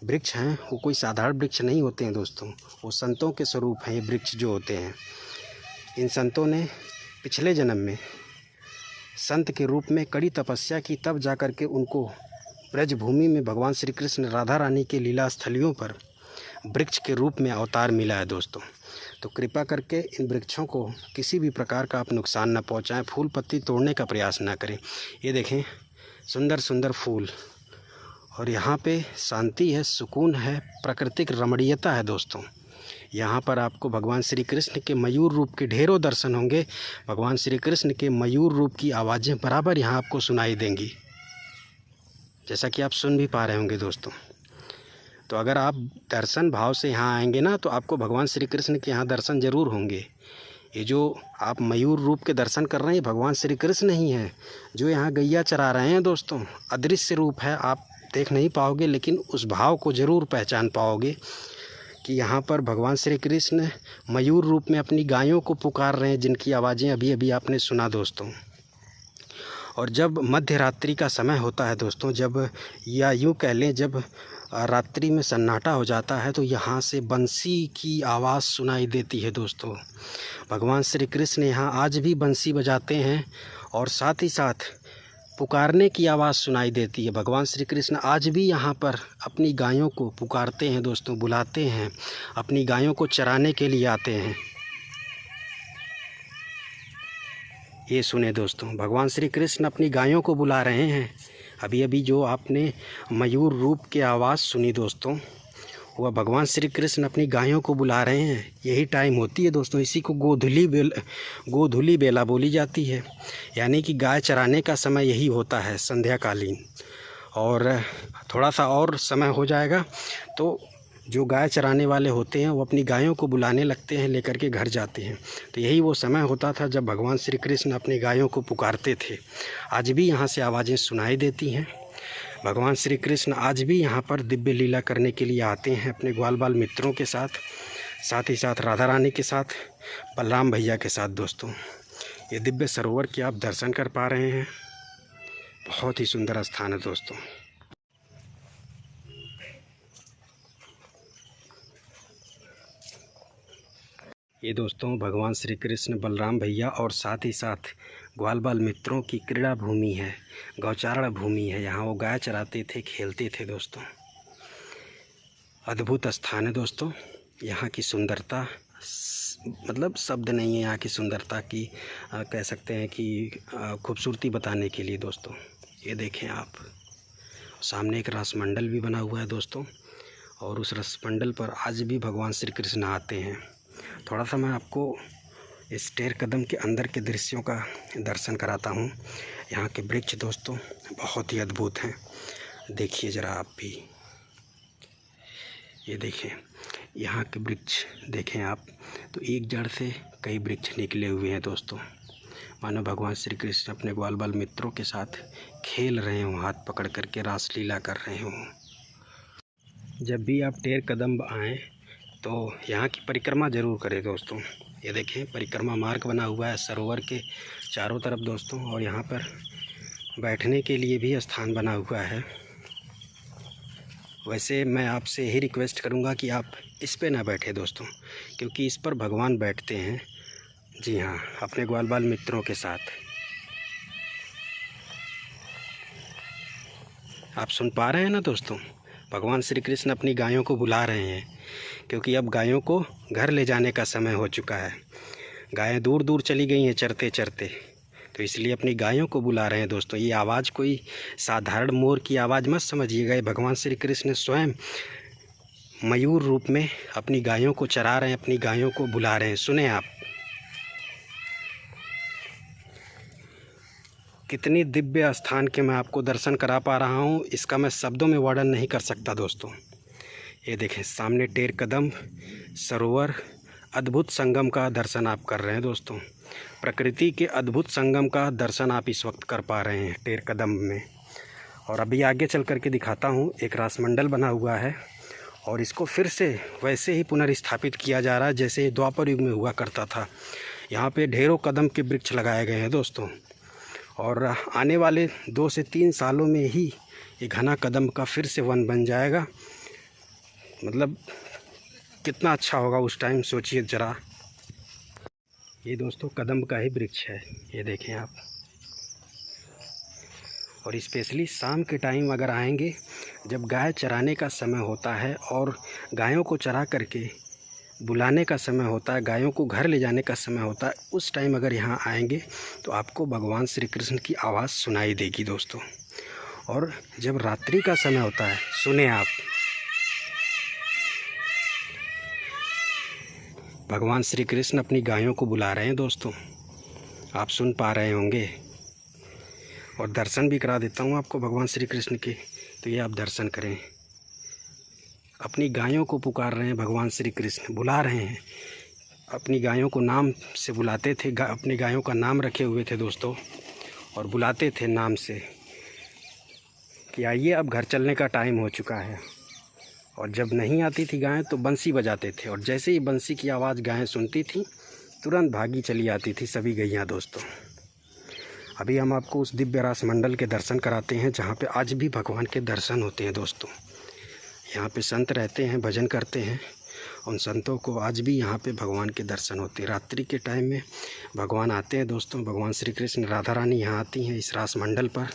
वृक्ष हैं वो कोई साधारण वृक्ष नहीं होते हैं दोस्तों, वो संतों के स्वरूप हैं। ये वृक्ष जो होते हैं, इन संतों ने पिछले जन्म में संत के रूप में कड़ी तपस्या की, तब जाकर के उनको ब्रजभूमि में भगवान श्री कृष्ण राधा रानी के लीला स्थलियों पर वृक्ष के रूप में अवतार मिला है दोस्तों। तो कृपा करके इन वृक्षों को किसी भी प्रकार का आप नुकसान न पहुंचाएं, फूल पत्ती तोड़ने का प्रयास ना करें। ये देखें सुंदर सुंदर फूल, और यहाँ पे शांति है, सुकून है, प्राकृतिक रमणीयता है दोस्तों। यहाँ पर आपको भगवान श्री कृष्ण के मयूर रूप के ढेरों दर्शन होंगे। भगवान श्री कृष्ण के मयूर रूप की आवाज़ें बराबर यहाँ आपको सुनाई देंगी, जैसा कि आप सुन भी पा रहे होंगे दोस्तों। तो अगर आप दर्शन भाव से यहाँ आएंगे ना, तो आपको भगवान श्री कृष्ण के यहाँ दर्शन ज़रूर होंगे। ये जो आप मयूर रूप के दर्शन कर रहे हैं, भगवान श्री कृष्ण ही हैं जो यहाँ गैया चरा रहे हैं दोस्तों। अदृश्य रूप है, आप देख नहीं पाओगे, लेकिन उस भाव को ज़रूर पहचान पाओगे कि यहाँ पर भगवान श्री कृष्ण मयूर रूप में अपनी गायों को पुकार रहे हैं, जिनकी आवाज़ें अभी अभी आपने सुना दोस्तों। और जब मध्य रात्रि का समय होता है दोस्तों, जब, या यूँ कह लें, जब रात्रि में सन्नाटा हो जाता है, तो यहाँ से बंसी की आवाज़ सुनाई देती है दोस्तों। भगवान श्री कृष्ण यहाँ आज भी बंसी बजाते हैं, और साथ ही साथ पुकारने की आवाज़ सुनाई देती है। भगवान श्री कृष्ण आज भी यहाँ पर अपनी गायों को पुकारते हैं दोस्तों, बुलाते हैं, अपनी गायों को चराने के लिए आते हैं। ये सुने दोस्तों, भगवान श्री कृष्ण अपनी गायों को बुला रहे हैं। अभी अभी जो आपने मयूर रूप की आवाज़ सुनी दोस्तों, वह भगवान श्री कृष्ण अपनी गायों को बुला रहे हैं। यही टाइम होती है दोस्तों, इसी को गोधूली बेला बोली जाती है, यानी कि गाय चराने का समय यही होता है, संध्याकालीन। और थोड़ा सा और समय हो जाएगा तो जो गाय चराने वाले होते हैं वो अपनी गायों को बुलाने लगते हैं, लेकर के घर जाते हैं। तो यही वो समय होता था जब भगवान श्री कृष्ण अपनी गायों को पुकारते थे। आज भी यहाँ से आवाज़ें सुनाई देती हैं। भगवान श्री कृष्ण आज भी यहाँ पर दिव्य लीला करने के लिए आते हैं अपने ग्वाल बाल मित्रों के साथ, साथ ही साथ राधा रानी के साथ, बलराम भैया के साथ दोस्तों। ये दिव्य सरोवर के आप दर्शन कर पा रहे हैं, बहुत ही सुंदर स्थान है दोस्तों। ये दोस्तों भगवान श्री कृष्ण, बलराम भैया और साथ ही साथ ग्वाल बाल मित्रों की क्रीड़ा भूमि है, गौचारण भूमि है। यहाँ वो गाय चराते थे, खेलते थे दोस्तों। अद्भुत स्थान है दोस्तों। यहाँ की सुंदरता मतलब शब्द नहीं है यहाँ की सुंदरता की, कह सकते हैं कि खूबसूरती बताने के लिए दोस्तों। ये देखें आप, सामने एक रसमंडल भी बना हुआ है दोस्तों, और उस रसमंडल पर आज भी भगवान श्री कृष्ण आते हैं। थोड़ा सा मैं आपको इस टेर कदम के अंदर के दृश्यों का दर्शन कराता हूँ। यहाँ के वृक्ष दोस्तों बहुत ही अद्भुत हैं, देखिए ज़रा आप भी। ये देखें यहाँ के वृक्ष देखें आप, तो एक जड़ से कई वृक्ष निकले हुए हैं दोस्तों, मानो भगवान श्री कृष्ण अपने ग्वाल बाल मित्रों के साथ खेल रहे हों, हाथ पकड़ करके रासलीला कर रहे हों। जब भी आप टेर कदम आएँ तो यहाँ की परिक्रमा ज़रूर करें दोस्तों। ये देखें परिक्रमा मार्ग बना हुआ है सरोवर के चारों तरफ दोस्तों, और यहाँ पर बैठने के लिए भी स्थान बना हुआ है। वैसे मैं आपसे यही रिक्वेस्ट करूँगा कि आप इस पे ना बैठे दोस्तों, क्योंकि इस पर भगवान बैठते हैं। जी हाँ, अपने ग्वाल बाल मित्रों के साथ। आप सुन पा रहे हैं ना दोस्तों, भगवान श्री कृष्ण अपनी गायों को बुला रहे हैं, क्योंकि अब गायों को घर ले जाने का समय हो चुका है। गायें दूर दूर चली गई हैं चरते चरते, तो इसलिए अपनी गायों को बुला रहे हैं दोस्तों। ये आवाज़ कोई साधारण मोर की आवाज़ मत समझिएगा, ये भगवान श्री कृष्ण स्वयं मयूर रूप में अपनी गायों को चरा रहे हैं, अपनी गायों को बुला रहे हैं। सुने आप, कितनी दिव्य स्थान के मैं आपको दर्शन करा पा रहा हूँ, इसका मैं शब्दों में वर्णन नहीं कर सकता दोस्तों। ये देखें, सामने टेर कदम सरोवर, अद्भुत संगम का दर्शन आप कर रहे हैं दोस्तों। प्रकृति के अद्भुत संगम का दर्शन आप इस वक्त कर पा रहे हैं टेर कदम में। और अभी आगे चल कर के दिखाता हूँ, एक रासमंडल बना हुआ है और इसको फिर से वैसे ही पुनर्स्थापित किया जा रहा है जैसे द्वापर युग में हुआ करता था। यहाँ पे ढेरों कदम के वृक्ष लगाए गए हैं दोस्तों, और आने वाले 2 से 3 सालों में ही ये घना कदम का फिर से वन बन जाएगा। मतलब कितना अच्छा होगा उस टाइम, सोचिए ज़रा। ये दोस्तों कदम का ही वृक्ष है, ये देखें आप। और स्पेशली शाम के टाइम अगर आएंगे, जब गाय चराने का समय होता है और गायों को चरा करके बुलाने का समय होता है, गायों को घर ले जाने का समय होता है, उस टाइम अगर यहाँ आएंगे तो आपको भगवान श्री कृष्ण की आवाज़ सुनाई देगी दोस्तों। और जब रात्रि का समय होता है, सुने आप, भगवान श्री कृष्ण अपनी गायों को बुला रहे हैं दोस्तों, आप सुन पा रहे होंगे। और दर्शन भी करा देता हूँ आपको भगवान श्री कृष्ण के, तो ये आप दर्शन करें। अपनी गायों को पुकार रहे हैं भगवान श्री कृष्ण, बुला रहे हैं। अपनी गायों को नाम से बुलाते थे, अपनी गायों का नाम रखे हुए थे दोस्तों, और बुलाते थे नाम से कि आइए अब घर चलने का टाइम हो चुका है। और जब नहीं आती थी गायें तो बंसी बजाते थे, और जैसे ही बंसी की आवाज़ गायें सुनती थी तुरंत भागी चली आती थी सभी गैयाँ दोस्तों। अभी हम आपको उस दिव्य रासमंडल के दर्शन कराते हैं जहाँ पे आज भी भगवान के दर्शन होते हैं दोस्तों। यहाँ पे संत रहते हैं, भजन करते हैं, उन संतों को आज भी यहाँ पे भगवान के दर्शन होते हैं। रात्रि के टाइम में भगवान आते हैं दोस्तों, भगवान श्री कृष्ण, राधा रानी यहाँ आती हैं इस रासमंडल पर।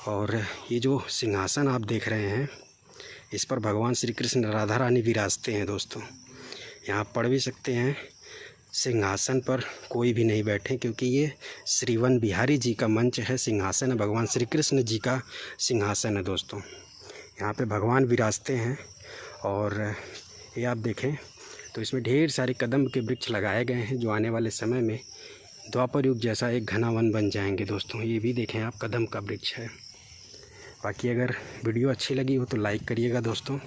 और ये जो सिंहासन आप देख रहे हैं, इस पर भगवान श्री कृष्ण राधा रानी विराजते हैं दोस्तों। यहाँ पढ़ भी सकते हैं, सिंहासन पर कोई भी नहीं बैठे, क्योंकि ये श्रीवन बिहारी जी का मंच है, सिंहासन है, भगवान श्री कृष्ण जी का सिंहासन है दोस्तों। यहाँ पे भगवान विराजते हैं। और ये आप देखें तो इसमें ढेर सारे कदम के वृक्ष लगाए गए हैं, जो आने वाले समय में द्वापर युग जैसा एक घना वन बन जाएंगे दोस्तों। ये भी देखें आप, कदम का वृक्ष है। बाकी अगर वीडियो अच्छी लगी हो तो लाइक करिएगा दोस्तों।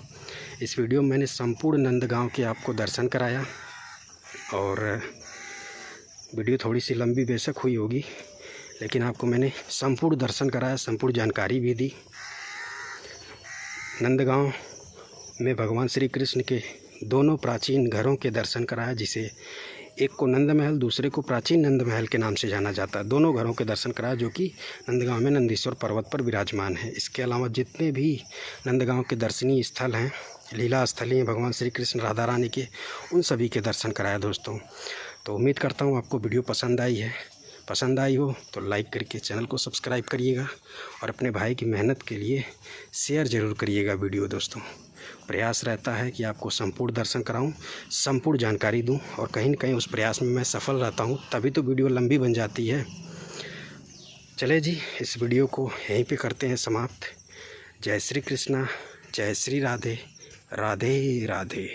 इस वीडियो में मैंने संपूर्ण नंदगांव के आपको दर्शन कराया, और वीडियो थोड़ी सी लंबी बेशक हुई होगी, लेकिन आपको मैंने संपूर्ण दर्शन कराया, संपूर्ण जानकारी भी दी। नंदगांव में भगवान श्री कृष्ण के दोनों प्राचीन घरों के दर्शन कराया, जिसे एक को नंद महल, दूसरे को प्राचीन नंद महल के नाम से जाना जाता है। दोनों घरों के दर्शन कराया, जो कि नंदगांव में नंदीश्वर पर्वत पर विराजमान है। इसके अलावा जितने भी नंदगांव के दर्शनीय स्थल हैं, लीला स्थली हैं भगवान श्री कृष्ण राधा रानी के, उन सभी के दर्शन कराया दोस्तों। तो उम्मीद करता हूँ आपको वीडियो पसंद आई है। पसंद आई हो तो लाइक करके चैनल को सब्सक्राइब करिएगा, और अपने भाई की मेहनत के लिए शेयर ज़रूर करिएगा वीडियो दोस्तों। प्रयास रहता है कि आपको संपूर्ण दर्शन कराऊं, संपूर्ण जानकारी दूं, और कहीं न कहीं उस प्रयास में मैं सफल रहता हूं, तभी तो वीडियो लंबी बन जाती है। चले जी, इस वीडियो को यहीं पे करते हैं समाप्त। जय श्री कृष्णा, जय श्री राधे, राधे राधे।